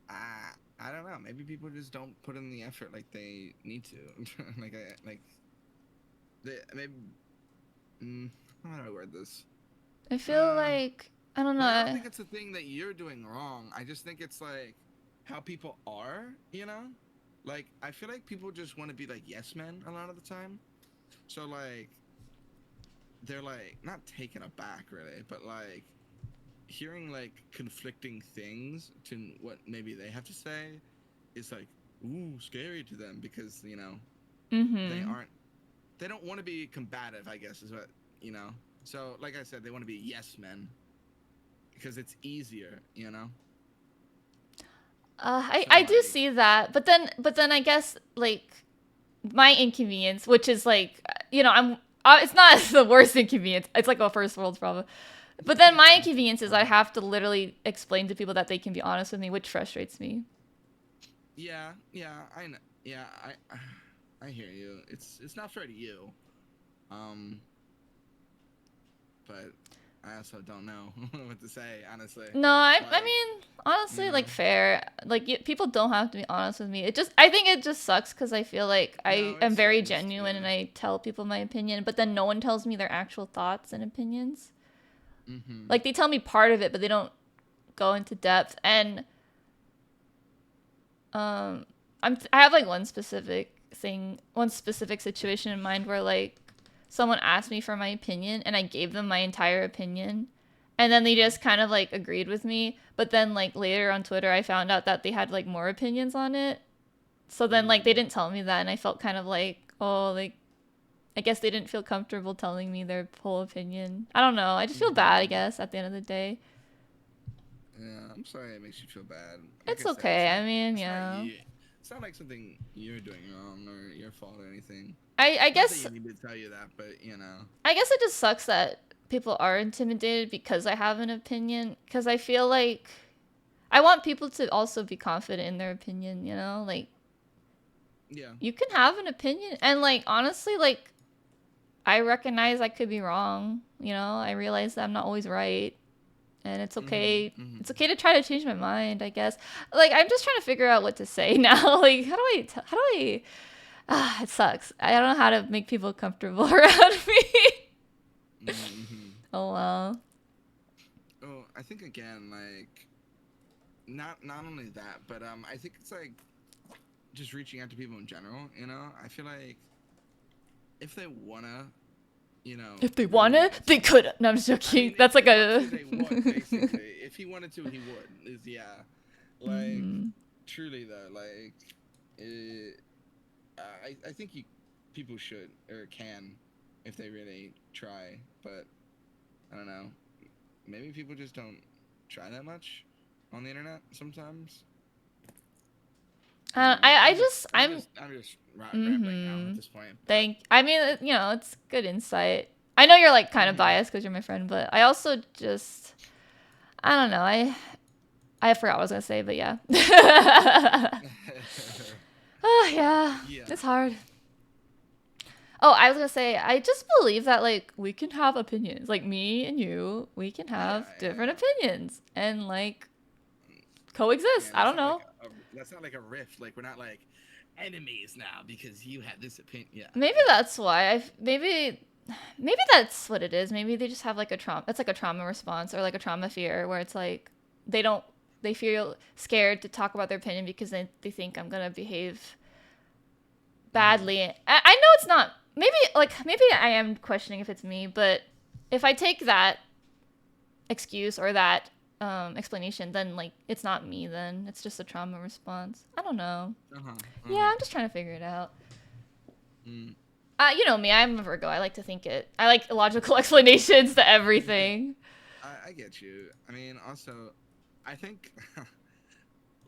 I don't know. Maybe people just don't put in the effort like they need to. Like they maybe. How do I word this? I feel Uh, like I don't like I don't know. think it's a thing that you're doing wrong. I just think it's like how people are. Like, I feel like people just want to be like yes men a lot of the time. So like, they're like not taken aback really, but like hearing like conflicting things to what maybe they have to say is like ooh scary to them because they Mm-hmm. aren't they don't want to be combative, I guess is what so like I said, they want to be yes men because it's easier. So I do like see that, but then I guess like my inconvenience, which is like I'm it's not the worst inconvenience. It's like a first world problem. But then my inconvenience is I have to literally explain to people that they can be honest with me, which frustrates me. yeah, I know. Yeah, I hear you. It's not fair to you. Um but I also don't know what to say, honestly. No, I Like, mean honestly, you know. like fair. Like people don't have to be honest with me. I think it just sucks because I feel like I No, am it's very true. It's genuine true. and I tell people my opinion, but then no one tells me their actual thoughts and opinions. Mm-hmm. Like they tell me part of it, but they don't go into depth. And um, I have like one specific situation in mind where like someone asked me for my opinion and I gave them my entire opinion. And then they Uh-huh. just kind of like agreed with me. But then like later on Twitter, I found out that they had like more opinions on it. So then like they Ooh. didn't tell me that. And I felt kind of like, oh, like I guess they didn't feel comfortable telling me their whole opinion. I don't know. I just feel bad, I Mm-hmm. guess, at the end of the day. Yeah, I'm sorry it makes you feel bad. Like I It's said, okay. I mean, it's not yeah. you. It's not like something you're doing wrong or your fault or anything. I Not that guess you need to tell you that, but I guess it just sucks that people are intimidated because I have an opinion. Because I feel like I want people to also be confident in their opinion, you know? Like, yeah. you can have an opinion. And, like, honestly, like, I recognize I could be wrong, you know? I realize that I'm not always right. And it's Mm-hmm. okay. Mm-hmm. It's okay to try to change my mind, I guess. Like, I'm just trying to figure out what to say now. Like, how do I, it sucks. I don't know how to make people comfortable around me. Mm-hmm. Oh, well. Oh, I think again, like not only that, but I think it's like just reaching out to people in general. I feel like if they wanna, If they really wanted, get to they know. could. No, I'm just I joking. mean, if That's like they want a. to, they would. Basically, if he wanted to, he would. Is yeah. Like Hmm. truly though, like it, I think people should or can if they really try. But I don't know. Maybe people just don't try that much on the internet sometimes. I don't know. I I'm just just I'm I'm. just I'm just rambling now Mm-hmm. at this point. But Thank. I mean, it's good insight. I know you're like kind of mm-hmm. biased because you're my friend, but I also just I don't know. I forgot what I was gonna say, but yeah. Oh yeah, Yeah. it's hard. Oh, I was gonna say, I just believe that like we can have opinions. Like me and you, we can Yeah, have yeah, different yeah. opinions and like Mm, coexist. yeah, I don't know. that's not like a rift. Like we're not like enemies now because you had this opinion. Yeah, Maybe yeah. that's why maybe that's what it is. Maybe they just have like a trauma. It's like a trauma response or like a trauma fear where it's like they don't they feel scared to talk about their opinion because they think I'm gonna behave Mm-hmm. badly. I know it's not. Maybe I am questioning if it's me, but if I take that excuse or that explanation, then like it's not me. Then it's just a trauma response. I don't know. Uh-huh. Yeah, Uh-huh. I'm just trying to figure it out. Mm. You know me. I'm a Virgo. I like to think it. I like logical explanations to everything. I get you. I mean, also, I think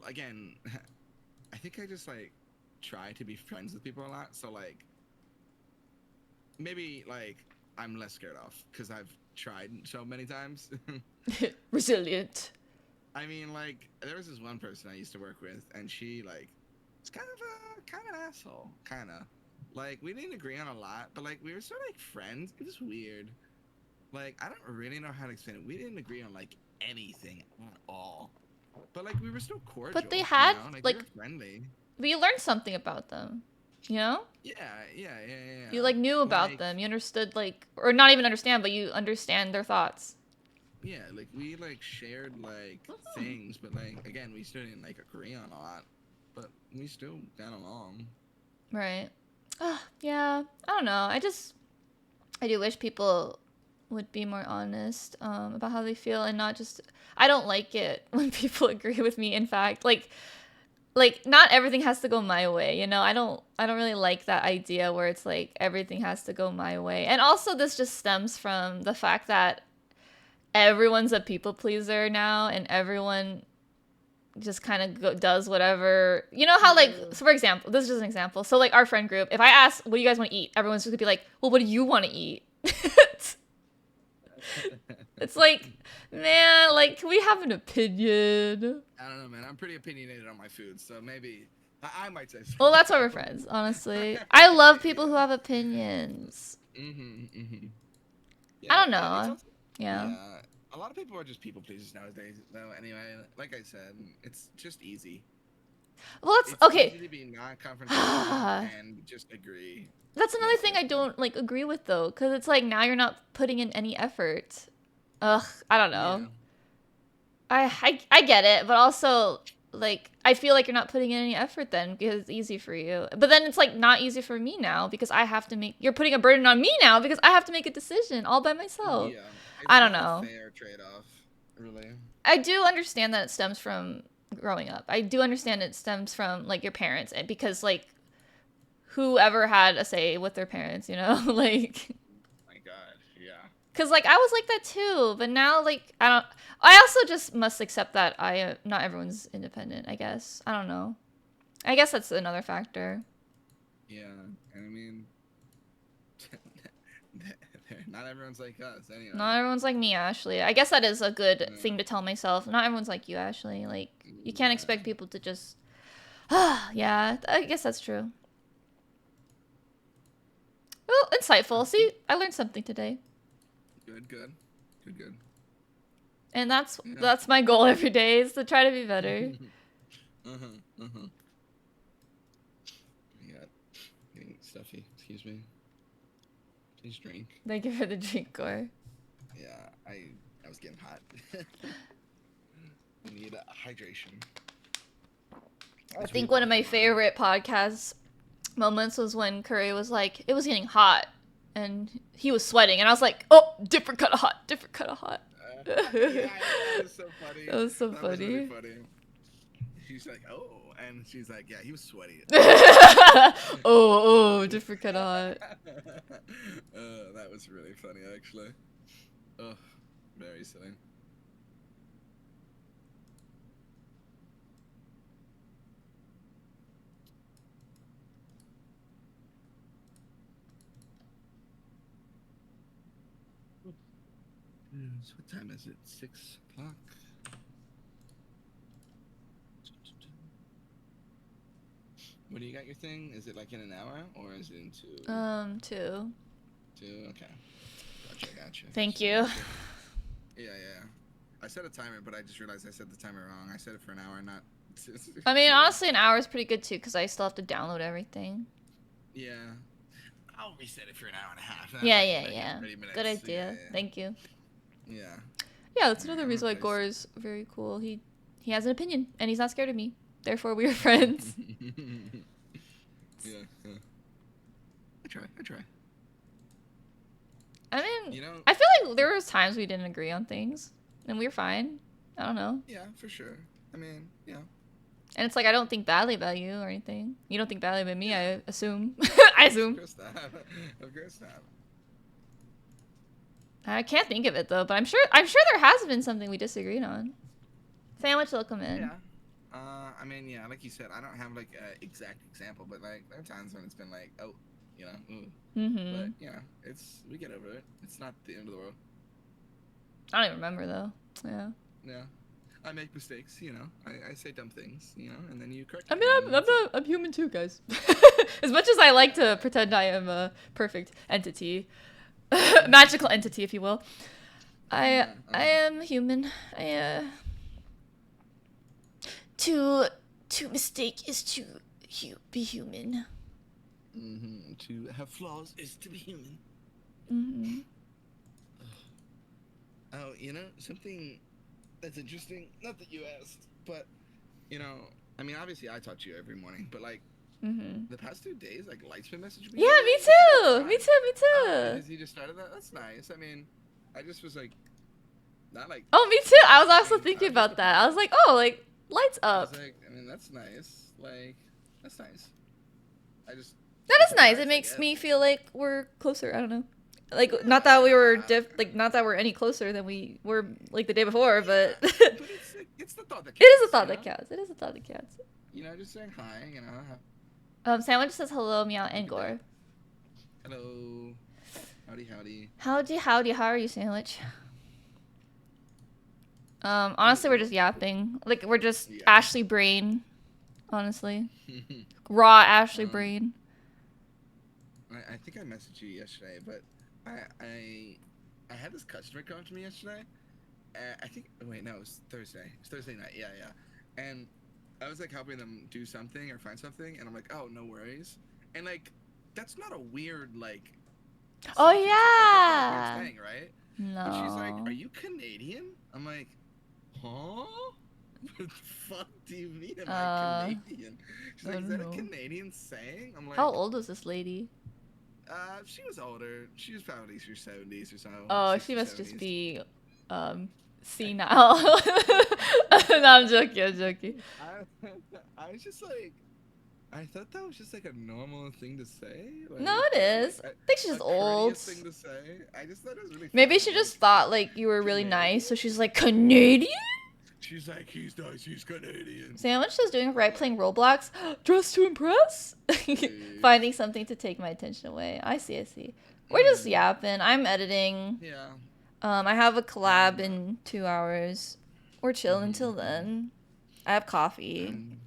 again, I think I just like try to be friends with people a lot. So like maybe like I'm less scared off because I've tried so many times. Resilient. I mean, like there was this one person I used to work with, and she like was kind of an asshole, kind of. Like we didn't agree on a lot, but like we were sort of like friends. It was weird. Like I don't really know how to explain it. We didn't agree on like anything at all, but like we were still But they cordial, had Like we like were friendly. you learned something about them. You know? Yeah, You like knew about Like them. You understood like or not even understand, but you understand their thoughts. yeah, like we like shared like Mhm. things, but like again, we still didn't like agree on a lot. but we still got along. Right. Yeah. I don't know. I do wish people would be more honest about how they feel and not just. I don't like it when people agree with me. In fact, like not everything has to go my way, you know. I don't really like that idea where it's like everything has to go my way. And also this just stems from the fact that everyone's a people pleaser now and everyone just kind of does whatever, you know how, like, so for example, this is just an example, so like our friend group, if I ask what do you guys want to eat, everyone's just gonna be like, well, what do you want to eat? It's like, man, like, can we have an opinion? I don't know, man. I'm pretty opinionated on my food, so maybe I might say so. Well, that's why we're friends, honestly. I love people who have opinions. Yeah, I don't it's know. also, Yeah. a lot of people are just people pleasers nowadays, though. Anyway, like I said, it's just easy. Well, that's It's okay. easy to be non-confrontational and just agree. That's another thing I don't like agree with though, because it's like now you're not putting in any effort. Ugh, I don't know. Yeah. I get it, but also like I feel like you're not putting in any effort then because it's easy for you. But then it's like not easy for me now because I have to make. You're putting a burden on me now because I have to make a decision all by myself. Yeah, I don't not know. a fair trade-off, really. I do understand that it stems from growing up. I do understand it stems from like your parents, and because like whoever had a say with their parents, you know, like. My God, yeah. Cause like I was like that too, but now like I don't. I also just must accept that not everyone's independent. I guess I don't know. I guess that's another factor. Yeah, and I mean, not everyone's like us anyway. Not everyone's like me, Ashley. I guess that is a good thing to tell myself. Not everyone's like you, Ashley. Like you can't expect people to just. Yeah, I guess that's true. Oh, insightful. See, I learned something today. Good. And that's my goal every day is to try to be better. Yeah, getting stuffy. Excuse me. Please drink. Thank you for the drink, Gore. Yeah, I was getting hot. I need hydration. I think one of my favorite podcast moments was when Curry was like, it was getting hot, and he was sweating, and I was like, oh, different kind of hot. Yeah, that was so funny. That was so that funny. Was really funny. She's like, oh, and she's like, yeah, he was sweaty. oh, different kind of hot. That was really funny, actually. Oh, very silly. So what time is it? 6 o'clock? When do you got your thing? Is it like in an hour or is it in 2? 2. 2? Okay. Gotcha. Thank you. Yeah. I set a timer, but I just realized I set the timer wrong. I set it for an hour, not... I mean, honestly, an hour is pretty good too, because I still have to download everything. Yeah. I'll reset it for an hour and a half. Yeah. Good idea. Yeah. Thank you. Yeah. Yeah, that's another reason why Gore is very cool. He has an opinion, and he's not scared of me. Therefore, we are friends. Yeah. I try. I mean, you know, I feel like there was times we didn't agree on things, and we were fine. I don't know. Yeah, for sure. I mean, yeah. And it's like I don't think badly about you or anything. You don't think badly about me, I assume. I assume. Of course not. I can't think of it though, but I'm sure there has been something we disagreed on. Sandwich will come in. Yeah. I mean, yeah, like you said, I don't have like an exact example, but like there are times when it's been like, oh, you know, but yeah, we get over it. It's not the end of the world. I don't even remember though. Yeah. Yeah. I make mistakes, you know. I say dumb things, you know, and then you correct I me. mean, I'm human too, guys. As much as I like to pretend I am a perfect entity, magical entity, if you will, I am human. To mistake is to be human. To have flaws is to be human. Oh, you know, something that's interesting, not that you asked, but, you know, I mean, obviously, I talk to you every morning, but like Mm-hmm. the past 2 days, like Light's been messaging me Yeah, every me day, and she's like, too. Me "Hi." too. Me Oh, too. has he just started that? That's nice. I mean, I just was like, not like, Oh, me too. I was I also mean, I thinking was just about that. I was surprised. like, oh, like lights I was up. like, I mean, that's nice. Like, that's nice. I just That was is nice. It surprised, I makes guess. me feel like we're closer. I don't know. Like, not that we were Yeah, like not that we're any closer than we were like the day before, but yeah. it But it's like, it's the thought that is a counts, thought you that know? counts. It is a thought that counts. Just saying hi, Sandwich says hello, meow, have a and good day. gore. Hello. Howdy, howdy. Howdy, howdy, how are you, Sandwich? Honestly, we're just yapping. Like, we're just Yeah. Ashley brain, honestly. Raw Ashley um, brain. I think I messaged you yesterday, but I I I had this customer come to me yesterday. I think wait no, it was Thursday. It was Thursday night. Yeah, yeah. And I was like helping them do something or find something, and I'm like, oh, no worries. And like, that's not a weird like Oh, sentence. Like that's not a weird yeah. saying, right? And she's like, No. are you Canadian? I'm like, huh? What the fuck do you mean? Am I Uh, Canadian? She's I like, is don't that a know. Canadian saying? I'm How like, old is this lady? she was older. She was probably her 70s or so, Oh, she 60s, must just 70s. be, senile. No, I'm joking, I'm joking. I, I was just like, I thought that was just like a normal thing to say, No, like, it or is. like I think she's a just old. courteous thing to say. I just thought it was really Maybe funny. she I'm like, just thought, like, you were really nice, Canadian? so she's like, Canadian? She's like, he's nice, he's Canadian. Sandwich is doing I'm right like, playing Roblox. Dressed to impress? jeez. Finding something to take my attention away. I see, I see. We're just yapping. I'm editing. Yeah. I have a collab I'm, in 2 hours. We're chilling until then. I have coffee. I'm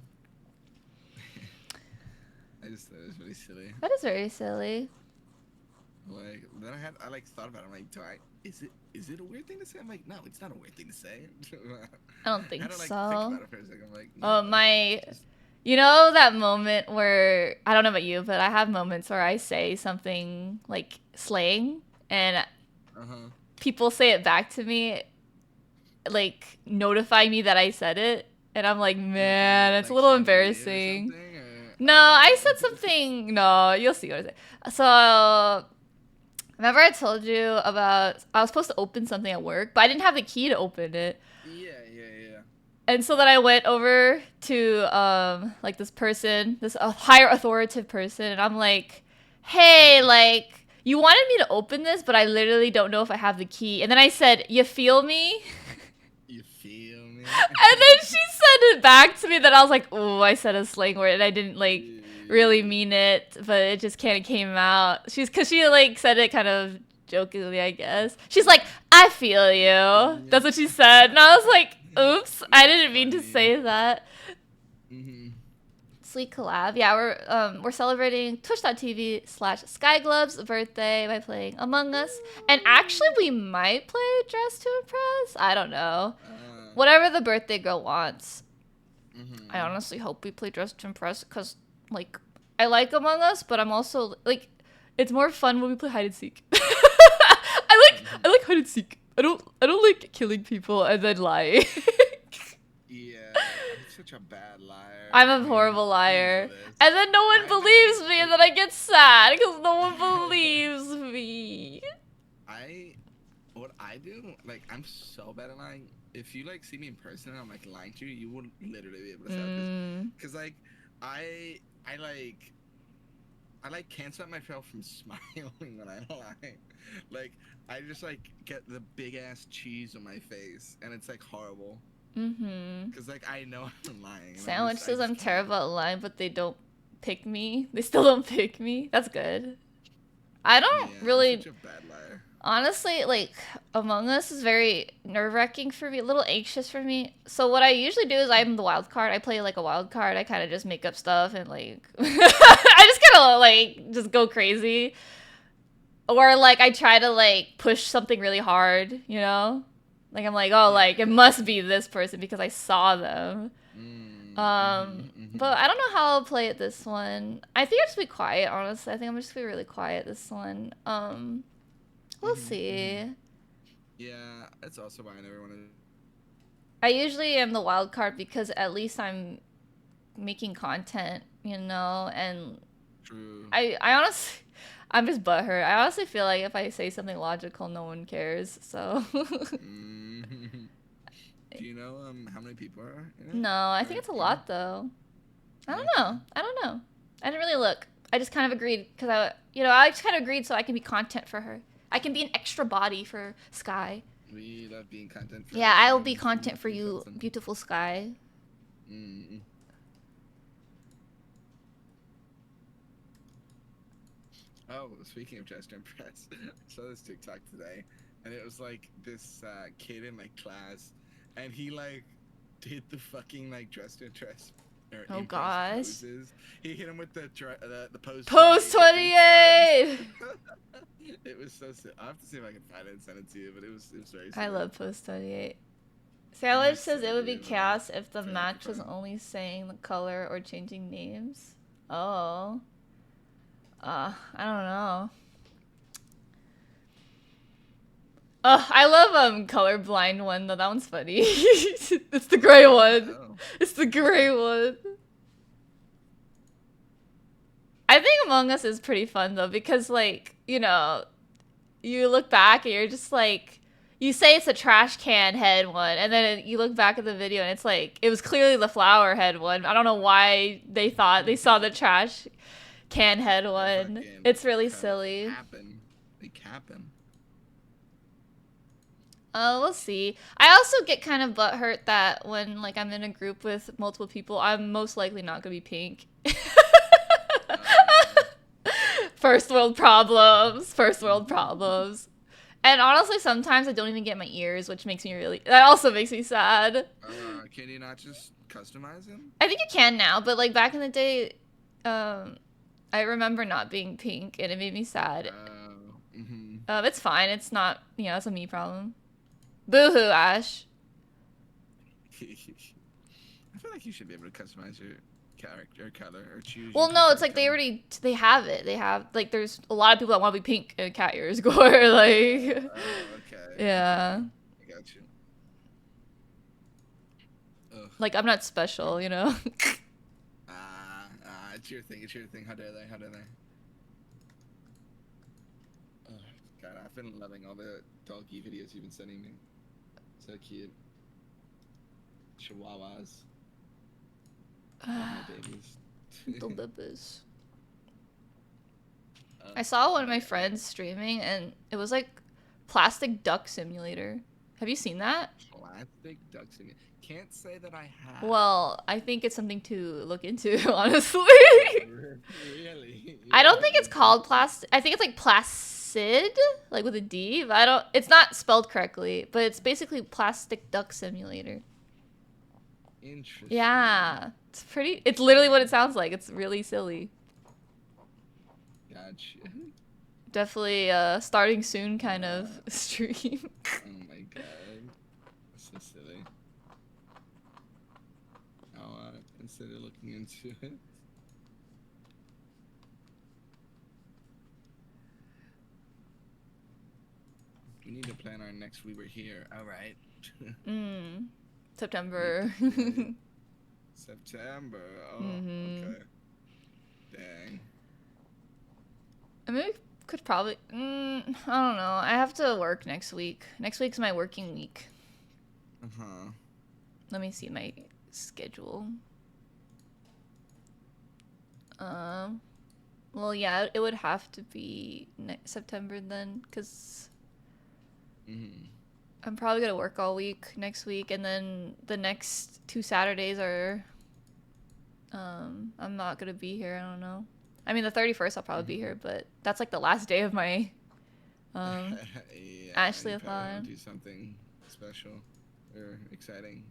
I just thought it was really silly. That is very silly. Like then I like thought about it. I'm like, is it a weird thing to say? I'm like, no, it's not a weird thing to say. I don't I had think to like think so. about it for a second. I'm like, Oh, no, my. it's just You know that moment where, I don't know about you, but I have moments where I say something like slang and uh-huh. people say it back to me, like notify me that I said it. And I'm like, Did you man, it's a like little translate it or embarrassing. something? Or No, oh I no. said something. No, you'll see what I said. So, remember I told you about I was supposed to open something at work, but I didn't have the key to open it. Yeah, yeah, yeah. And so then I went over to like this person, this higher authoritative person, and I'm like, "Hey, like you wanted me to open this, but I literally don't know if I have the key." And then I said, "You feel me?" You feel me? And then she said it back to me that I was like, "Oh, I said a slang word and I didn't like really mean it, but it just kind of came out." Cuz she like said it kind of jokingly, I guess. She's like, "I feel you." Yeah. That's what she said. And I was like, "Oops, I That's didn't mean to funny. say that." Mhm. Sweet collab. Yeah, we're celebrating twitch.tv/skyglove's birthday by playing Among Us. And actually we might play Dress to Impress. I don't know. Uh, Whatever the birthday girl wants. I mhm. honestly hope we play Dress to Impress because, like, I like Among Us, but I'm also like, it's more fun when we play hide and seek. I like hide and seek. I don't like killing people and then lying. Yeah, I'm such a bad liar. I'm I a mean, horrible you know liar, this. and then no one I never. believes me, and then I get sad because no one believes me. I what I do, like I'm so bad at lying. If you like see me in person and I'm like lying to you, you would literally be able to tell. Cause like I I like I like can't stop myself from smiling when I lie. Like I just like get the big ass cheese on my face and it's like horrible. Mm-hmm. Cause like I know I'm lying and Sandwich I says just I'm can't. terrible at lying, but they don't pick me. They still don't pick me. That's good. I don't Yeah, I'm really such a bad liar. honestly, like, Among Us is very nerve-wracking for me, a little anxious for me. So what I usually do is I'm the wild card. I play like a wild card. I kind of just make up stuff and like I just kind of like just go crazy. Or like I try to like push something really hard, you know? Like I'm like, "Oh, Yeah, like it yeah, must be this person because I saw them." yeah. Mm-hmm, mm-hmm, But I don't know how I'll play it this one. I think I'll just be quiet, honestly. I think I'm just gonna be really quiet this one. We'll mm-hmm, mm-hmm. see. Yeah, that's also why I never want to. I usually am the wild card because at least I'm making content, you know, and True. I honestly, I'm just butthurt. I honestly feel like if I say something logical, no one cares. So. Mm. Do you know how many people are in it? No, I Or think it's a you know? lot though. I don't Okay. know. I don't know. I didn't really look. I just kind of agreed because I just kind of agreed so I can be content for her. I can be an extra body for Sky. We love being content for Yeah, our I will be friends. We content love for being you, content. beautiful Sky. Mm. Oh, speaking of Just Impress, I saw this TikTok today, and it was like this kid in like class, and he like did the fucking like dressed to dress or Oh impress gosh. poses. He hit him with the pose Post 28 like 3 times. 28! It was so sick. I have to see if I can find it and send it to you, but it was very I silly. love Post 28. I Sandwich might says it send would be you if I chaos if the try not to match was find. only saying the color or changing names. Oh. I don't know. I love colorblind one though. That one's funny. It's the gray one. Oh, It's the interesting. gray one. I think Among Us is pretty fun though because like, you know, you look back and you're just like you say it's a trash can head one and then you look back at the video and it's like it was clearly the flower head one. I don't know why they thought they saw the trash can head They're one. fucking It's really silly. capping. They capping. We'll see. I also get kind of butthurt that when like I'm in a group with multiple people, I'm most likely not gonna be pink. Uh, First world problems. First world problems. And honestly, sometimes I don't even get my ears, which makes me really. That also makes me sad. can you not just customize him? I think you can now, but like back in the day, um, I remember not being pink, and it made me sad. Mm-hmm. It's fine. It's not. It's a me problem. Boo-hoo, Ash. I feel like you should be able to customize your character color or choose your Well, no, it's preferred like color. they have it. They have like there's a lot of people that want to be pink in cat ears gore. Like, Okay, yeah. okay. I got you. Ugh. Like I'm not special, you know. It's your thing. It's your thing. How dare they? How dare they? Oh, God, I've been loving all the doggy videos you've been sending me. So cute. Chihuahuas. Love my babies. The lippers. I saw one of my friends streaming, and it was like plastic duck simulator. Have you seen that? Plastic duck simulator. Can't say that I have. Well, I think it's something to look into, honestly. Really? I don't think it's called plastic. I think it's like placid, like with a D. But I don't. It's not spelled correctly, but it's basically plastic duck simulator. Interesting. Yeah, it's pretty. It's literally what it sounds like. It's really silly. Gotcha. Definitely starting soon kind of stream. Oh my God. That's so silly. I'll consider looking into it. We need to plan our next We Were Here. All right. September. September. Oh, Mm-hmm. okay. Dang. I mean, we could probably. I don't know. I have to work next week. Next week's my working week. Uh-huh. Let me see my schedule. Well, yeah, it would have to be September then, because I'm probably gonna work all week next week, and then the next 2 Saturdays are. I'm not gonna be here. I don't know. I mean, the 31st I'll probably be here, but that's like the last day of my Yeah, ASHLY-A-THON. you probably want to do something special or exciting.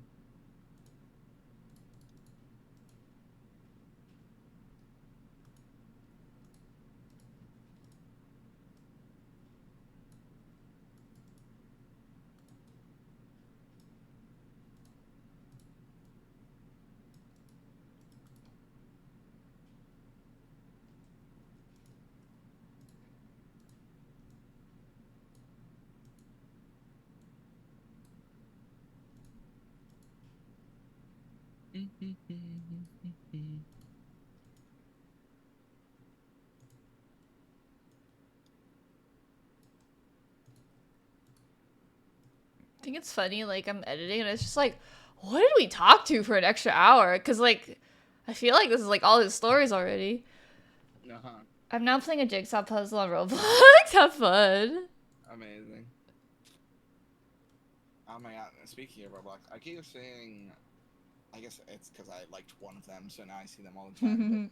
think it's funny, like, I'm editing and it's just like, what did we talk to for an extra hour? Because, like, I feel like this is, like, all his stories already. Uh-huh. I'm now playing a jigsaw puzzle on Roblox. Have fun. Amazing. Oh my god, speaking of Roblox, I keep saying, I guess it's because I liked one of them, so now I see them all the time,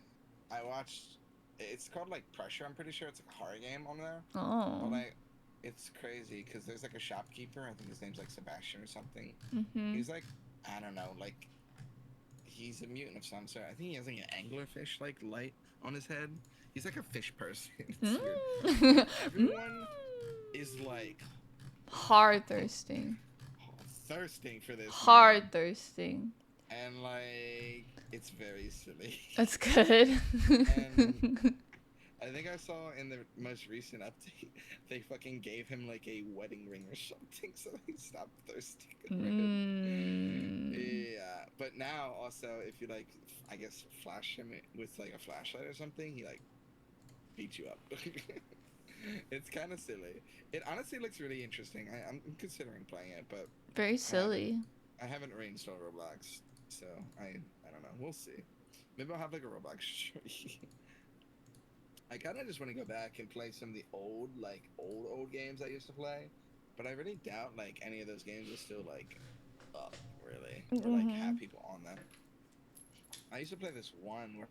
but I watched, it's called, like, Pressure, I'm pretty sure, it's like a horror game on there. Oh. But, like, it's crazy, because there's, like, a shopkeeper, I think his name's, like, Sebastian or something. He's, like, I don't know, like, he's a mutant of some sort. I think he has, like, an anglerfish, like, light on his head. He's, like, a fish person. It's weird. Everyone is, like... Hard thirsting. Thirsting for this. Hard thirsting. And, like, it's very silly. That's good. And I think I saw in the most recent update, they fucking gave him, like, a wedding ring or something, so he stopped thirsting. Yeah, but now, also, if you, like, I guess, flash him with, like, a flashlight or something, he, like, beats you up. It's kind of silly. It honestly looks really interesting. I'm considering playing it, but... Very silly. I haven't reinstalled Roblox, so I don't know. We'll see. Maybe I'll have, like, a Roblox stream. I kind of just want to go back and play some of the old games I used to play, but I really doubt, like, any of those games are still, like, up, really, or, like, have people on them. I used to play this one where...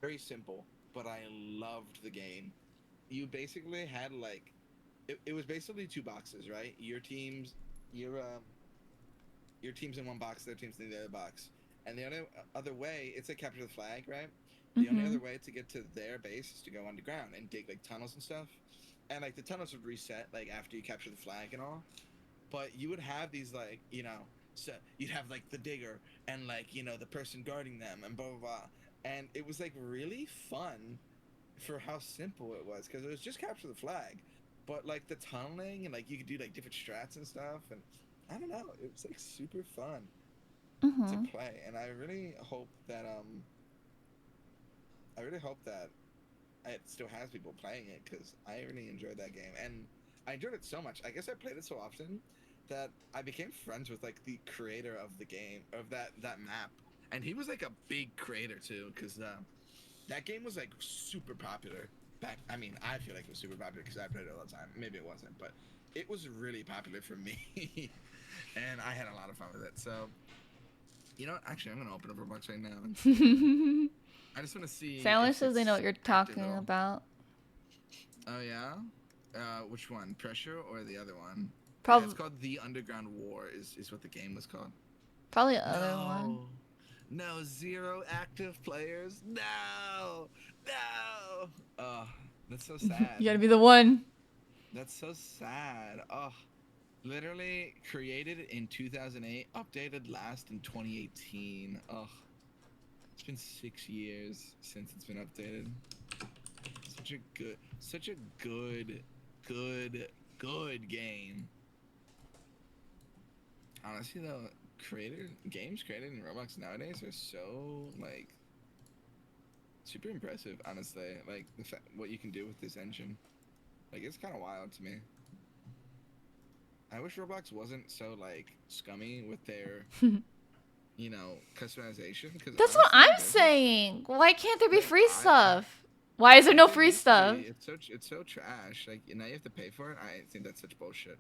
Very simple, but I loved the game. You basically had, like... It was basically two boxes, right? Your team's in one box, their team's in the other box. And the other way, it's like capture the flag, right? The only other way to get to their base is to go underground and dig, like, tunnels and stuff. And, like, the tunnels would reset, like, after you capture the flag and all. But you would have these, like, you know, so you'd have, like, the digger and, like, you know, the person guarding them and blah, blah, blah. And it was, like, really fun for how simple it was, because it was just capture the flag. But, like, the tunneling and, like, you could do, like, different strats and stuff. And I don't know, it was, like, super fun to play. And I really hope that it still has people playing it, because I really enjoyed that game. And I enjoyed it so much. I guess I played it so often that I became friends with, like, the creator of the game, of that map. And he was, like, a big creator, too, because that game was, like, super popular back. I mean, I feel like it was super popular because I played it all the time. Maybe it wasn't, but it was really popular for me. And I had a lot of fun with it. So, you know what? Actually, I'm going to open up Roblox right now. I just want to see. Sandwich says they know what you're talking about. Oh, yeah? Which one? Pressure or the other one? Probably. Yeah, it's called The Underground War is what the game was called. Probably the other one. No, 0 active players. No. Oh, that's so sad. You gotta be the one. That's so sad. Oh, literally created in 2008, updated last in 2018. Oh, it's been 6 years since it's been updated. Such a good game. Honestly, though, games created in Roblox nowadays are so, like, super impressive. Honestly, like, what you can do with this engine, like, it's kind of wild to me. I wish Roblox wasn't so, like, scummy with their you know, customization. Cause that's what I'm saying. Why can't there be free stuff? Why is there no free stuff? It's so trash. Like, now you have to pay for it. I think that's such bullshit.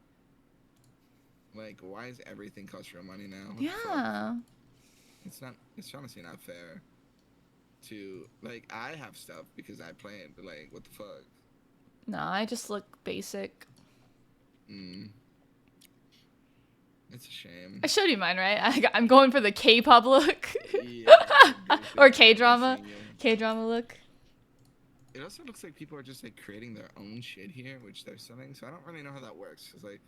Like, why is everything cost real money now? Yeah. It's honestly not fair to, like, I have stuff because I play it, but, like, what the fuck? No, I just look basic. It's a shame. I showed you mine, right? I'm going for the K-pop look. Yeah, or K-drama. K-drama look. It also looks like people are just, like, creating their own shit here, which they're selling, so I don't really know how that works. Cause, like,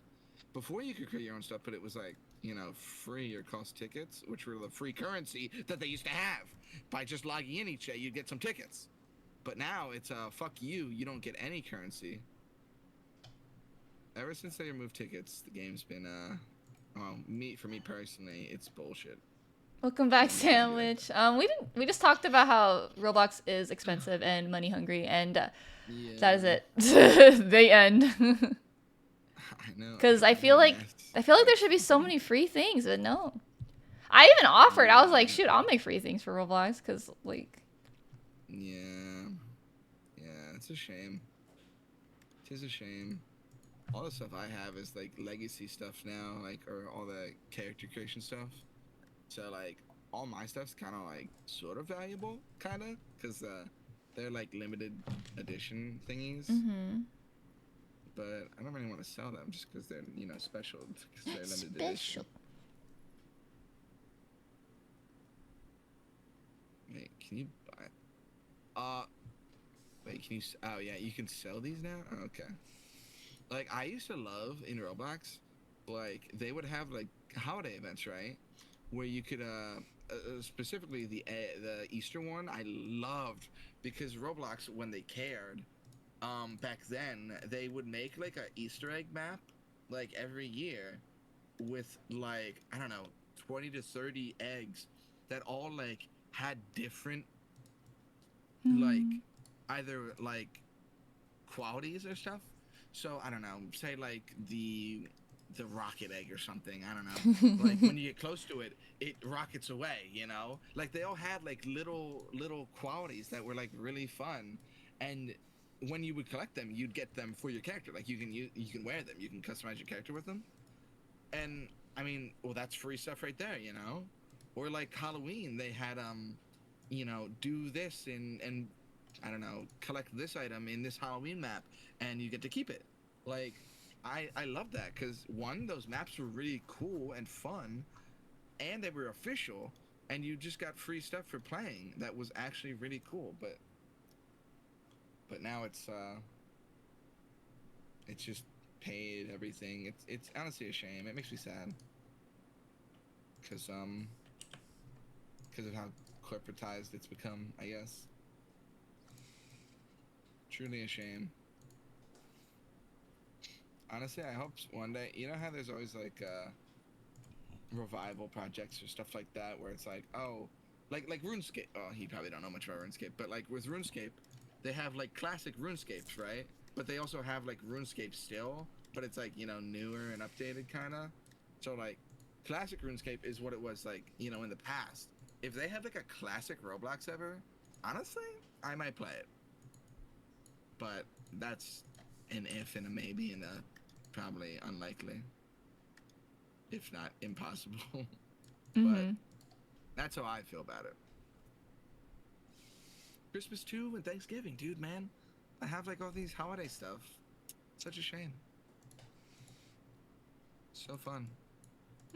before you could create your own stuff, but it was, like, you know, free or cost tickets, which were the free currency that they used to have. By just logging in each day, you'd get some tickets. But now it's, fuck you, you don't get any currency. Ever since they removed tickets, the game's been, well, for me personally, it's bullshit. Welcome back, Sandwich. We just talked about how Roblox is expensive and money hungry, and that is it. The end. I know. Because I I'm feel a like mess. there should be so many free things, but no. I even offered. I was like, Yeah. shoot, I'll make free things for Roblox because like. Yeah. Yeah. It's a shame. It is a shame. All the stuff I have is like legacy stuff now, like or all the character creation stuff. So like all my stuff's kind of like sort of valuable, kind of, because they're like limited edition thingies. Mm-hmm. But I don't really want to sell them just because they're special because they're limited edition. Special. Wait, can you buy? Uh, wait, can you? Oh yeah, you can sell these now. Oh, okay. Like I used to love in Roblox, like they would have like holiday events, right? Where you could specifically the Easter one I loved because Roblox when they cared back then they would make like a Easter egg map like every year with like I don't know 20 to 30 eggs that all like had different like Mm-hmm. either like qualities or stuff. So I don't know, say like the rocket egg or something. I don't know. Like when you get close to it, it rockets away. Like they all had like little qualities that were like really fun, and when you would collect them, you'd get them for your character. Like you can wear them, you can customize your character with them, and I mean, well, that's free stuff right there. Or like Halloween, they had do this and I don't know, collect this item in this Halloween map, and you get to keep it. Like, I love that because one, those maps were really cool and fun, and they were official, and you just got free stuff for playing. That was actually really cool. But now it's just paid everything. It's honestly a shame. It makes me sad because of how corporatized it's become. I guess. Truly a shame. Honestly, I hope one day. You know how there's always like revival projects or stuff like that, where it's like, oh, like RuneScape. Oh, you probably don't know much about RuneScape, but like with RuneScape, they have like classic RuneScapes, right? But they also have like RuneScape still, but it's like newer and updated kind of. So like, classic RuneScape is what it was like in the past. If they had like a classic Roblox ever, honestly, I might play it. But that's an if and a maybe and a probably unlikely, if not impossible. But Mm-hmm. that's how I feel about it. Christmas too and Thanksgiving, dude, man. I have like all these holiday stuff. Such a shame. So fun.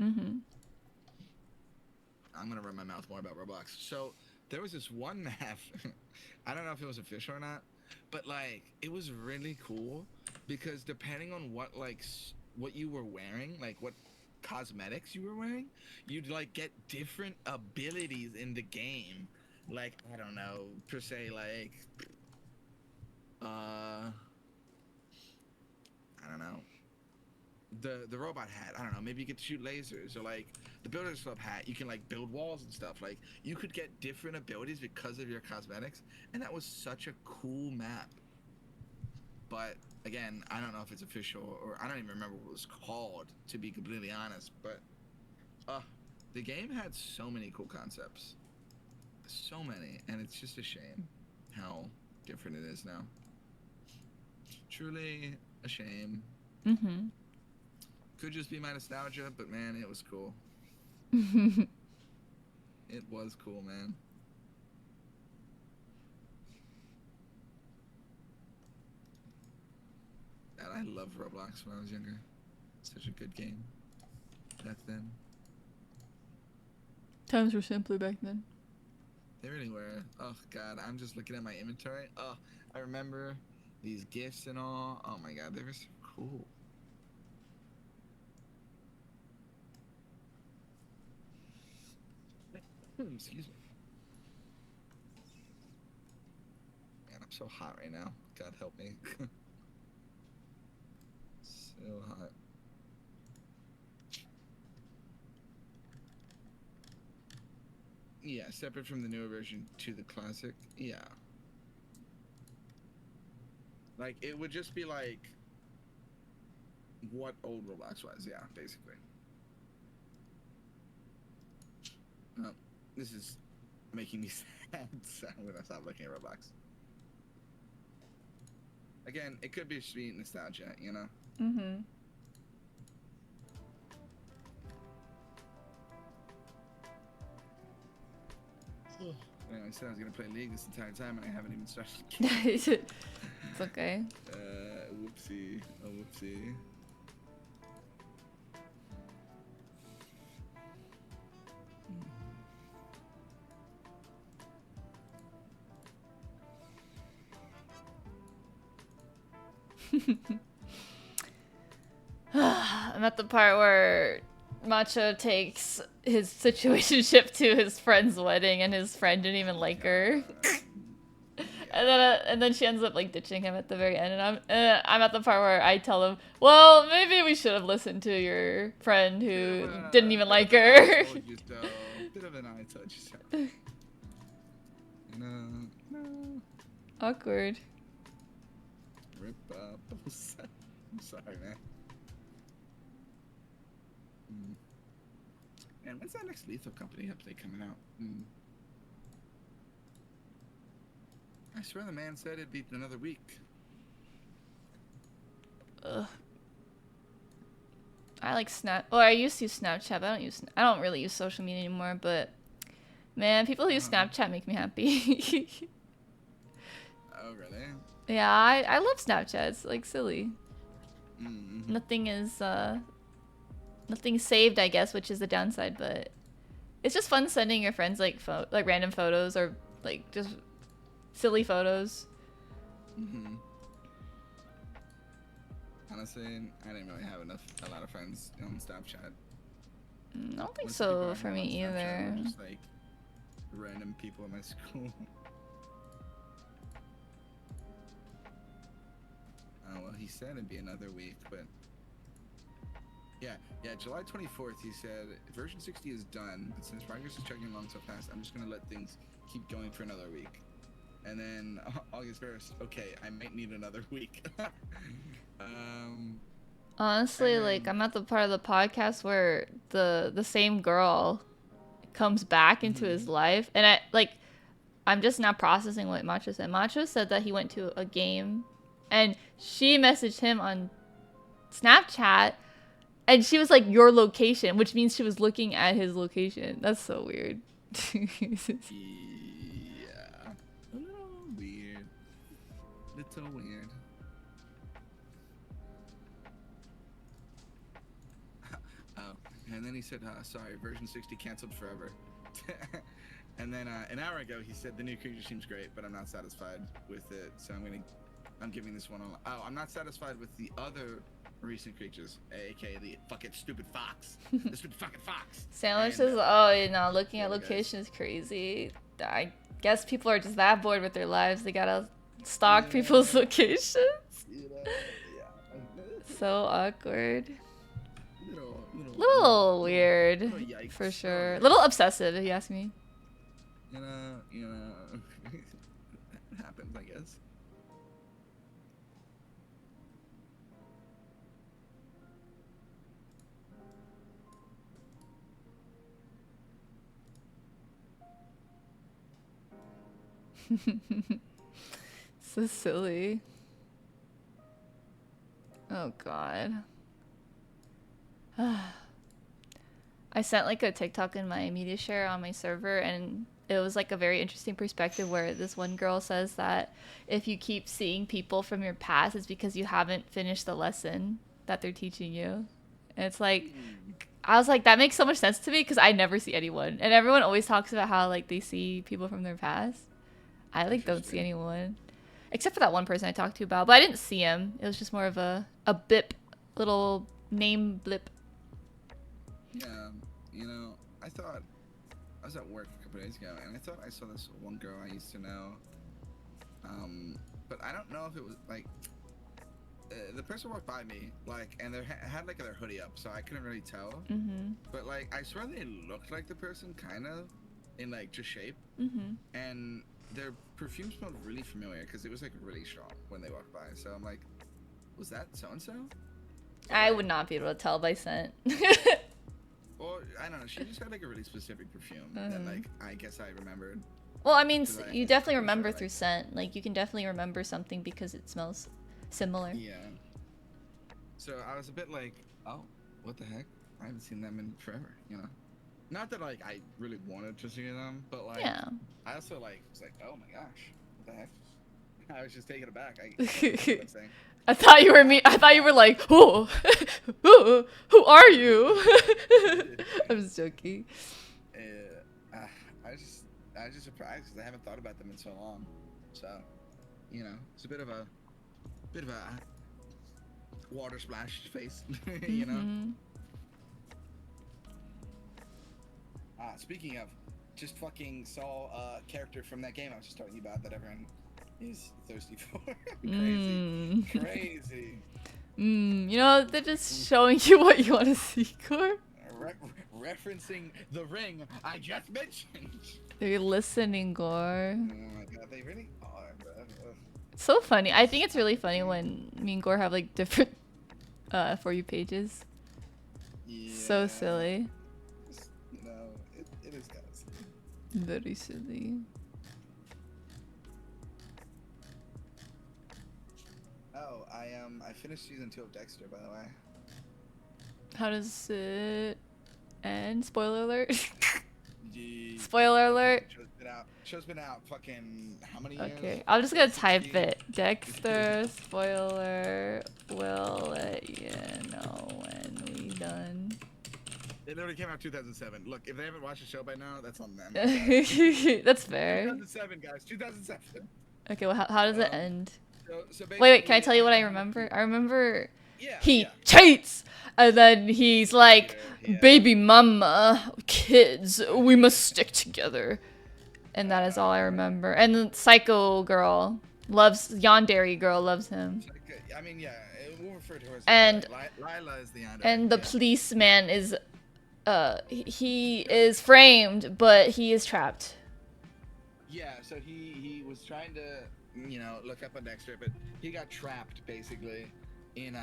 Mm-hmm. I'm gonna run my mouth more about Roblox. So there was this one map. I don't know if it was official or not, but like it was really cool because depending on what you were wearing, like what cosmetics you were wearing, you'd like get different abilities in the game. Like I don't know, per se, like I don't know, the robot hat. I don't know. Maybe you get to shoot lasers, or like the Builders Club hat. You can like build walls and stuff. Like you could get different abilities because of your cosmetics, and that was such a cool map. But again, I don't know if it's official, or I don't even remember what it was called, to be completely honest. But uh, the game had so many cool concepts, so many, and it's just a shame how different it is now. Truly a shame. Mm-hmm. Could just be my nostalgia, but man, it was cool. It was cool, man. And I loved Roblox when I was younger. Such a good game back then. Times were simpler back then. They really were. Oh god, I'm just looking at my inventory. Oh, I remember these gifts and all. Oh my god, they were so cool. Excuse me. Man, I'm so hot right now. God help me. So hot. Yeah, separate from the newer version to the classic. Yeah. Like, it would just be like What old Roblox was, yeah, basically. This is making me sad, so I'm gonna stop looking at Roblox. Again, it could be sweet nostalgia, you know? Mm-hmm. Anyway, I said I was gonna play League this entire time and I haven't even started. It's okay. Whoopsie. Oh, whoopsie. I'm at the part where Macho takes his situationship to his friend's wedding, and his friend didn't even like her. And then she ends up like ditching him at the very end, and I'm at the part where I tell him, well, maybe we should have listened to your friend who didn't even like her. Bit of an eye touch. So. No. Awkward. Rip up. I'm sorry, man. And when's that next Lethal Company update coming out? I swear the man said it'd be another week. Ugh. I like Snap. Well, I used to use Snapchat, but I don't really use social media anymore. But man, people who use Snapchat make me happy. Oh really? Yeah, I love Snapchat. It's like silly. Mm-hmm. Nothing's saved, I guess, which is the downside. But it's just fun sending your friends like random photos or like just silly photos. Mm-hmm. Honestly, I didn't really have a lot of friends on Snapchat. I don't think so for me either. Just like random people in my school. Oh well, he said it'd be another week, but yeah, July 24th. He said version 60 is done, but since progress is chugging along so fast, I'm just gonna let things keep going for another week. And then August 1st, okay, I might need another week. Honestly, like I'm at the part of the podcast where the same girl comes back into his life, and I'm just now processing what Macho said. Macho said that he went to a game, and she messaged him on Snapchat, and she was like, your location, which means she was looking at his location. That's so weird. Yeah. A little weird. Little weird. Oh, and then he said, sorry, version 60 canceled forever. And then an hour ago, he said the new creature seems great, but I'm not satisfied with it, so I'm giving this one on. Oh, I'm not satisfied with the other recent creatures, aka the fucking stupid fox. The stupid fucking fox. Sandwich says, oh, you know, looking at location is crazy. I guess people are just that bored with their lives. They gotta stalk people's locations. So awkward. Little weird, for sure. Little obsessive, if you ask me. You know, it happens, I guess. So silly. Oh god. I sent like a TikTok in my media share on my server, and it was like a very interesting perspective where this one girl says that if you keep seeing people from your past, it's because you haven't finished the lesson that they're teaching you. And it's like, I was like, that makes so much sense to me because I never see anyone, and everyone always talks about how like they see people from their past. I like don't see anyone, except for that one person I talked to about, but I didn't see him. It was just more of a bip, little name blip. Yeah, you know, I thought I was at work a couple days ago, and I thought I saw this one girl I used to know. But I don't know if it was like the person walked by me, like, and they had like their hoodie up, so I couldn't really tell. But like, I swear they looked like the person, kind of, in like just shape. And their perfume smelled really familiar because it was like really strong when they walked by. So I'm like, was that so and so? I would not be able to tell by scent. Well, I don't know. She just had like a really specific perfume that like I guess I remembered. Well, I mean, 'Cause you definitely it was remember her, through like, scent. Like, you can definitely remember something because it smells similar. yeah. So I was a bit like, oh, what the heck? I haven't seen them in forever, you know. Not that like I really wanted to see them, but like Yeah. I also like was like, oh my gosh, what the heck? I was just taken aback. I what I'm saying. I thought you were me. I thought you were like, who? Who are you? I'm just joking. I was just surprised because I haven't thought about them in so long. So, you know, it's a bit of a water splash face, you know. Speaking of, just fucking saw a character from that game I was just talking about that everyone is thirsty for. Crazy. You know, they're just showing you what you want to see, Core. Referencing the ring I just mentioned. They're listening, Gore. Oh my god, they really are, bro. So funny. I think it's really funny when me and Gore have like different For You pages. Yeah. So silly. No, it is kind of silly. Very silly. Oh, I finished season 2 of Dexter, by the way. How does it end? Spoiler alert. Yeah. Spoiler alert. Show's been out fucking how many years? Okay, I'm just gonna type it. Dexter spoiler will let you know when we done. It literally came out 2007. Look, if they haven't watched the show by now, that's on them. That's fair. 2007, guys. 2007. Okay, well, how does it end? So Wait, can I tell you what I remember? I remember he yeah. cheats, and then he's like, baby mama, kids, we must stick together. And that is all I remember. And the psycho girl loves, Yandere girl loves him. I mean, yeah, we'll refer to her as and Lila is the Yandere. And the policeman is, he is framed, but he is trapped. Yeah, so he was trying to, you know, look up on Dexter, but he got trapped basically in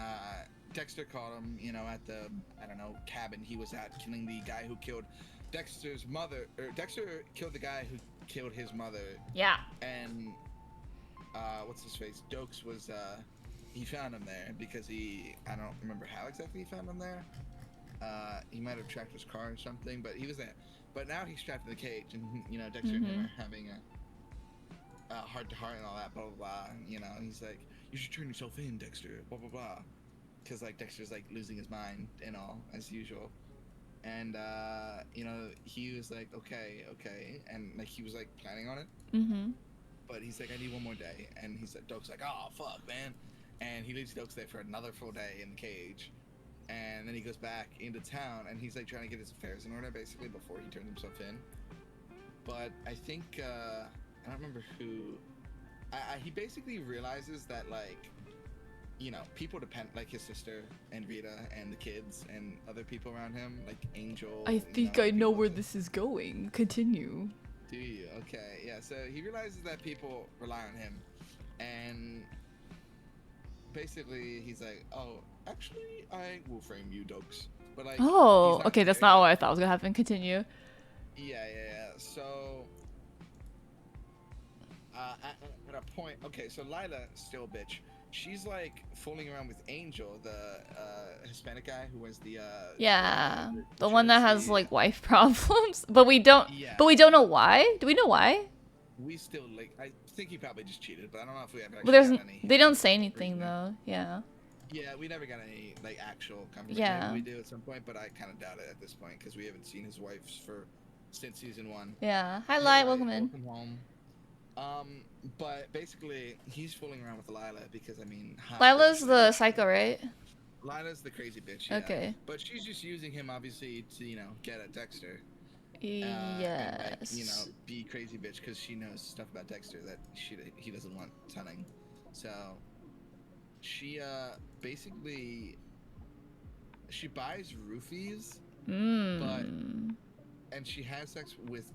Dexter caught him, you know, at the, I don't know, cabin he was at, killing the guy who killed Dexter's mother, or Dexter killed the guy who killed his mother. Yeah. And what's his face? Dokes was he found him there because I don't remember how exactly he found him there. He might have tracked his car or something, but he was there. But now he's trapped in the cage, and you know, Dexter and him are having a heart to heart and all that, blah blah blah. You know, and he's like, "You should turn yourself in, Dexter," blah blah blah, because like Dexter's like losing his mind and all as usual. And you know, he was like, okay, and like he was like planning on it. But he's like, I need one more day, and he's like, Doke's like, oh fuck, man, and he leaves Doke's there for another full day in the cage, and then he goes back into town, and he's like trying to get his affairs in order basically before he turns himself in. But I think I don't remember who. He basically realizes that like, you know, people depend, like his sister and Rita and the kids and other people around him, like Angel. I think I know where this is going. Continue. Do you? Okay, yeah. So he realizes that people rely on him, and basically he's like, "Oh, actually, I will frame you, Dokes." But like, oh, okay, that's not what I thought was gonna happen. Continue. Yeah. So at a point, okay, so Lila still a bitch. She's like fooling around with Angel, the Hispanic guy who was the the one that has like wife problems, but we don't know why. Do we know why? We still like, I think he probably just cheated, but I don't know if we ever actually got any. They don't say anything though. Yeah, we never got any like actual confirmation. Maybe we do at some point, but I kind of doubt it at this point because we haven't seen his wife since season 1. Yeah. Hi, Light. Welcome in. Welcome home. But basically, he's fooling around with Lila because, I mean... Lila's the psycho, right? Lila's the crazy bitch, yeah. Okay. But she's just using him, obviously, to, you know, get at Dexter. Yes. And, like, you know, be crazy bitch because she knows stuff about Dexter that he doesn't want telling. So, she, basically... She buys roofies, and she has sex with